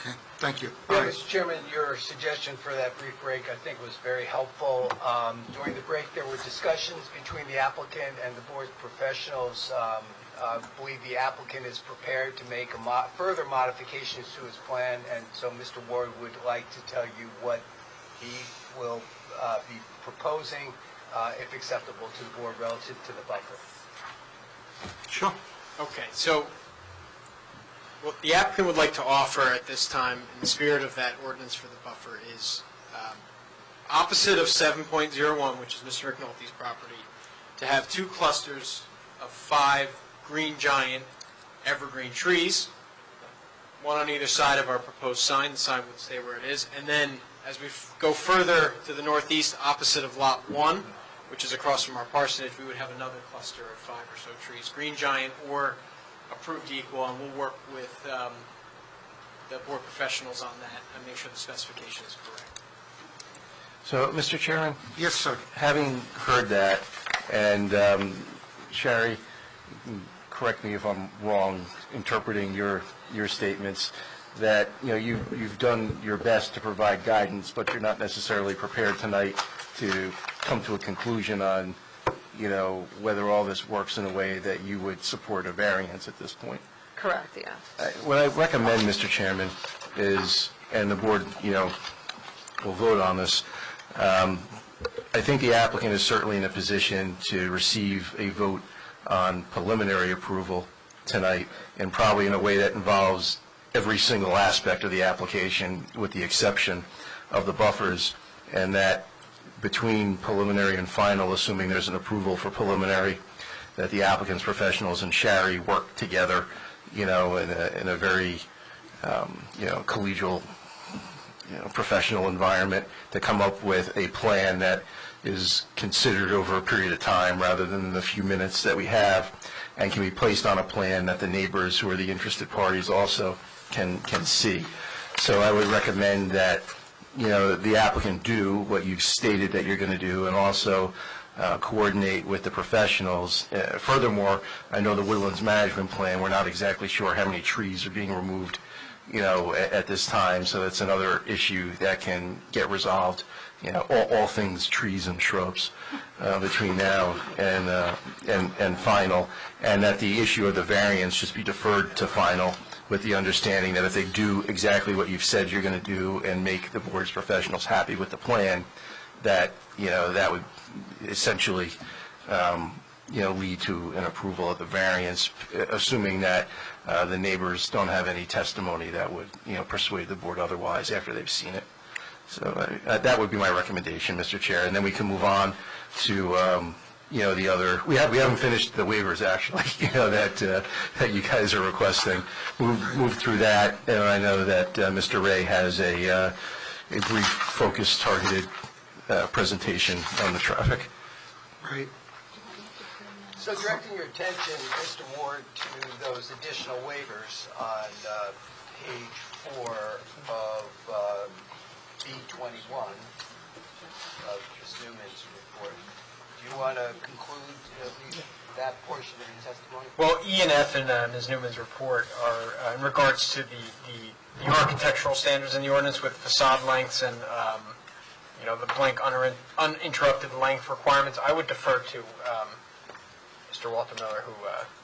Okay, thank you. All Yeah, right. Mr. Chairman, your suggestion for that brief break, I think, was very helpful. During the break, there were discussions between the applicant and the board's professionals. I believe the applicant is prepared to make further modifications to his plan, and so Mr. Ward would like to tell you what he will be proposing, if acceptable to the board, relative to the buffer. Sure. Okay, so what the applicant would like to offer at this time, in the spirit of that ordinance for the buffer, is opposite of 7.01, which is Mr. McNulty's property, to have 2 clusters of 5 green giant evergreen trees, one on either side of our proposed sign. The sign would stay where it is. And then, as we go further to the northeast, opposite of Lot 1, which is across from our parsonage, we would have another cluster of 5 or so trees, Green Giant or approved equal, and we'll work with the board professionals on that and make sure the specification is correct. So, Mr. Chairman? Yes, sir. Having heard that, and Shari, correct me if I'm wrong interpreting your statements, that, you know, you've done your best to provide guidance, but you're not necessarily prepared tonight to come to a conclusion on, you know, whether all this works in a way that you would support a variance at this point. Correct, yeah. What I recommend, Mr. Chairman, is, and the board, you know, will vote on this, I think the applicant is certainly in a position to receive a vote on preliminary approval tonight, and probably in a way that involves every single aspect of the application, with the exception of the buffers, and that between preliminary and final, assuming there's an approval for preliminary, that the applicant's professionals and Shari work together, you know, in a very, you know, collegial, you know, professional environment to come up with a plan that is considered over a period of time rather than the few minutes that we have, and can be placed on a plan that the neighbors who are the interested parties also can see. So I would recommend that, you know, the applicant do what you've stated that you're going to do, and also coordinate with the professionals. Furthermore, I know the Woodlands Management Plan, we're not exactly sure how many trees are being removed, you know, at this time, so that's another issue that can get resolved, you know, all things trees and shrubs between now and final, and that the issue of the variance just be deferred to final, with the understanding that if they do exactly what you've said you're going to do and make the board's professionals happy with the plan, that, you know, that would essentially, you know, lead to an approval of the variance, assuming that the neighbors don't have any testimony that would, you know, persuade the board otherwise after they've seen it. So that would be my recommendation, Mr. Chair, and then we can move on to, you know, the other. We haven't finished the waivers, actually, you know, that you guys are requesting. Move through that, and I know that Mr. Ray has a brief, focused, targeted presentation on the traffic. Right. So directing your attention, Mr. Ward, to those additional waivers on page 4 of B21 of Ms. Newman's report. Do you want to conclude at least that portion of your testimony? Well, E and F in Ms. Newman's report are in regards to the architectural standards in the ordinance with facade lengths and, you know, the blank uninterrupted length requirements. I would defer to Mr. Walter Miller, who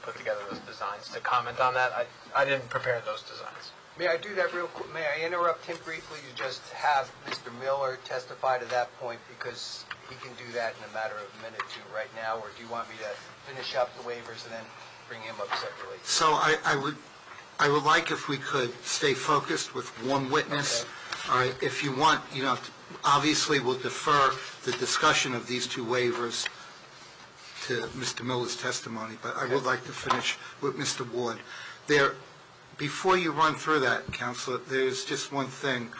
put together those designs, to comment on that. I didn't prepare those designs. May I do that real quick? May I interrupt him briefly to just have Mr. Miller testify to that point, because he can do that in a matter of a minute or two right now, or do you want me to finish up the waivers and then bring him up separately? So I would like if we could stay focused with one witness. Okay. All right, if you want, you know, obviously we'll defer the discussion of these two waivers to Mr. Miller's testimony, but I would like to finish with Mr. Ward. Before you run through that, Counselor, there's just one thing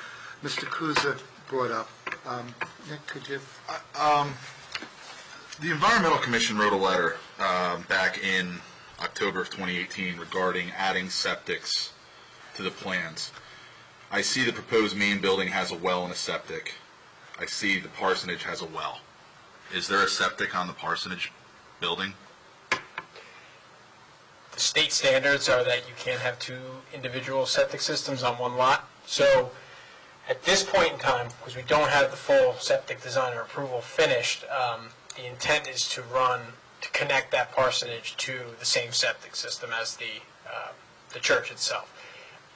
Mr. Kuza brought up. Nick, could you? The Environmental Commission wrote a letter back in October of 2018 regarding adding septics to the plans. I see the proposed main building has a well and a septic. I see the parsonage has a well. Is there a septic on the parsonage building? The state standards are that you can't have two individual septic systems on one lot. So at this point in time, because we don't have the full septic design or approval finished, the intent is to connect that parsonage to the same septic system as the church itself.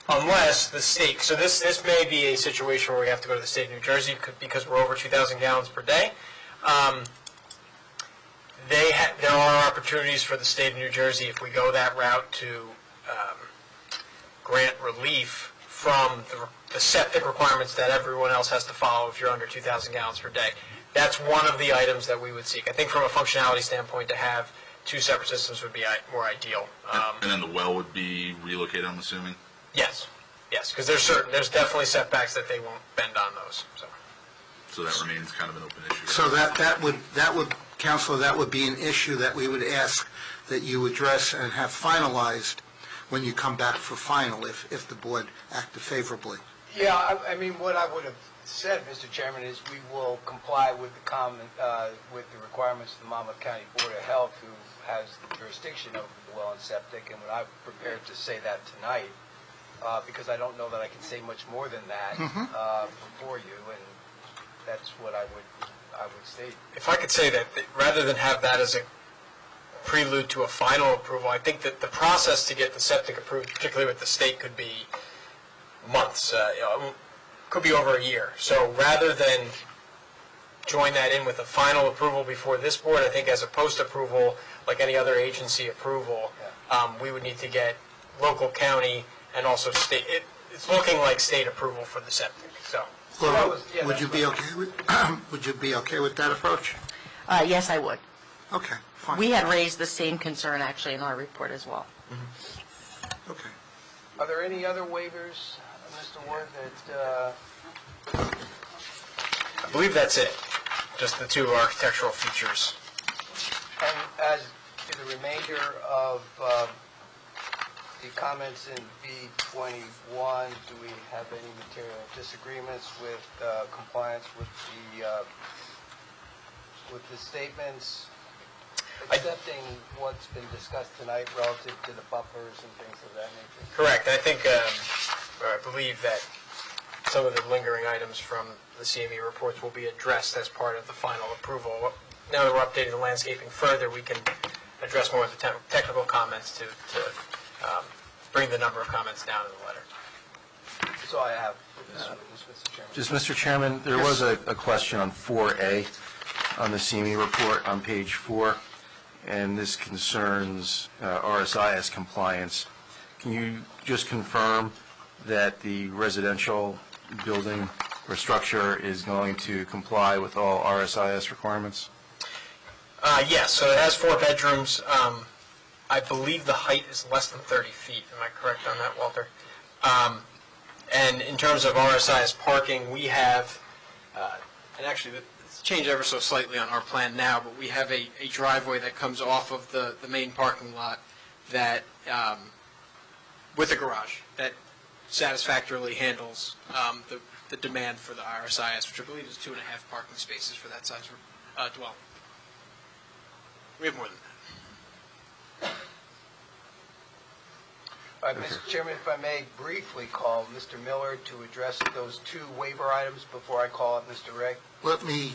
Unless the state, so this may be a situation where we have to go to the state of New Jersey because we're over 2,000 gallons per day. There are opportunities for the state of New Jersey, if we go that route, to grant relief from the septic requirements that everyone else has to follow if you're under 2,000 gallons per day. That's one of the items that we would seek. I think from a functionality standpoint, to have two separate systems would be more ideal. And then the well would be relocated, I'm assuming? Yes, because there's definitely setbacks that they won't bend on those. So that remains kind of an open issue. So that would Counselor, that would be an issue that we would ask that you address and have finalized when you come back for final, if the board acted favorably. Yeah, I mean, what I would have said, Mr. Chairman, is we will comply with the with the requirements of the Monmouth County Board of Health, who has the jurisdiction over the well and septic, and when I'm prepared to say that tonight, because I don't know that I can say much more than that before you, and that's what I would state. If I could say that, rather than have that as a prelude to a final approval, I think that the process to get the septic approved, particularly with the state, could be months, could be over a year. So rather than join that in with a final approval before this board, I think as a post-approval, like any other agency approval, we would need to get local, county, and also state. It's looking like state approval for the septic. So, Laura, would you be okay with that approach? Yes, I would. Okay, fine. We had raised the same concern actually in our report as well. Okay. Are there any other waivers, Mr. Ward, that... I believe that's it. Just the two architectural features. And as to the remainder of the comments in B21, do we have any material disagreements with compliance with the statements, accepting what's been discussed tonight relative to the buffers and things of that nature? Correct. I think, or I believe that some of the lingering items from the CME reports will be addressed as part of the final approval. Now that we're updating the landscaping further, we can address more of the technical comments to bring the number of comments down in the letter. That's all I have for this witness, Mr. Chairman. Just, Mr. Chairman, there was a question on 4A on the CME report on page 4, and this concerns RSIS compliance. Can you just confirm that the residential building or structure is going to comply with all RSIS requirements? Yes, so it has 4 bedrooms. I believe the height is less than 30 feet. Am I correct on that, Walter? And in terms of RSI's parking, we have, and actually it's changed ever so slightly on our plan now, but we have a driveway that comes off of the main parking lot that, with a garage, that satisfactorily handles the demand for the RSIS, which I believe is 2.5 parking spaces for that size dwelling. We have more than that. All right, Mr. Chairman, if I may briefly call Mr. Miller to address those 2 waiver items before I call up Mr. Ray. Let me,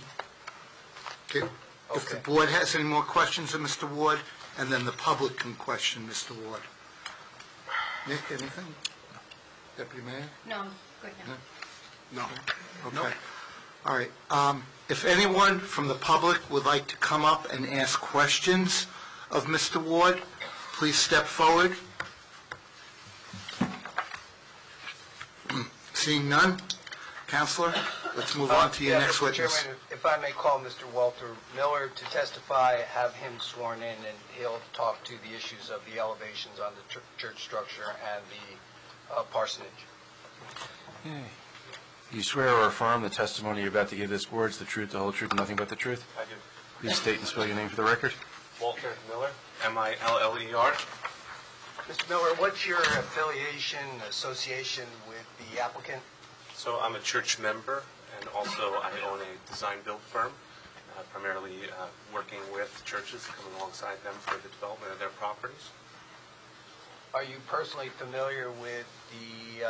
if the board has any more questions of Mr. Ward, and then the public can question Mr. Ward. Nick, anything? Deputy Mayor? No, I'm good now. No. Okay. All right. If anyone from the public would like to come up and ask questions of Mr. Ward, please step forward. Seeing none, Counselor, let's move on to your next witness. Mr. Chairman, if I may call Mr. Walter Miller to testify, have him sworn in, and he'll talk to the issues of the elevations on the church structure and the parsonage. You swear or affirm the testimony you're about to give this board is the truth, the whole truth, and nothing but the truth? I do. Please state and spell your name for the record. Walter Miller, M-I-L-L-E-R. Mr. Miller, what's your affiliation, association with the applicant? So I'm a church member, and also I own a design-build firm, primarily working with churches, coming alongside them for the development of their properties. Are you personally familiar with the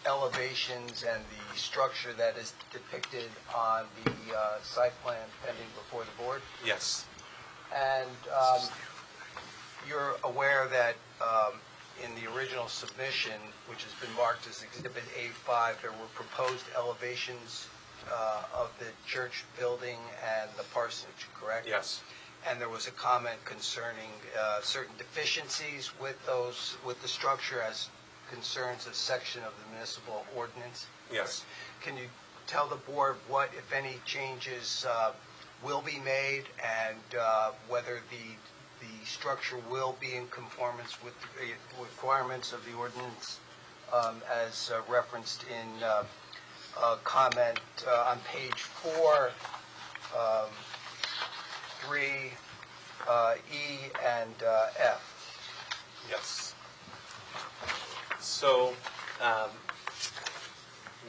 elevations and the structure that is depicted on the site plan pending before the board? Yes. And you're aware that in the original submission, which has been marked as Exhibit A5, there were proposed elevations of the church building and the parsonage, correct? Yes. And there was a comment concerning certain deficiencies with the structure as concerns a section of the municipal ordinance? Yes. Can you tell the board what, if any, changes will be made, and whether the structure will be in conformance with the requirements of the ordinance as referenced in comment on page 4, 3, E, and F. Yes. So,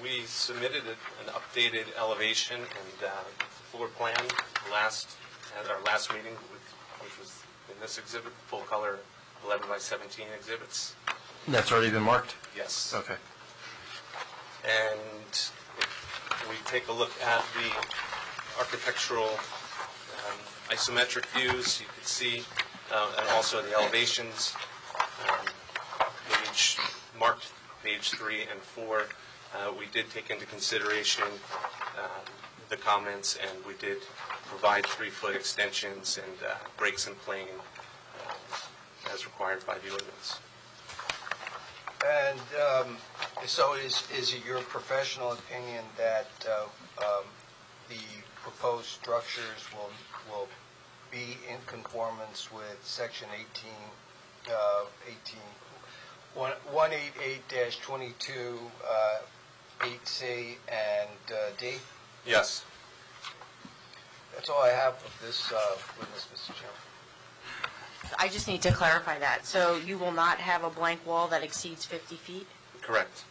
we submitted an updated elevation and floor plan at our last meeting, which was in this exhibit, full color 11 by 17 exhibits. That's already been marked? Yes. Okay. And if we take a look at the architectural isometric views, you can see, and also the elevations, marked page 3 and 4, we did take into consideration the comments, and we did provide 3-foot extensions and breaks in plane as required by the ordinance. And so is it your professional opinion that the proposed structures will be in conformance with Section 188-22, 8C, and D? Yes. That's all I have of this witness, Mr. Chairman. I just need to clarify that. So you will not have a blank wall that exceeds 50 feet? Correct.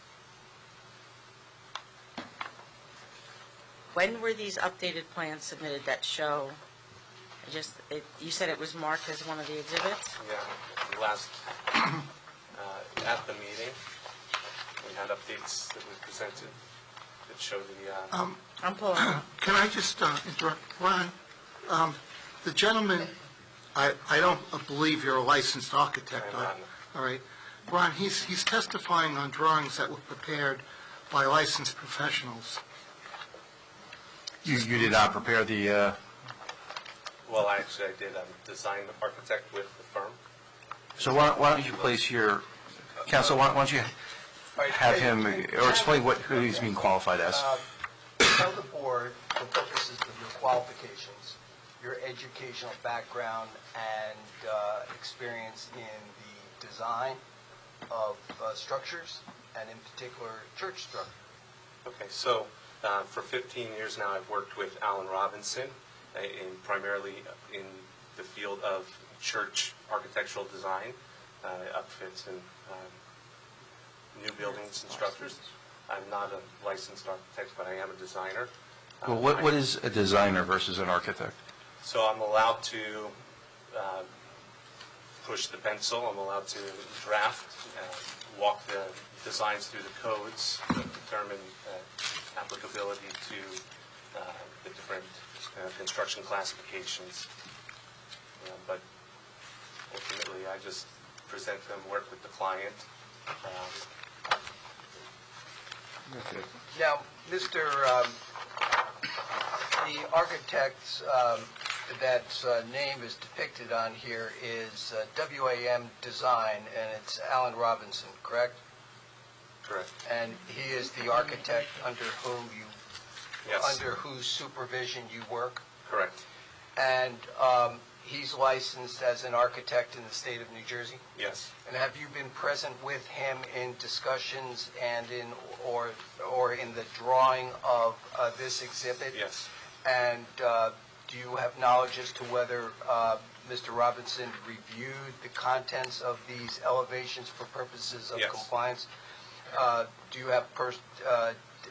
When were these updated plans submitted that show, you said it was marked as one of the exhibits? Yeah, last, at the meeting, we had updates that we presented that show the... I'm pulling it up. Can I just interrupt? Ron, the gentleman, I don't believe you're a licensed architect. I'm not. All right. Ron, he's testifying on drawings that were prepared by licensed professionals. You did not prepare the, Well, actually, I did. I'm a design architect with the firm. so why don't you place your, counsel, why don't you have him, or explain who he's being qualified as? Tell the board, for purposes of your qualifications, your educational background and experience in the design of structures, and in particular, church structure. Okay, so for 15 years now, I've worked with Alan Robinson, primarily in the field of church architectural design, upfits and new buildings and structures. I'm not a licensed architect, but I am a designer. Well, what is a designer versus an architect? So I'm allowed to push the pencil. I'm allowed to draft, walk the designs through the codes, determine applicability to the different construction classifications. But ultimately, I just present them, work with the client. Now, Mr. The architect's that's name is depicted on here is WAM Design, and it's Alan Robinson, correct? Correct. And he is the architect under whom you, Yes. under whose supervision you work? Correct. And he's licensed as an architect in the state of New Jersey? Yes. And have you been present with him in discussions and in or in the drawing of this exhibit? Yes. And do you have knowledge as to whether Mr. Robinson reviewed the contents of these elevations for purposes of Yes. compliance? Do you have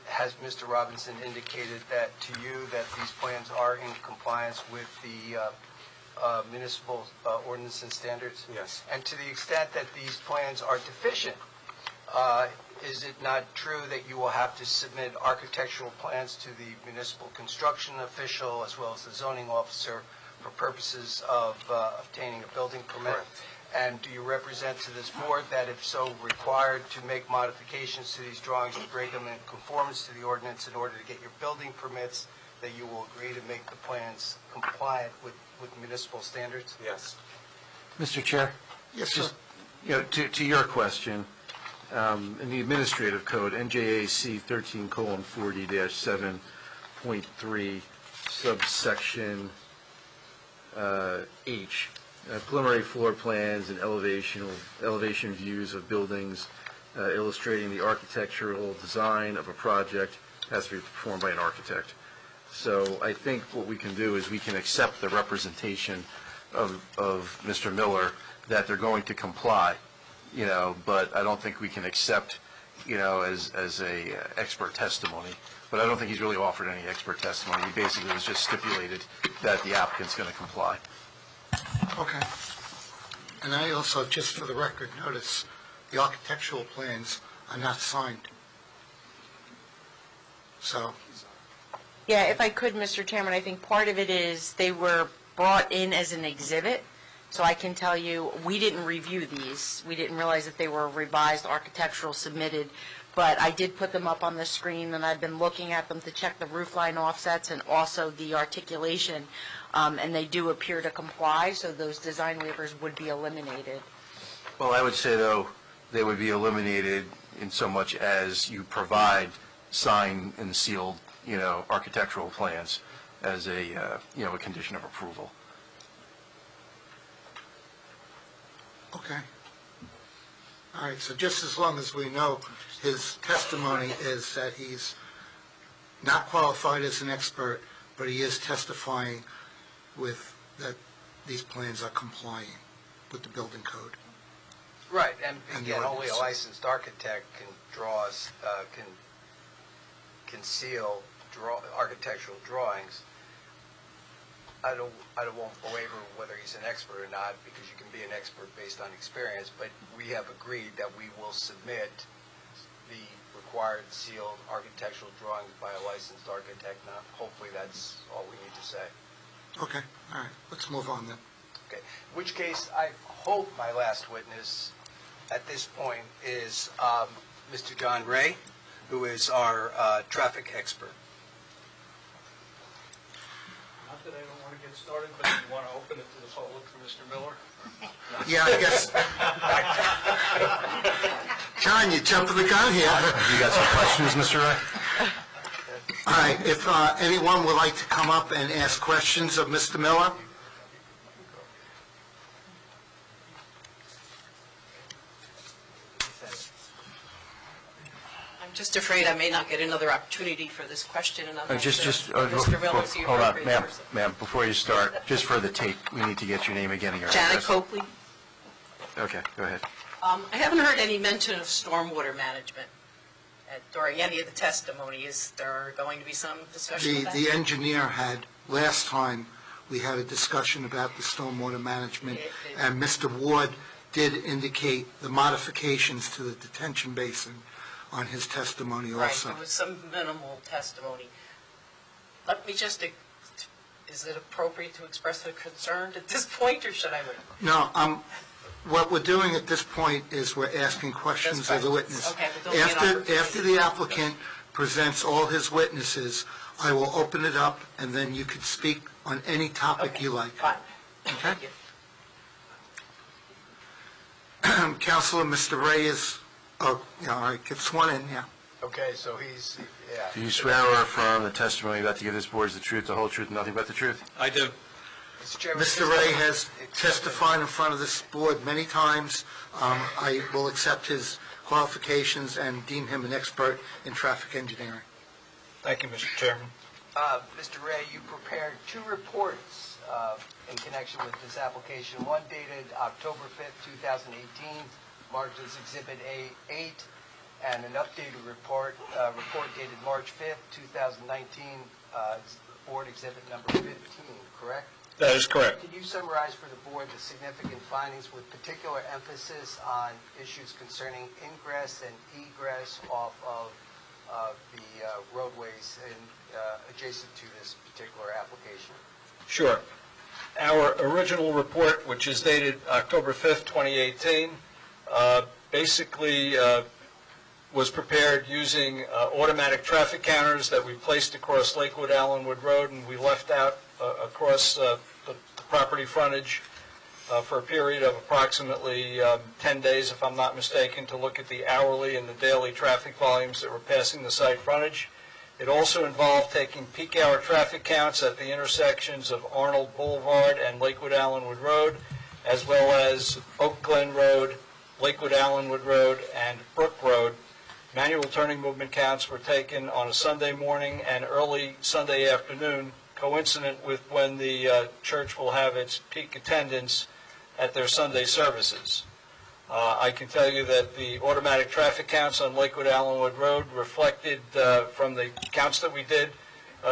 has Mr. Robinson indicated that to you that these plans are in compliance with the municipal ordinance and standards? Yes. And to the extent that these plans are deficient, is it not true that you will have to submit architectural plans to the municipal construction official as well as the zoning officer for purposes of obtaining a building permit? Correct. And do you represent to this board that if so required to make modifications to these drawings to bring them in conformance to the ordinance in order to get your building permits, that you will agree to make the plans compliant with municipal standards? Yes. Mr. Chair? Yes, sir. Just, to your question, in the administrative code, NJAC 13:40-7.3, subsection H, preliminary floor plans and elevation views of buildings illustrating the architectural design of a project has to be performed by an architect. So I think what we can do is we can accept the representation of Mr. Miller that they're going to comply, but I don't think we can accept, as a expert testimony. But I don't think he's really offered any expert testimony. He basically was just stipulated that the applicant's going to comply. Okay. And I also, just for the record, notice the architectural plans are not signed. So, Yeah, if I could, Mr. Chairman, I think part of it is they were brought in as an exhibit, so I can tell you, we didn't review these. We didn't realize that they were revised architectural submitted, but I did put them up on the screen, and I've been looking at them to check the roof line offsets and also the articulation, and they do appear to comply, so those design waivers would be eliminated. Well, I would say, though, they would be eliminated in so much as you provide signed and sealed, architectural plans as a condition of approval. okay. All right, so just as long as we know his testimony is that he's not qualified as an expert, but he is testifying with that these plans are complying with the building code. Right, and And the again, only a ordinance. licensed architect can draw, can seal architectural drawings. I won't belabor whether he's an expert or not, because you can be an expert based on experience, but we have agreed that we will submit the required sealed architectural drawings by a licensed architect. Now, hopefully that's all we need to say. Okay, all right, let's move on then. Okay, in which case, I hope my last witness at this point is Mr. John Ray, who is our traffic expert. Not that I don't want to get started, but you want to open it to the public for Mr. Miller? Yeah, I guess. John, you jumping the gun here. You got some questions, Mr. Ray? All right, if anyone would like to come up and ask questions of Mr. Miller? I'm just afraid I may not get another opportunity for this question, and I'm not sure Mr. Miller is the Hold on, appropriate person. ma'am, before you start, just for the tape, we need to get your name again and your Janet address. Copley. Okay, go ahead. I haven't heard any mention of stormwater management during any of the testimony. Is there going to be some discussion of that? The engineer had, last time, we had a discussion about the stormwater management, and Mr. Ward did indicate the modifications to the detention basin on his testimony Right, also. there was some minimal testimony. Let me just, is it appropriate to express a concern at this point, or should I wait? No, what we're doing at this point is we're asking questions That's of the fine. witness. Okay, but there'll be an opportunity. After the applicant presents all his witnesses, I will open it up, and then you can speak on any topic you like. Fine. Okay? Counselor, Mr. Ray is, all right, get sworn in, yeah. Okay, so he's, yeah. Do you swear or affirm the testimony you're about to give this board is the truth, the whole truth, and nothing but the truth? I do. Mr. Chairman, Mr. Ray has testified in front of this board many times. I will accept his qualifications and deem him an expert in traffic engineering. Thank you, Mr. Chairman. Mr. Ray, you prepared two reports in connection with this application. One dated October 5th, 2018, marked as Exhibit A8, and an updated report dated March 5th, 2019, Board Exhibit number 15, correct? That is correct. Can you summarize for the board the significant findings with particular emphasis on issues concerning ingress and egress off of the roadways adjacent to this particular application? Sure. Our original report, which is dated October 5th, 2018, basically was prepared using automatic traffic counters that we placed across Lakewood Allenwood Road, and we left out across the property frontage for a period of approximately 10 days, if I'm not mistaken, to look at the hourly and the daily traffic volumes that were passing the site frontage. It also involved taking peak hour traffic counts at the intersections of Arnold Boulevard and Lakewood Allenwood Road, as well as Oak Glen Road, Lakewood Allenwood Road, and Brook Road, manual turning movement counts were taken on a Sunday morning and early Sunday afternoon, coincident with when the church will have its peak attendance at their Sunday services. I can tell you that the automatic traffic counts on Lakewood Allenwood Road reflected from the counts that we did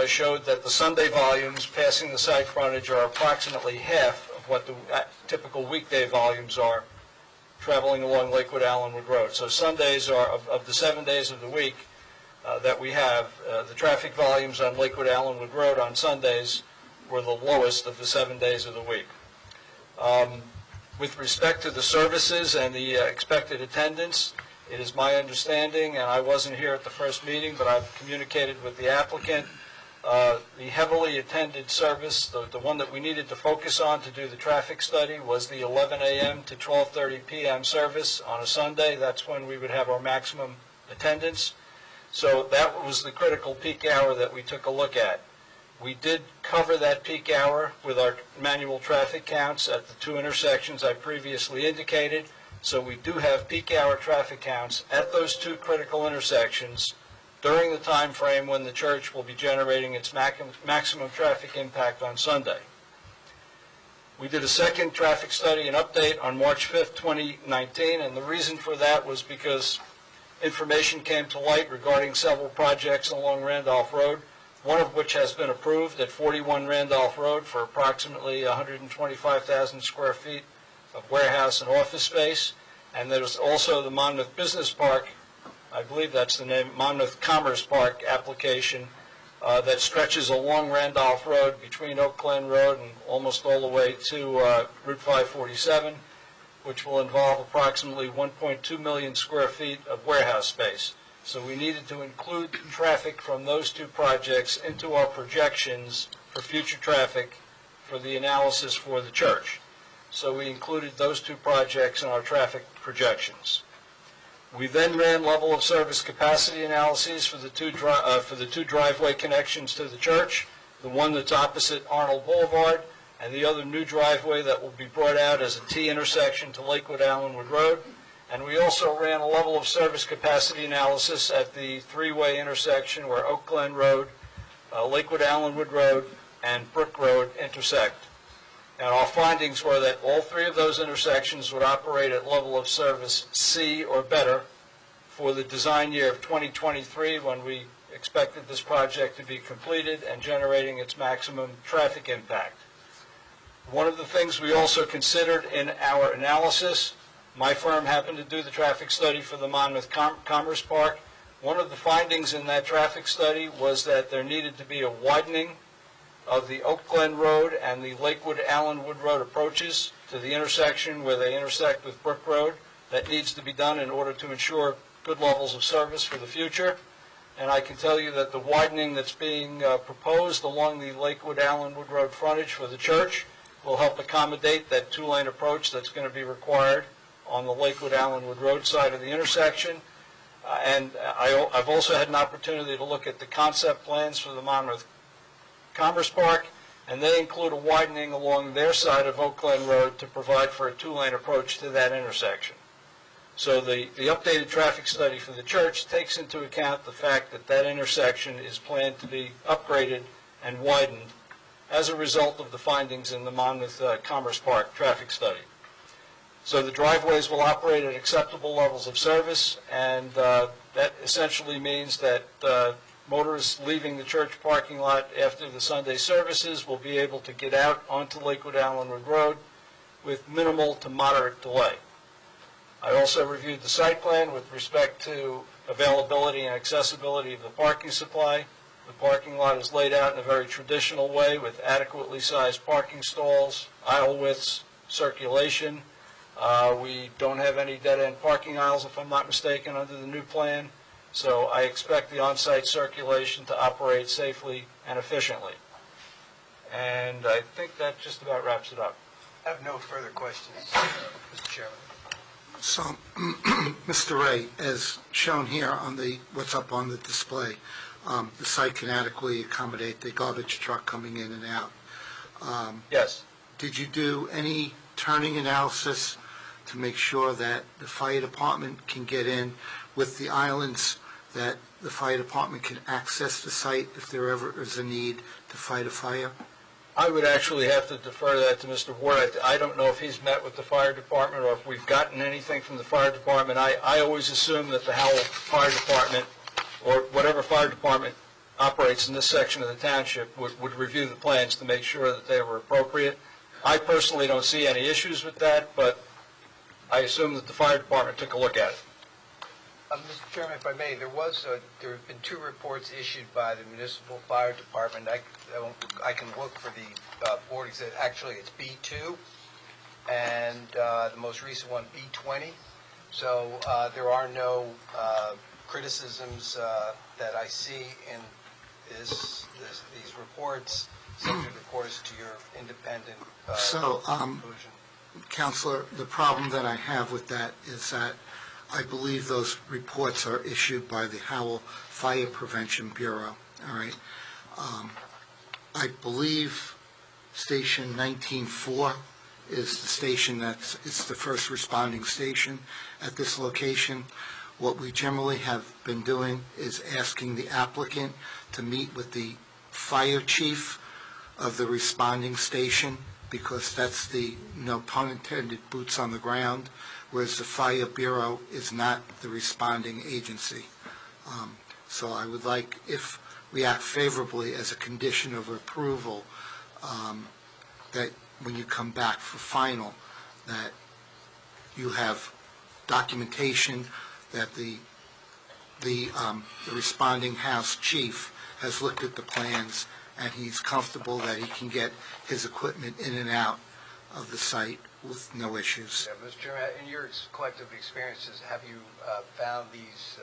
showed that the Sunday volumes passing the site frontage are approximately half of what the typical weekday volumes are traveling along Lakewood Allenwood Road. So Sundays are, of the 7 days of the week that we have, the traffic volumes on Lakewood Allenwood Road on Sundays were the lowest of the 7 days of the week. With respect to the services and the expected attendance, it is my understanding, and I wasn't here at the first meeting, but I've communicated with the applicant, the heavily attended service, the one that we needed to focus on to do the traffic study was the 11 a.m. to 12:30 p.m. service on a Sunday. That's when we would have our maximum attendance. So that was the critical peak hour that we took a look at. We did cover that peak hour with our manual traffic counts at the two intersections I previously indicated. So we do have peak hour traffic counts at those two critical intersections during the time frame when the church will be generating its maximum traffic impact on Sunday. We did a second traffic study and update on March 5th, 2019, and the reason for that was because information came to light regarding several projects along Randolph Road, one of which has been approved at 41 Randolph Road for approximately 125,000 square feet of warehouse and office space. And there's also the Monmouth Business Park, I believe that's the name, Monmouth Commerce Park application that stretches along Randolph Road between Oak Glen Road and almost all the way to Route 547, which will involve approximately 1.2 million square feet of warehouse space. So we needed to include traffic from those two projects into our projections for future traffic for the analysis for the church. So we included those two projects in our traffic projections. We then ran level of service capacity analyses for the two driveway connections to the church, the one that's opposite Arnold Boulevard, and the other new driveway that will be brought out as a T intersection to Lakewood Allenwood Road. And we also ran a level of service capacity analysis at the three-way intersection where Oak Glen Road, Lakewood Allenwood Road, and Brook Road intersect. And our findings were that all three of those intersections would operate at level of service C or better for the design year of 2023, when we expected this project to be completed and generating its maximum traffic impact. One of the things we also considered in our analysis, my firm happened to do the traffic study for the Monmouth Commerce Park. One of the findings in that traffic study was that there needed to be a widening of the Oak Glen Road and the Lakewood Allenwood Road approaches to the intersection where they intersect with Brook Road. That needs to be done in order to ensure good levels of service for the future. And I can tell you that the widening that's being proposed along the Lakewood Allenwood Road frontage for the church will help accommodate that two-lane approach that's going to be required on the Lakewood Allenwood Road side of the intersection. And I've also had an opportunity to look at the concept plans for the Monmouth Commerce Park, and they include a widening along their side of Oak Glen Road to provide for a two-lane approach to that intersection. So the updated traffic study for the church takes into account the fact that that intersection is planned to be upgraded and widened as a result of the findings in the Monmouth Commerce Park traffic study. So the driveways will operate at acceptable levels of service, and that essentially means that motorists leaving the church parking lot after the Sunday services will be able to get out onto Lakewood Allenwood Road with minimal to moderate delay. I also reviewed the site plan with respect to availability and accessibility of the parking supply. The parking lot is laid out in a very traditional way with adequately sized parking stalls, aisle widths, circulation. We don't have any dead-end parking aisles, if I'm not mistaken, under the new plan. So I expect the on-site circulation to operate safely and efficiently. And I think that just about wraps it up. I have no further questions, Mr. Chairman. So, Mr. Ray, as shown here on what's up on the display, the site can adequately accommodate the garbage truck coming in and out. Yes. Did you do any turning analysis to make sure that the fire department can get in with the islands, that the fire department can access the site if there ever is a need to fight a fire? I would actually have to defer that to Mr. Ward. I don't know if he's met with the fire department or if we've gotten anything from the fire department. I always assume that the Howell Fire Department, or whatever fire department operates in this section of the township, would review the plans to make sure that they were appropriate. I personally don't see any issues with that, but I assume that the fire department took a look at it. Mr. Chairman, if I may, there have been 2 reports issued by the municipal fire department. I can look for the board exhibit. Actually, it's B2, and the most recent one, B20. So there are no criticisms that I see in these reports, subject, of course, to your independent conclusion. Counselor, the problem that I have with that is that I believe those reports are issued by the Howell Fire Prevention Bureau, all right? I believe Station 19-4 is the station it's the first responding station at this location. What we generally have been doing is asking the applicant to meet with the fire chief of the responding station, because that's the, no pun intended, boots on the ground, whereas the Fire Bureau is not the responding agency. So I would like, if we act favorably as a condition of approval, that when you come back for final, that you have documentation that the responding house chief has looked at the plans and he's comfortable that he can get his equipment in and out of the site with no issues. Yeah, Mr. Chairman, in your collective experiences, have you found these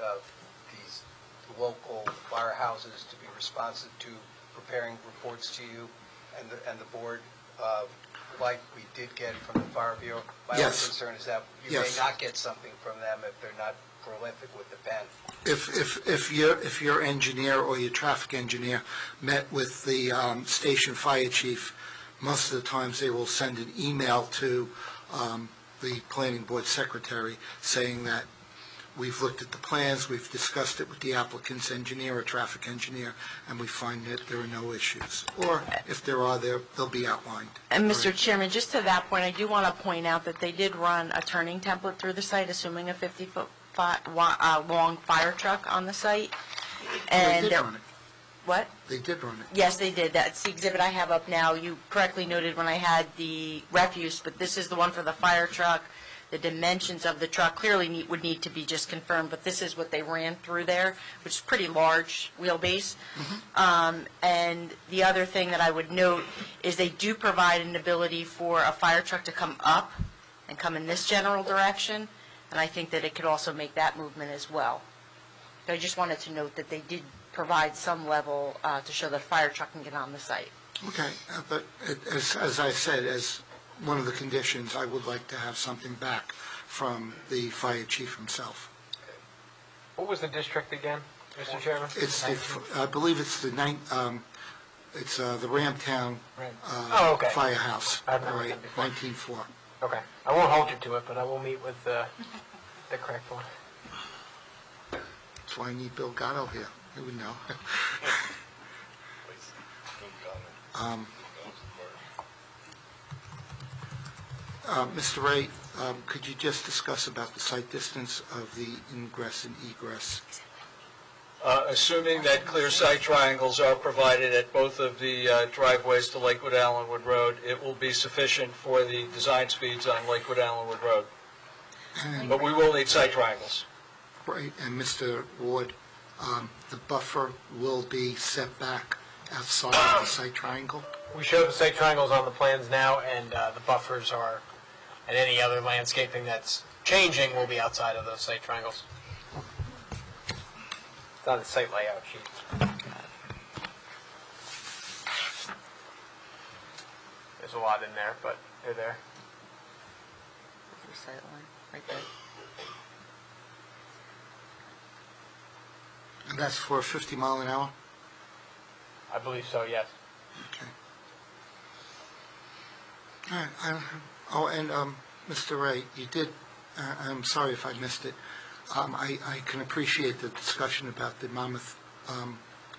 local firehouses to be responsive to preparing reports to you and the board, like we did get from the Fire Bureau? My only concern is that you may not get something from them if they're not prolific with the pen. If your engineer or your traffic engineer met with the station fire chief, most of the times they will send an email to the planning board secretary saying that we've looked at the plans, we've discussed it with the applicant's engineer or traffic engineer, and we find that there are no issues. Or if there are, they'll be outlined. And Mr. Chairman, just to that point, I do want to point out that they did run a turning template through the site, assuming a 50-foot long fire truck on the site. And They did run it. What? They did run it. Yes, they did. That's the exhibit I have up now. You correctly noted when I had the refuse, but this is the one for the fire truck. The dimensions of the truck clearly would need to be just confirmed, but this is what they ran through there, which is pretty large wheelbase. And the other thing that I would note is they do provide an ability for a fire truck to come up and come in this general direction, and I think that it could also make that movement as well. So I just wanted to note that they did provide some level to show that a fire truck can get on the site. Okay, but as I said, as one of the conditions, I would like to have something back from the fire chief himself. What was the district again, Mr. Chairman? It's I believe it's the Ramtown Firehouse. I've never Right, done it before. 19-4. Okay. I won't hold you to it, but I will meet with the correct one. That's why I need Bill Gatto here. He would know. Mr. Ray, could you just discuss about the site distance of the ingress and egress? Assuming that clear sight triangles are provided at both of the driveways to Lakewood Allenwood Road, it will be sufficient for the design speeds on Lakewood Allenwood Road. But we will need sight triangles. Right, and Mr. Ward, the buffer will be set back outside of the site triangle? We show the site triangles on the plans now, and the buffers are, and any other landscaping that's changing will be outside of those site triangles. It's on the site layout sheet. There's a lot in there, but they're there. Site line, right there. And that's for 50 mile an hour? I believe so, yes. Okay. All right. Oh, and Mr. Ray, you did, I'm sorry if I missed it. I can appreciate the discussion about the Monmouth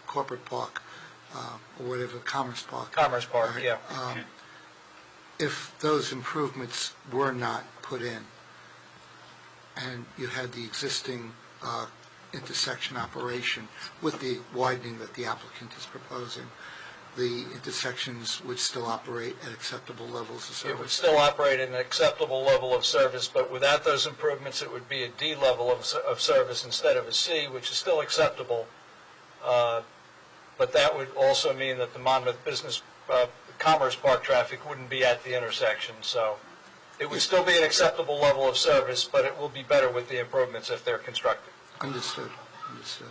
Corporate Park, or whatever, Commerce Park. Commerce Park, yeah. If those improvements were not put in, and you had the existing intersection operation with the widening that the applicant is proposing, the intersections would still operate at acceptable levels of It would service? still operate at an acceptable level of service, but without those improvements, it would be a D level of service instead of a C, which is still acceptable. But that would also mean that the Monmouth Commerce Park traffic wouldn't be at the intersection. So it would still be an acceptable level of service, but it will be better with the improvements if they're constructed. Understood, understood.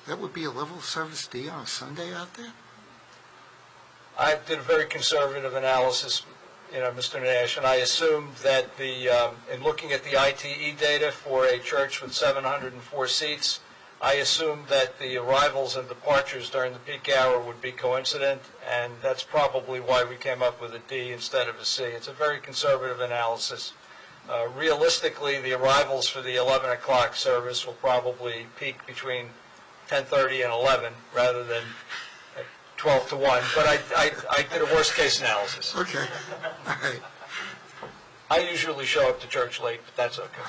That would be a level of service D on a Sunday out there? I did a very conservative analysis, Mr. Nash, and I assumed that in looking at the ITE data for a church with 704 seats, I assumed that the arrivals and departures during the peak hour would be coincident, and that's probably why we came up with a D instead of a C. It's a very conservative analysis. Realistically, the arrivals for the 11 o'clock service will probably peak between 10:30 and 11 rather than 12 to 1, but I did a worst-case analysis. Okay, all right. I usually show up to church late, but that's okay.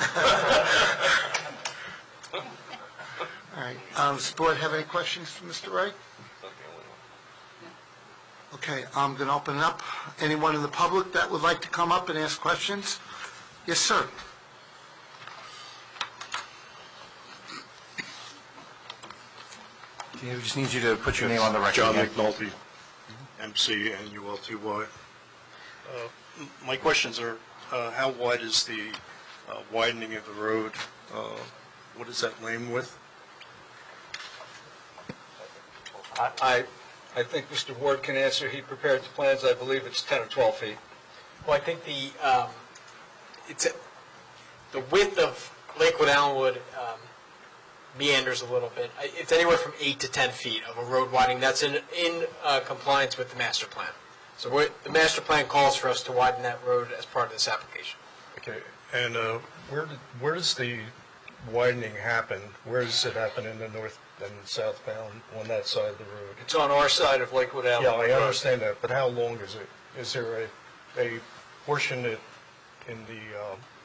All right. Does the board have any questions for Mr. Wright? Okay, I'm going to open it up. Anyone in the public that would like to come up and ask questions? Yes, sir. We just need you to put your name on the record. John again. McNulty, McNulty. My questions are, how wide is the widening of the road? What is that lane width? I think Mr. Ward can answer. He prepared the plans. I believe it's 10 or 12 feet. Well, I think the width of Lakewood Allenwood meanders a little bit. It's anywhere from 8 to 10 feet of a road widening. That's in compliance with the master plan. So the master plan calls for us to widen that road as part of this application. Okay, and where does the widening happen? Where does it happen in the north and southbound on that side of the road? It's on our side of Lakewood Avenue. Yeah, I understand that, but how long is it? Is there a portion that in the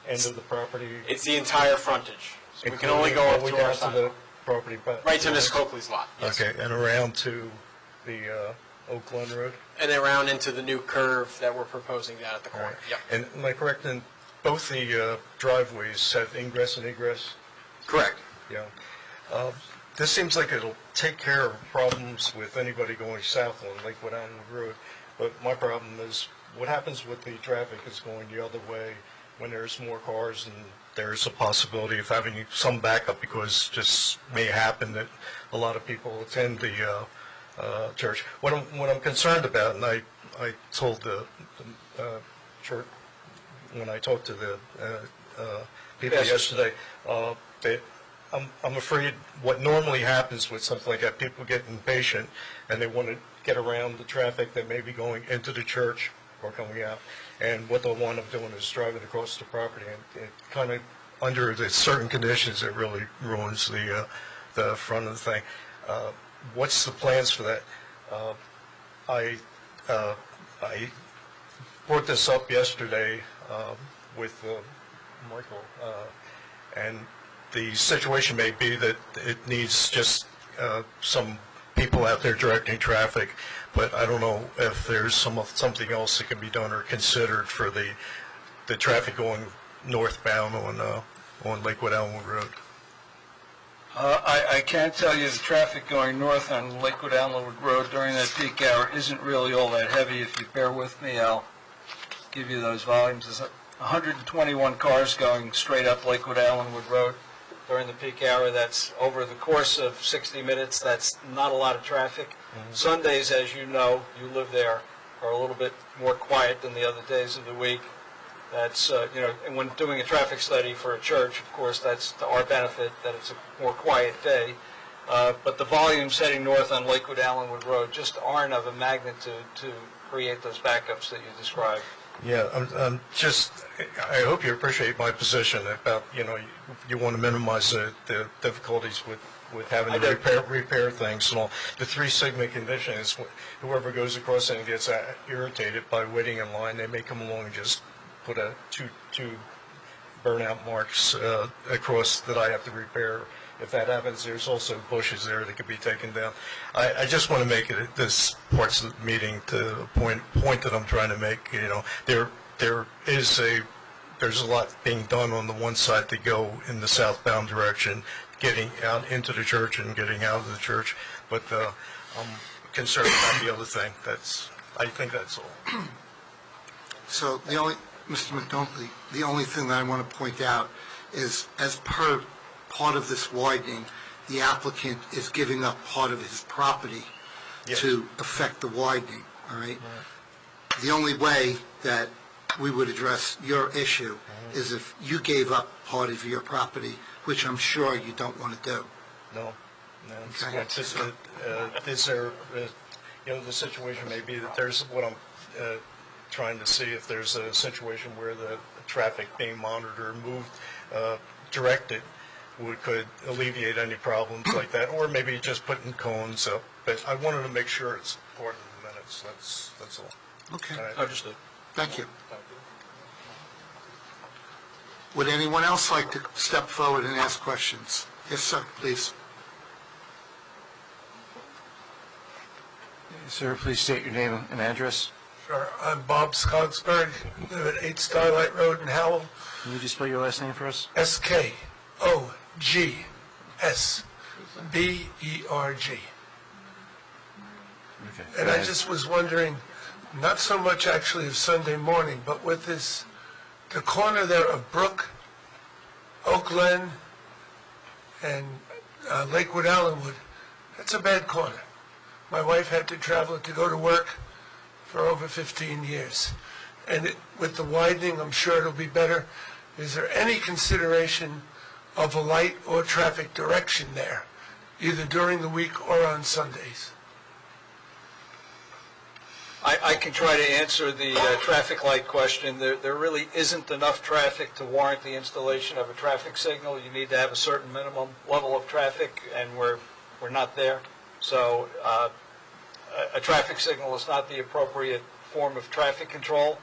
end of the property? It's the entire frontage. So we can only go up all the way to down our to side. the property. Right to Miss Coakley's lot. Yes. Okay, and around to the Oak Glen Road? And then around into the new curve that we're proposing down at the corner. Yep. And am I correct in both the driveways have ingress and egress? Correct. Yeah. This seems like it'll take care of problems with anybody going south on Lakewood Allenwood Road, but my problem is what happens with the traffic is going the other way when there's more cars and there's a possibility of having some backup because it just may happen that a lot of people attend the church. What I'm concerned about, and I told the church when I talked to the people yesterday, that I'm afraid what normally happens with something like that, people get impatient and they want to get around the traffic that may be going into the church or coming out. And what they'll wind up doing is driving across the property. And it kind of, under the certain conditions, it really ruins the front of the thing. What's the plans for that? I brought this up yesterday with Michael, and the situation may be that it needs just some people out there directing traffic, but I don't know if there's something else that can be done or considered for the traffic going northbound on Lakewood Allenwood Road. I can't tell you the traffic going north on Lakewood Allenwood Road during that peak hour isn't really all that heavy. If you bear with me, I'll give you those volumes. There's 121 cars going straight up Lakewood Allenwood Road during the peak hour. That's over the course of 60 minutes. That's not a lot of traffic. Sundays, as you know, you live there, are a little bit more quiet than the other days of the week. That's, and when doing a traffic study for a church, of course, that's to our benefit, that it's a more quiet day. But the volumes heading north on Lakewood Allenwood Road just aren't of a magnitude to create those backups that you described. Yeah, I hope you appreciate my position about, you want to minimize the difficulties with having to repair things and all. The 3 sigma condition is whoever goes across and gets irritated by waiting in line, they may come along and just put two burnout marks across that I have to repair. If that happens, there's also bushes there that could be taken down. I just want to make it this parts of the meeting to the point that I'm trying to make. There's a lot being done on the one side to go in the southbound direction, getting out into the church and getting out of the church. But I'm concerned about the other thing. I think that's all. So Mr. McNulty, the only thing that I want to point out is, as per part of this widening, the applicant is giving up part of his property to affect the widening, all right? The only way that we would address your issue is if you gave up part of your property, which I'm sure you don't want to do. No. Okay. It's just that, is there, the situation may be that there's what I'm trying to see, if there's a situation where the traffic being monitored, moved, directed, could alleviate any problems like that, or maybe just putting cones up. But I wanted to make sure it's part of the minutes. That's all. Okay. All right. Understood. Thank you. Would anyone else like to step forward and ask questions? Yes, sir, please. Sir, please state your name and address. Sure. I'm Bob Skogsberg, live at 8 Starlight Road in Howell. Can you just spell your last name for us? Skogsberg. Okay. And I just was wondering, not so much actually of Sunday morning, but with the corner there of Brook, Oak Glen, and Lakewood Allenwood, that's a bad corner. My wife had to travel to go to work for over 15 years. And with the widening, I'm sure it'll be better. Is there any consideration of a light or traffic direction there, either during the week or on Sundays? I can try to answer the traffic light question. There really isn't enough traffic to warrant the installation of a traffic signal. You need to have a certain minimum level of traffic, and we're not there. So a traffic signal is not the appropriate form of traffic control.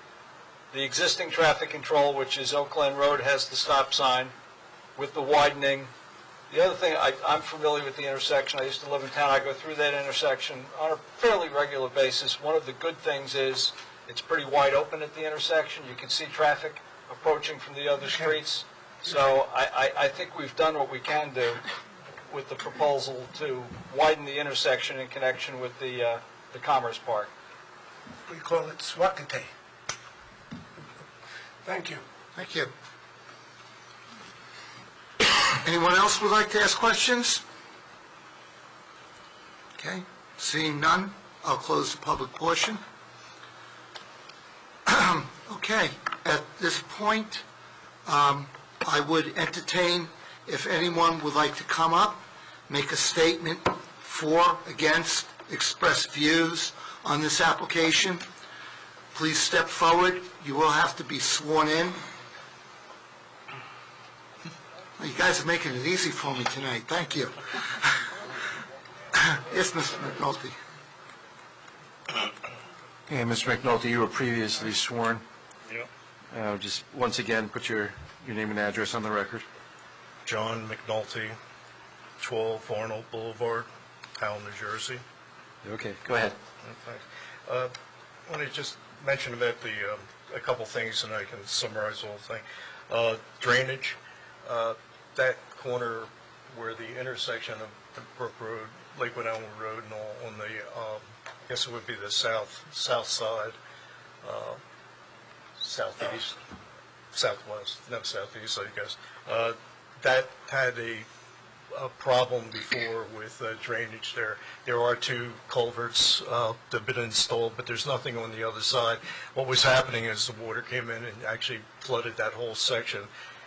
The existing traffic control, which is Oak Glen Road, has the stop sign with the widening. The other thing, I'm familiar with the intersection. I used to live in town. I go through that intersection on a fairly regular basis. One of the good things is it's pretty wide open at the intersection. You can see traffic approaching from the other streets. So I think we've done what we can do with the proposal to widen the intersection in connection with the Commerce Park. We call it Swakate. Thank you. Thank you. Anyone else would like to ask questions? Okay, seeing none, I'll close the public portion. Okay, at this point, I would entertain if anyone would like to come up, make a statement for, against, express views on this application. Please step forward. You will have to be sworn in. You guys are making it easy for me tonight. Thank you. Yes, Mr. McNulty. Okay, Mr. McNulty, you were previously sworn. Yep. Just once again, put your name and address on the record. John McNulty, 12 Arnold Boulevard, Howell, New Jersey. Okay, go ahead. Thanks. I want to just mention about a couple things, and I can summarize the whole thing. Drainage, that corner where the intersection of Brook Road, Lakewood Elmwood Road, and all on the, I guess it would be the south side, southeast, southwest, no, southeast, I guess. That had a problem before with drainage there. There are 2 culverts that have been installed, but there's nothing on the other side. What was happening is the water came in and actually flooded that whole section.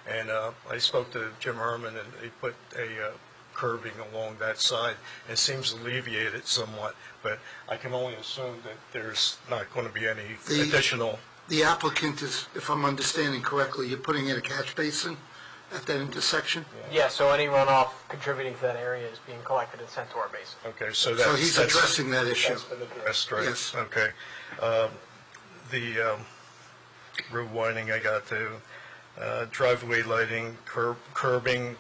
And I spoke to Jim Herman, and they put a curbing along that side, and it seems to alleviate it somewhat. But I can only assume that there's not going to be any additional The applicant is, if I'm understanding correctly, you're putting in a catch basin at that intersection? Yeah, so any runoff contributing to that area is being collected in Centaur Basin. Okay, so So he's addressing that issue. That's been addressed, right? Yes. Okay. The road widening, I got to, driveway lighting, curbing,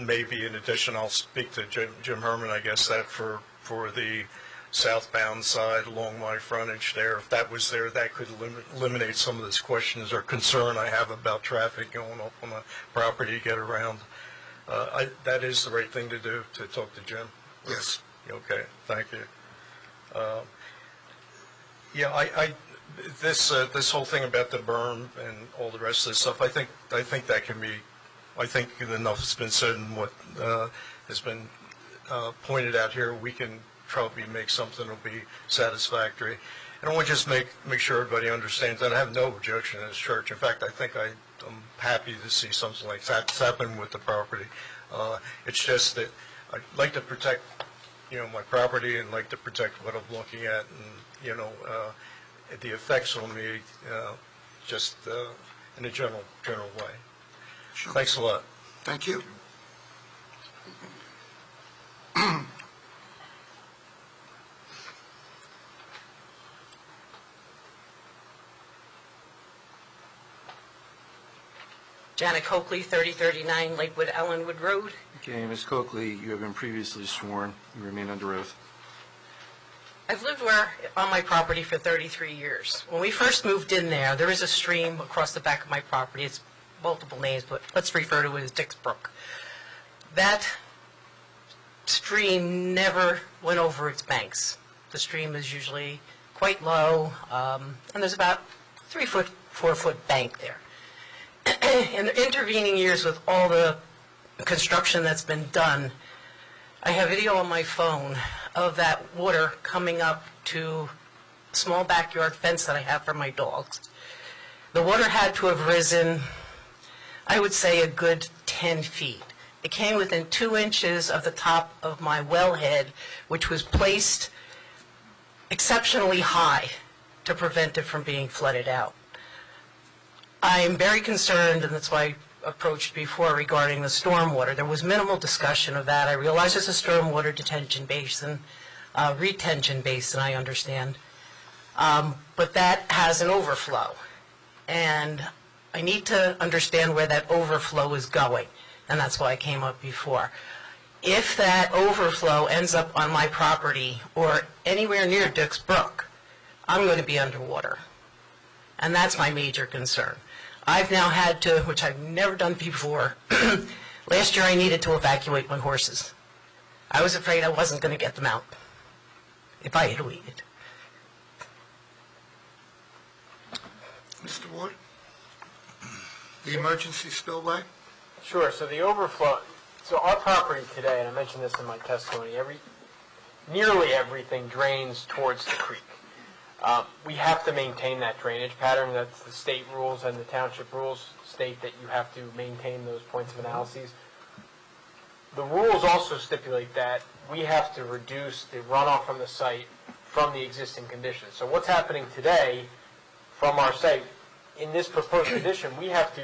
maybe in addition, I'll speak to Jim Herman, I guess, that for the southbound side along my frontage there. If that was there, that could eliminate some of these questions or concern I have about traffic going up on the property to get around. That is the right thing to do, to talk to Jim? Yes. Okay, thank you. Yeah, this whole thing about the berm and all the rest of this stuff, I think that can be, I think enough has been said and what has been pointed out here. We can probably make something that'll be satisfactory. And I want to just make sure everybody understands that I have no objection in this church. In fact, I think I'm happy to see something like that happen with the property. It's just that I'd like to protect, my property and like to protect what I'm looking at and, the effects on me, just in a general way. Sure. Thanks a lot. Thank you. Janet Coakley, 3039 Lakewood Ellenwood Road. Okay, Ms. Coakley, you have been previously sworn. You remain under oath. I've lived on my property for 33 years. When we first moved in there is a stream across the back of my property. It's multiple names, but let's refer to it as Dix Brook. That stream never went over its banks. The stream is usually quite low, and there's about 3-foot, 4-foot bank there. In the intervening years with all the construction that's been done, I have video on my phone of that water coming up to a small backyard fence that I have for my dogs. The water had to have risen, I would say, a good 10 feet. It came within 2 inches of the top of my wellhead, which was placed exceptionally high to prevent it from being flooded out. I am very concerned, and that's why I approached before regarding the stormwater. There was minimal discussion of that. I realize it's a stormwater detention basin, retention basin, I understand. But that has an overflow. And I need to understand where that overflow is going. And that's why I came up before. If that overflow ends up on my property or anywhere near Dix Brook, I'm going to be underwater. And that's my major concern. I've now had to, which I've never done before, last year I needed to evacuate my horses. I was afraid I wasn't going to get them out if I had waited. Mr. Ward? The emergency spillway? Sure, so the overflow, so our property today, and I mentioned this in my testimony, nearly everything drains towards the creek. We have to maintain that drainage pattern. That's the state rules, and the township rules state that you have to maintain those points of analysis. The rules also stipulate that we have to reduce the runoff from the site from the existing conditions. So what's happening today from our site, in this proposed condition, we have to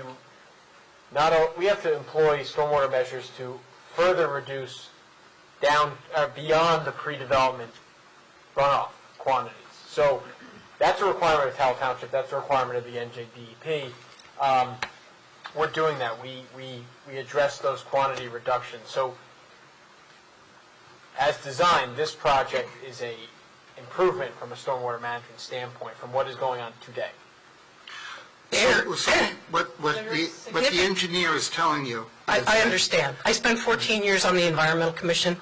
employ stormwater measures to further reduce beyond the pre-development runoff quantities. So that's a requirement of Howell Township. That's a requirement of the NJDEP. We're doing that. We address those quantity reductions. So as designed, this project is a improvement from a stormwater management standpoint from what is going on today. So what the engineer is telling you is I understand. I spent 14 years on the Environmental Commission.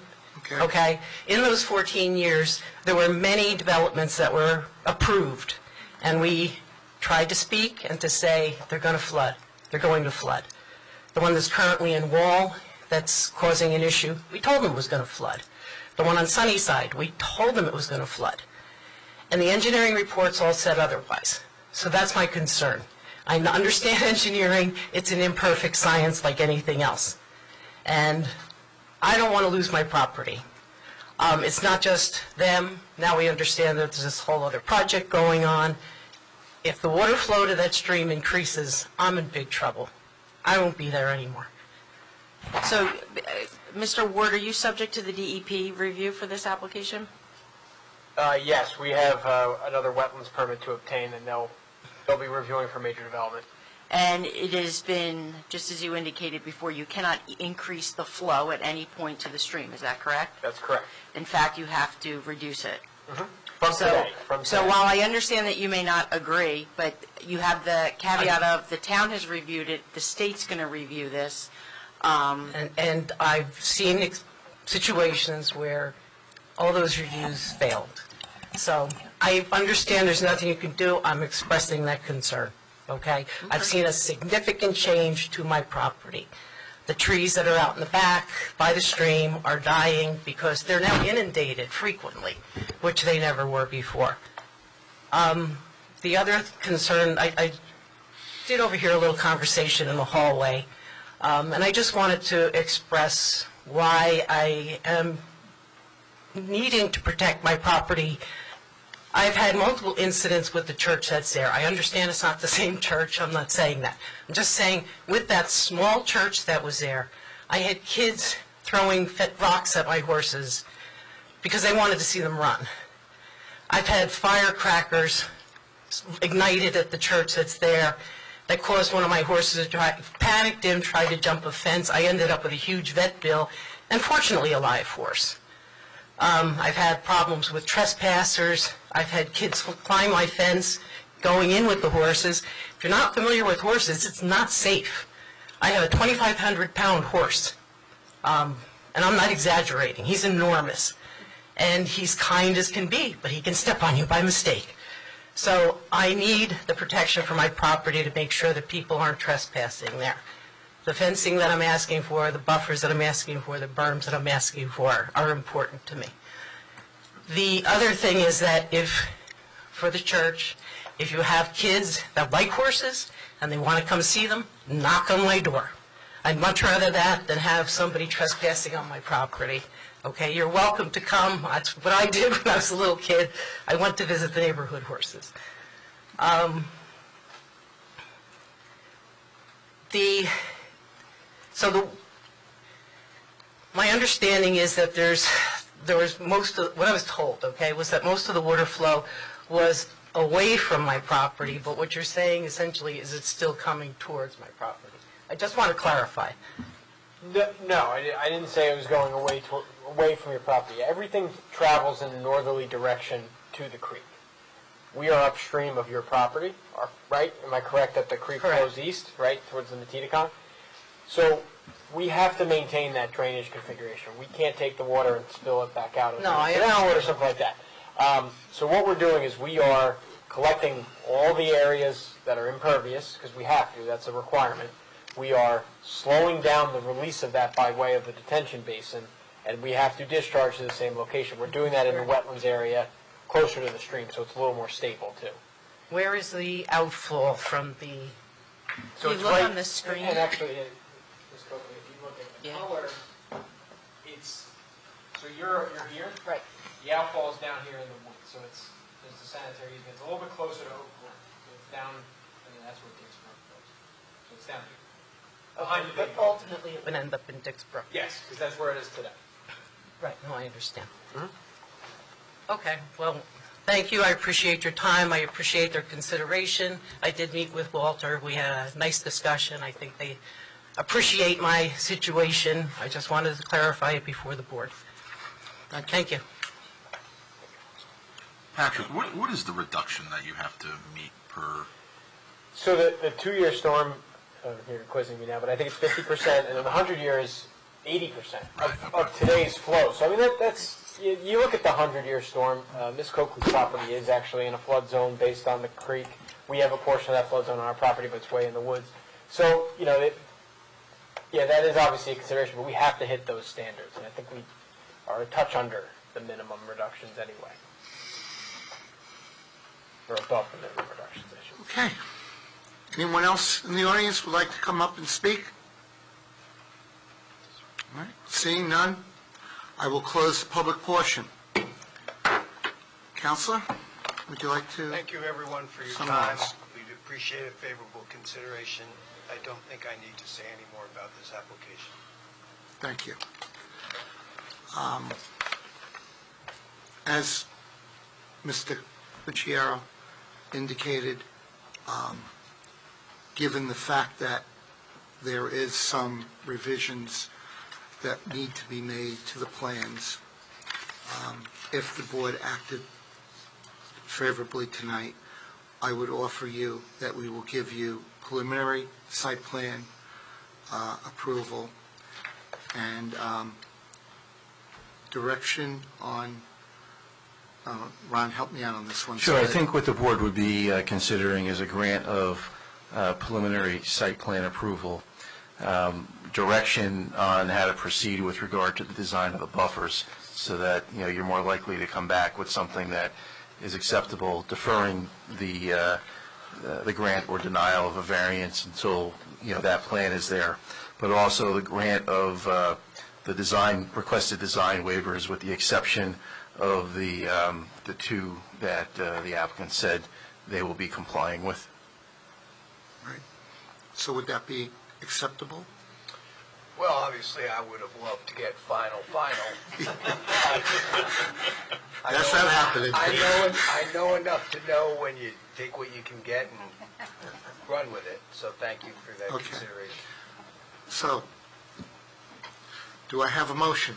Okay. In those 14 years, there were many developments that were approved, and we tried to speak and to say they're going to flood. They're going to flood. The one that's currently in Wall that's causing an issue, we told them it was going to flood. The one on Sunnyside, we told them it was going to flood. And the engineering reports all said otherwise. So that's my concern. I understand engineering. It's an imperfect science like anything else. And I don't want to lose my property. It's not just them. Now we understand that there's this whole other project going on. If the water flow to that stream increases, I'm in big trouble. I won't be there anymore. So, Mr. Ward, are you subject to the DEP review for this application? Yes, we have another wetlands permit to obtain, and they'll be reviewing for major development. And it has been, just as you indicated before, you cannot increase the flow at any point to the stream, is that correct? That's correct. In fact, you have to reduce it. From So, today. so while I understand that you may not agree, but you have the caveat of the town has reviewed it, the state's going to review this. And I've seen situations where all those reviews failed. So I understand there's nothing you can do. I'm expressing that concern, okay? I've seen a significant change to my property. The trees that are out in the back by the stream are dying because they're now inundated frequently, which they never were before. The other concern, I did overhear a little conversation in the hallway, and I just wanted to express why I am needing to protect my property. I've had multiple incidents with the church that's there. I understand it's not the same church. I'm not saying that. I'm just saying with that small church that was there, I had kids throwing rocks at my horses because they wanted to see them run. I've had firecrackers ignited at the church that's there that caused one of my horses to panicked him, tried to jump a fence. I ended up with a huge vet bill, and fortunately a live horse. I've had problems with trespassers. I've had kids climb my fence, going in with the horses. If you're not familiar with horses, it's not safe. I have a 2,500-pound horse, and I'm not exaggerating. He's enormous, and he's kind as can be, but he can step on you by mistake. So I need the protection for my property to make sure that people aren't trespassing there. The fencing that I'm asking for, the buffers that I'm asking for, the berms that I'm asking for are important to me. The other thing is that for the church, if you have kids that like horses and they want to come see them, knock on my door. I'd much rather that than have somebody trespassing on my property. Okay, you're welcome to come. That's what I did when I was a little kid. I went to visit the neighborhood horses. My understanding is that there was what I was told, okay, was that most of the water flow was away from my property, but what you're saying essentially is it's still coming towards my property. I just want to clarify. No, I didn't say it was going away from your property. Everything travels in a northerly direction to the creek. We are upstream of your property, right? Am I correct that the creek flows east, right, towards the Metedeconk? So we have to maintain that drainage configuration. We can't take the water and spill it back out into the canal or something like that. So what we're doing is we are collecting all the areas that are impervious, because we have to, that's a requirement. We are slowing down the release of that by way of the detention basin, and we have to discharge to the same location. We're doing that in the wetlands area closer to the stream, so it's a little more stable, too. Where is the outflow from the... So you it's look right, on the screen. And actually, if you look at the color, it's, so you're here. Right. The outfall is down here in the woods, so it's the sanitary easement. It's a little bit closer to Oak Glen. So it's down, that's where Dixbrook goes. So it's down here. Behind the But big ultimately it would end up in Dixbrook. Yes, because that's where it is today. Right, no, I understand. Okay, well, thank you. I appreciate your time. I appreciate their consideration. I did meet with Walter. We had a nice discussion. I think they appreciate my situation. I just wanted to clarify it before the board. Thank you. Patrick, what is the reduction that you have to meet per? So the 2-year storm, you're quizzing me now, but I think it's 50%, and then the 100-year is 80% of today's flow. So, I mean, that's, you look at the 100-year storm, Miss Coakley's property is actually in a flood zone based on the creek. We have a portion of that flood zone on our property, but it's way in the woods. So, that is obviously a consideration, but we have to hit those standards, and I think we are a touch under the minimum reductions anyway. Or above the minimum reductions, I should say. Okay. Anyone else in the audience would like to come up and speak? All right. Seeing none, I will close the public portion. Counselor? would you like to? Thank you, everyone, for your Summarize. time. We'd appreciate a favorable consideration. I don't think I need to say any more about this application. Thank you. As Mr. Cucchiaro indicated, given the fact that there is some revisions that need to be made to the plans, if the board acted favorably tonight, I would offer you that we will give you preliminary site plan approval and direction on, Ron, help me out on this one. Sure, I think what the board would be considering is a grant of preliminary site plan approval, direction on how to proceed with regard to the design of the buffers, so that, you're more likely to come back with something that is acceptable, deferring the grant or denial of a variance until, that plan is there. But also the grant of the requested design waivers, with the exception of the two that the applicant said they will be complying with. Right. So would that be acceptable? Well, obviously, I would have loved to get final. That's not happening. I know enough to know when you take what you can get and run with it, so thank you for that Okay. consideration. So, do I have a motion?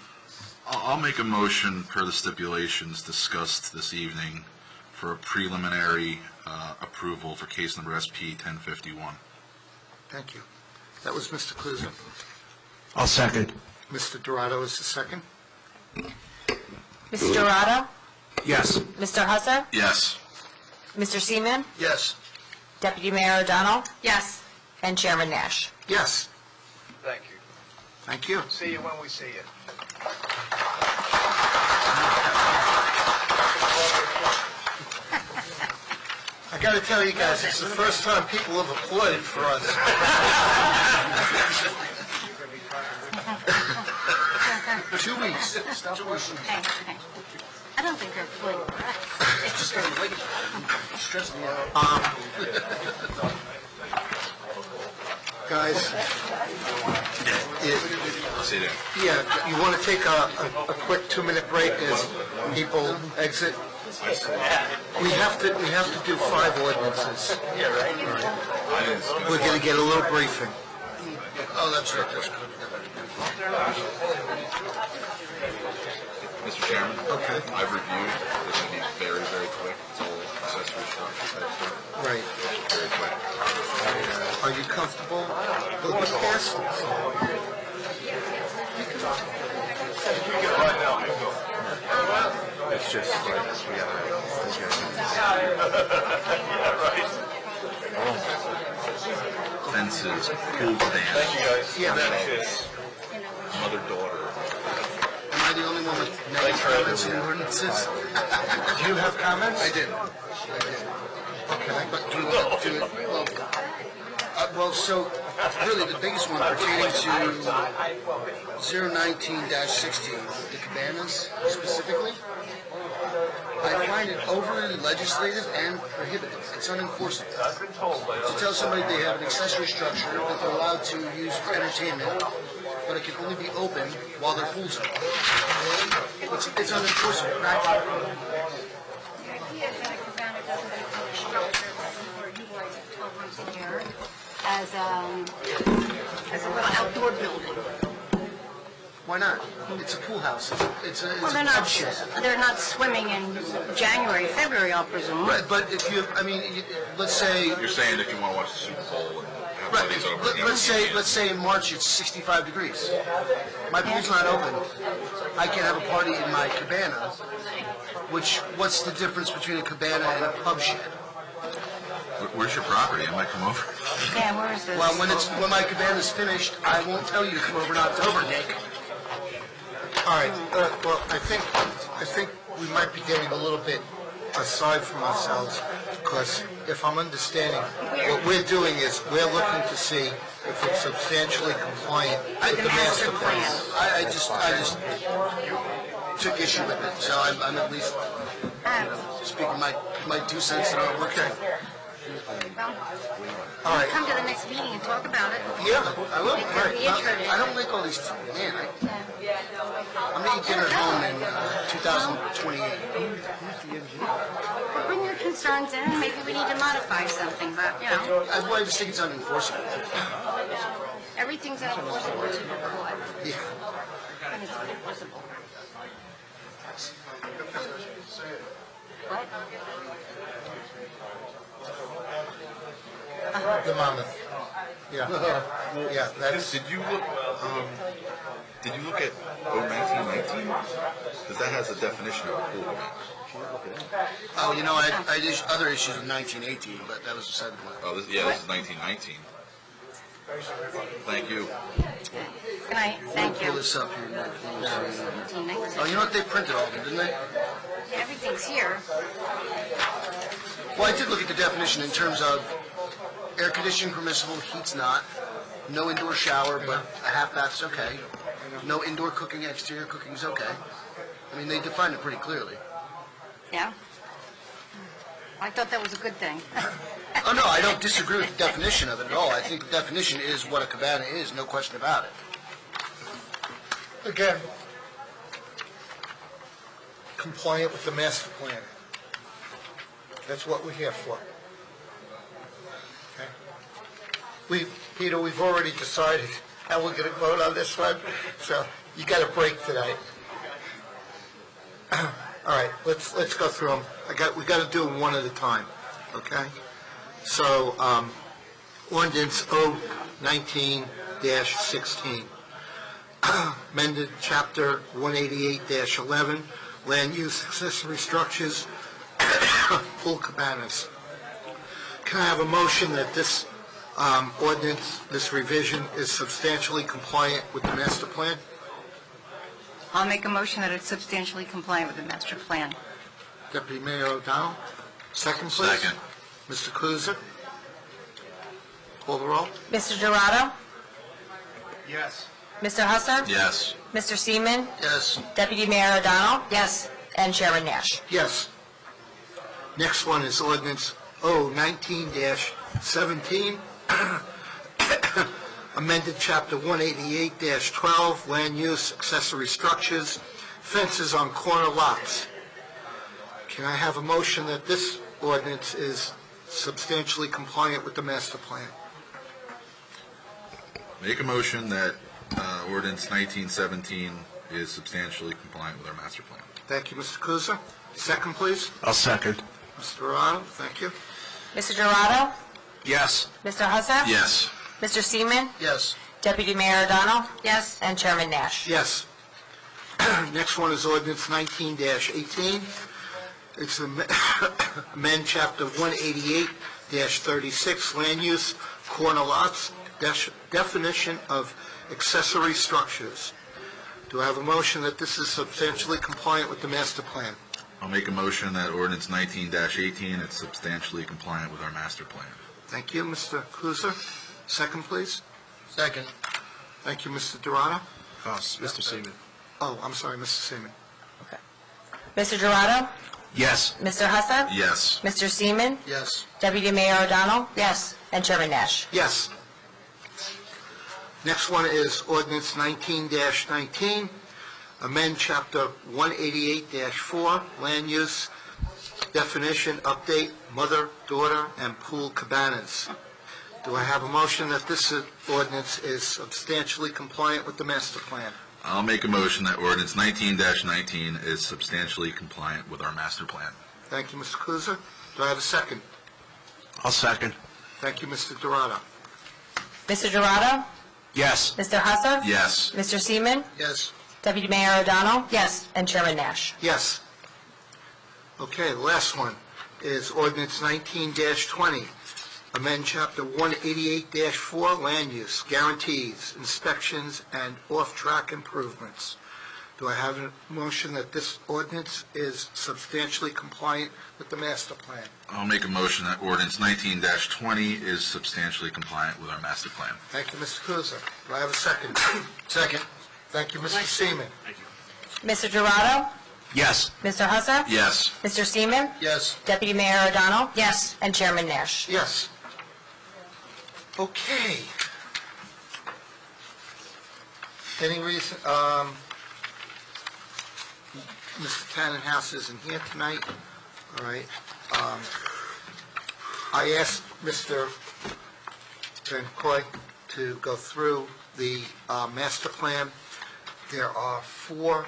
I'll make a motion per the stipulations discussed this evening for a preliminary approval for case number SP 1051. Thank you. That was Mr. Kluser. I'll second. Mr. Dorado is the second. Mr. Dorado? Yes. Mr. Husser? Yes. Mr. Seaman? Yes. Deputy Mayor O'Donnell? Yes. And Chairman Nash. Yes. Thank you. Thank you. See you when we see you. I got to tell you guys, it's the first time people have applauded for us. 2 weeks. Hey, I don't think they're full. Stress me out. Guys, See you. yeah, you want to take a quick 2-minute break as people exit? We have to do 5 ordinances. Yeah, right. We're going to get a little briefing. Oh, that's right. Mr. Chairman? Okay. I've reviewed. It's going to be very, very quick. It's all accessory structure type stuff. Right. Very quick. Are you comfortable with this? It's just like, we gotta... Fences, pool stand. Thank you, guys. Yeah. Mother-daughter. Am I the only one with negative comments on ordinances? Do you have comments? I did. Okay. But do you want to do it? Well, so really the biggest one pertaining to 019-16, the cabanas specifically, I find it overly legislative and prohibitive. It's unenforceable. To tell somebody they have an accessory structure that they're allowed to use for entertainment, but it can only be open while their pool's open. It's unenforceable. The idea that a cabana doesn't have a structure or utilizes 12 months a year as a little outdoor building. Why not? It's a pool house. It's a Well, pub shed. they're not swimming in January, February, I'll presume. Right, but if you, let's say, You're saying if you want to watch the Super Bowl and have right, buddies over. let's say in March it's 65 degrees. My pool's not open. I can't have a party in my cabana. What's the difference between a cabana and a pub shed? Where's your property? I might come over. Yeah, where is this? Well, when my cabana's finished, I won't tell you to come over in October, Nick. All right, well, I think we might be getting a little bit aside from ourselves, because if I'm understanding, what we're doing is we're looking to see if it's substantially compliant with the master plan. I just, took issue with it, so I'm at least speaking my 2 cents that aren't working. All right. Come to the next meeting and talk about it. Yeah, I will. Make Right. the intro to I don't like all these, man, I'm gonna eat dinner at home in 2028. Well, bring your concerns in, and maybe we need to modify something, but, you know, I just think it's unenforceable. everything's enforceable to the board, Yeah. and it's enforceable. What? The Monmouth. Yeah, yeah, that's, Did you look at 1919? Because that has a definition of a pool. Oh, you know, I had other issues with 1918, but that was beside the point. Oh, this is 1919. Thank you. Good night, thank Pull you. this up here, Nick. Oh, Oh, you know what, they printed all of them, didn't they? Everything's here. Well, I did look at the definition in terms of air conditioning permissible, heat's not. No indoor shower, but a half bath's okay. No indoor cooking, exterior cooking's okay. I mean, they defined it pretty clearly. Yeah? I thought that was a good thing. Oh, no, I don't disagree with the definition of it at all. I think the definition is what a cabana is, no question about it. again, compliant with the master plan. That's what we're here for. Okay? Peter, we've already decided how we're going to vote on this one, so you got a break tonight. All right, let's go through them. We got to do them one at a time, okay? So, ordinance 019-16, amended chapter 188-11, land use accessory structures, pool cabanas. Can I have a motion that this ordinance, this revision, is substantially compliant with the master plan? I'll make a motion that it's substantially compliant with the master plan. Deputy Mayor O'Donnell, second, please. Second. Mr. Kuzic, call the roll. Mr. Dorado? Yes. Mr. Husser? Yes. Mr. Seaman? Yes. Deputy Mayor O'Donnell? Yes. And Chairman Nash. Yes. Next one is ordinance 019-17, amended chapter 188-12, land use accessory structures, fences on corner lots. Can I have a motion that this ordinance is substantially compliant with the master plan? Make a motion that ordinance 1917 is substantially compliant with our master plan. Thank you, Mr. Kuzic. Second, please. I'll second. Mr. Dorado, thank you. Mr. Dorado? Yes. Mr. Husser? Yes. Mr. Seaman? Yes. Deputy Mayor O'Donnell? Yes. And Chairman Nash. Yes. Next one is ordinance 19-18. It's amend chapter 188-36, land use, corner lots, definition of accessory structures. Do I have a motion that this is substantially compliant with the master plan? I'll make a motion that ordinance 19-18 is substantially compliant with our master plan. Thank you, Mr. Kuzic. Second, please. Second. Thank you, Mr. Dorado. Mr. Seaman. Oh, I'm sorry, Mr. Seaman. Mr. Dorado? Yes. Mr. Husser? Yes. Mr. Seaman? Yes. Deputy Mayor O'Donnell? Yes. And Chairman Nash. Yes. Next one is ordinance 19-19, amend chapter 188-4, land use, definition, update, mother, daughter, and pool cabanas. Do I have a motion that this ordinance is substantially compliant with the master plan? I'll make a motion that ordinance 19-19 is substantially compliant with our master plan. Thank you, Mr. Kuzic. Do I have a second? I'll second. Thank you, Mr. Dorado. Mr. Dorado? Yes. Mr. Husser? Yes. Mr. Seaman? Yes. Deputy Mayor O'Donnell? Yes. And Chairman Nash. Yes. Okay, the last one is ordinance 19-20, amend chapter 188-4, land use, guarantees, inspections, and off-track improvements. Do I have a motion that this ordinance is substantially compliant with the master plan? I'll make a motion that ordinance 19-20 is substantially compliant with our master plan. Thank you, Mr. Kuzic. Do I have a second? Second. Thank you, Mr. Seaman. Thank you. Mr. Dorado? Yes. Mr. Husser? Yes. Mr. Seaman? Yes. Deputy Mayor O'Donnell? Yes. And Chairman Nash? Yes. Okay. Any reason, Mr. Tannenhouse isn't here tonight, all right. I asked Mr. Van Coy to go through the master plan. There are 4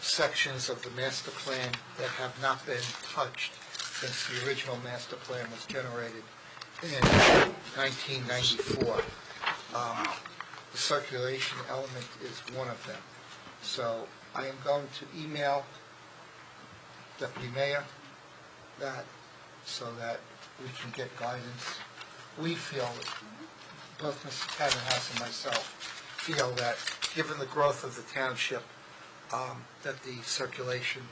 sections of the master plan that have not been touched since the original master plan was generated in 1994. The circulation element is one of them. So I am going to email Deputy Mayor that, so that we can get guidance. We feel, both Mr. Tannenhouse and myself, feel that given the growth of the township, that the circulation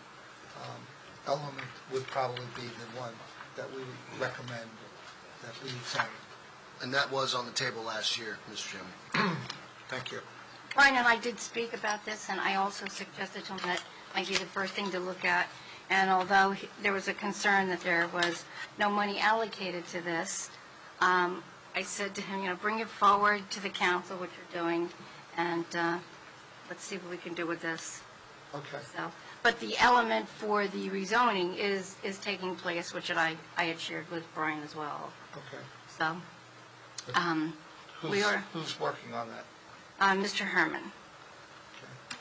element would probably be the one that we would recommend that we examine. And that was on the table last year, Mr. Chairman. Thank you. Brian and I did speak about this, and I also suggested to him that might be the first thing to look at. And although there was a concern that there was no money allocated to this, I said to him, bring it forward to the council, which you're doing, and let's see what we can do with this. Okay. So, but the element for the rezoning is taking place, which I had shared with Brian as well. Okay. So, Who's working on that? Mr. Herman.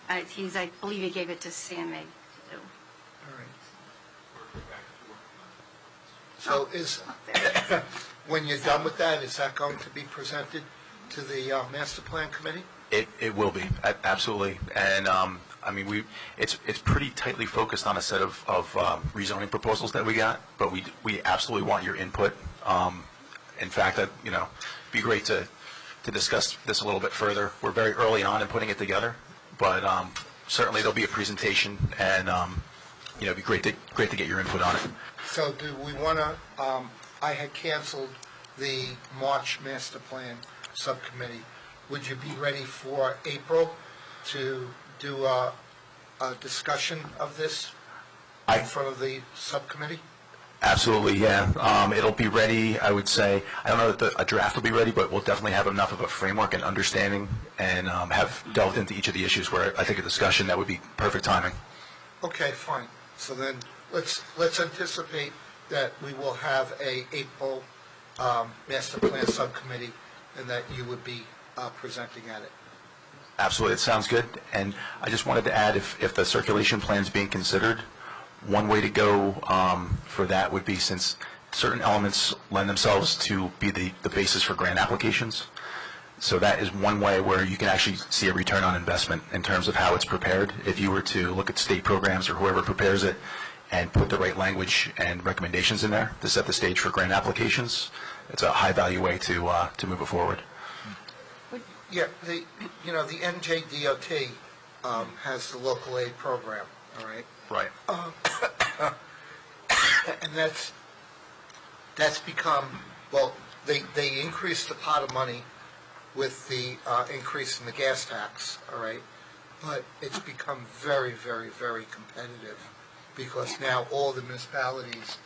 I believe he gave it to CMA to do. All right. So when you're done with that, is that going to be presented to the master plan committee? It will be, absolutely. And, it's pretty tightly focused on a set of rezoning proposals that we got, but we absolutely want your input. In fact, it'd be great to discuss this a little bit further. We're very early on in putting it together, but certainly there'll be a presentation, and it'd be great to get your input on it. So do we want to, I had canceled the March master plan subcommittee. Would you be ready for April to do a discussion of this in front of the subcommittee? Absolutely, yeah. It'll be ready, I would say. I don't know that a draft will be ready, but we'll definitely have enough of a framework and understanding, and have delved into each of the issues where I think a discussion that would be perfect timing. Okay, fine. So then let's anticipate that we will have a April master plan subcommittee, and that you would be presenting at it. Absolutely, it sounds good. And I just wanted to add, if the circulation plan is being considered, one way to go for that would be, since certain elements lend themselves to be the basis for grant applications. So that is one way where you can actually see a return on investment in terms of how it's prepared. If you were to look at state programs or whoever prepares it and put the right language and recommendations in there to set the stage for grant applications, it's a high-value way to move it forward. Yeah, the NJDOT has the local aid program, all right? Right. And that's become, well, they increased the pot of money with the increase in the gas tax, all right? But it's become very, very, very competitive, because now all the municipalities,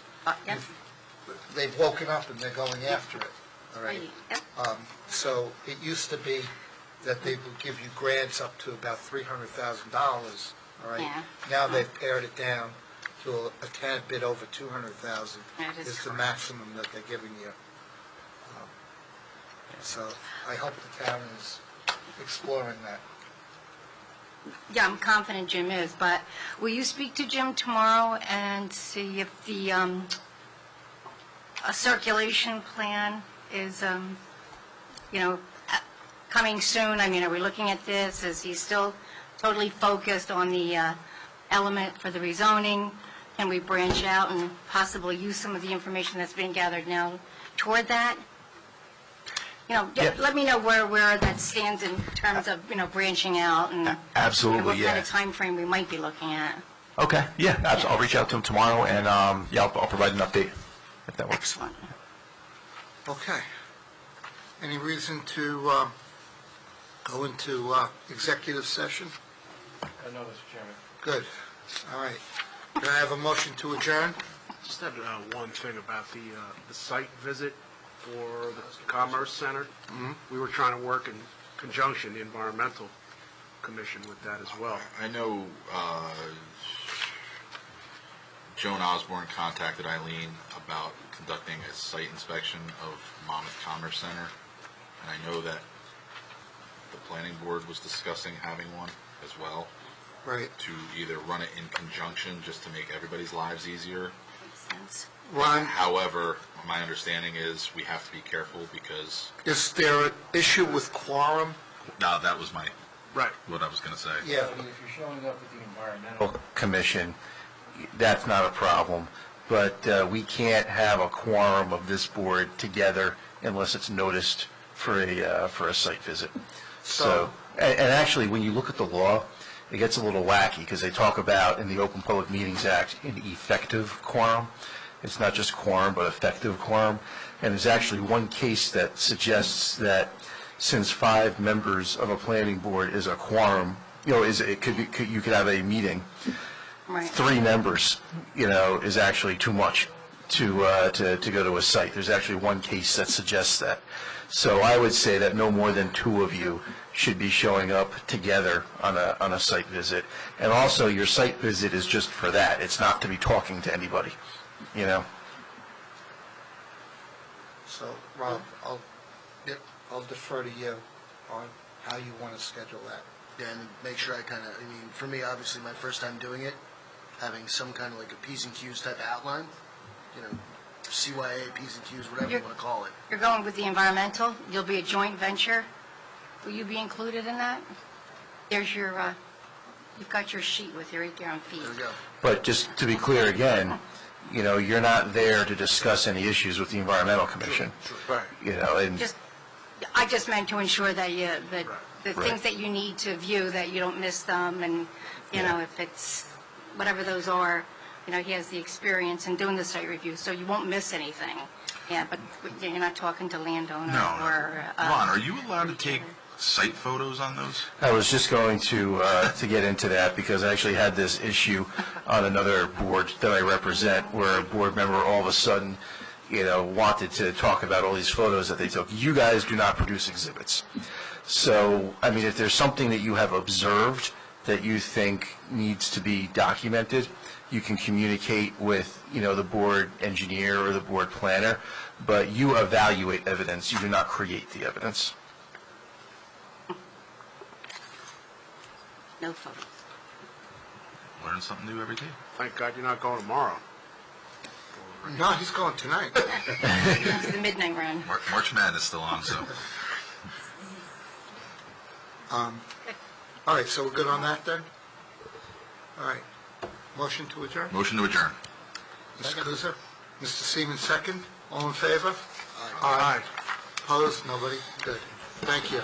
they've woken up and they're going after it, all right? So it used to be that they would give you grants up to about $300,000, all right? Yeah. Now they've pared it down to a tad bit over $200,000 is the maximum that they're giving you. So I hope the town is exploring that. Yeah, I'm confident Jim is, but will you speak to Jim tomorrow and see if the a circulation plan is, coming soon? I mean, are we looking at this? Is he still totally focused on the element for the rezoning? Can we branch out and possibly use some of the information that's being gathered now toward that? Let me know where that stands in terms of, branching out and Absolutely, what yeah. kind of time frame we might be looking at. Okay, yeah, I'll reach out to him tomorrow, and I'll provide an update if that works. Excellent. Okay. Any reason to go into executive session? No, Mr. Chairman. Good. All right. Can I have a motion to adjourn? Just had one thing about the site visit for the Commerce Center. We were trying to work in conjunction, the Environmental Commission, with that as well. I know Joan Osborne contacted Eileen about conducting a site inspection of Monmouth Commerce Center, and I know that the planning board was discussing having one as well. Right. To either run it in conjunction, just to make everybody's lives easier. Ron, However, my understanding is we have to be careful because... is there an issue with quorum? No, that was my... Right. What I was going to say. Yeah. If you're showing up with the Environmental Commission, that's not a problem, but we can't have a quorum of this board together unless it's noticed for a site visit. So, and actually, when you look at the law, it gets a little wacky because they talk about in the Open Public Meetings Act an effective quorum. It's not just quorum, but effective quorum. And there's actually one case that suggests that since 5 members of a planning board is a quorum, you could have a meeting. Right. 3 members, is actually too much to go to a site. There's actually one case that suggests that. So I would say that no more than 2 of you should be showing up together on a site visit. And also, your site visit is just for that. It's not to be talking to anybody, So, Rob, I'll defer to you on how you want to schedule that. Yeah, and make sure for me, obviously, my first time doing it, having some kind of like a P's and Q's type of outline, CYA, P's and Q's, whatever you want to call it. You're going with the environmental, you'll be a joint venture. Will you be included in that? There's your, you've got your sheet with your 8 gallon feet. There we go. But just to be clear again, you're not there to discuss any issues with the Environmental Commission. Right. And I just meant to ensure that the Right. things that you need to view, that you don't miss them, and, if it's, whatever those are, he has the experience in doing the site review, so you won't miss anything. Yeah, but you're not talking to landowner or... Ron, are you allowed to take site photos on those? I was just going to get into that because I actually had this issue on another board that I represent where a board member all of a sudden, wanted to talk about all these photos that they took. You guys do not produce exhibits. So, if there's something that you have observed that you think needs to be documented, you can communicate with, the board engineer or the board planner, but you evaluate evidence. You do not create the evidence. No photos. Learn something new every day. Thank God you're not going tomorrow. No, he's going tonight. It's the midnight run. March Madness is still on, so... All right, so we're good on that then? All right. Motion to adjourn? Motion to adjourn. Mr. Kuzer? Mr. Seaman, second. All in favor? Aye. Opposed? Nobody? Good. Thank you.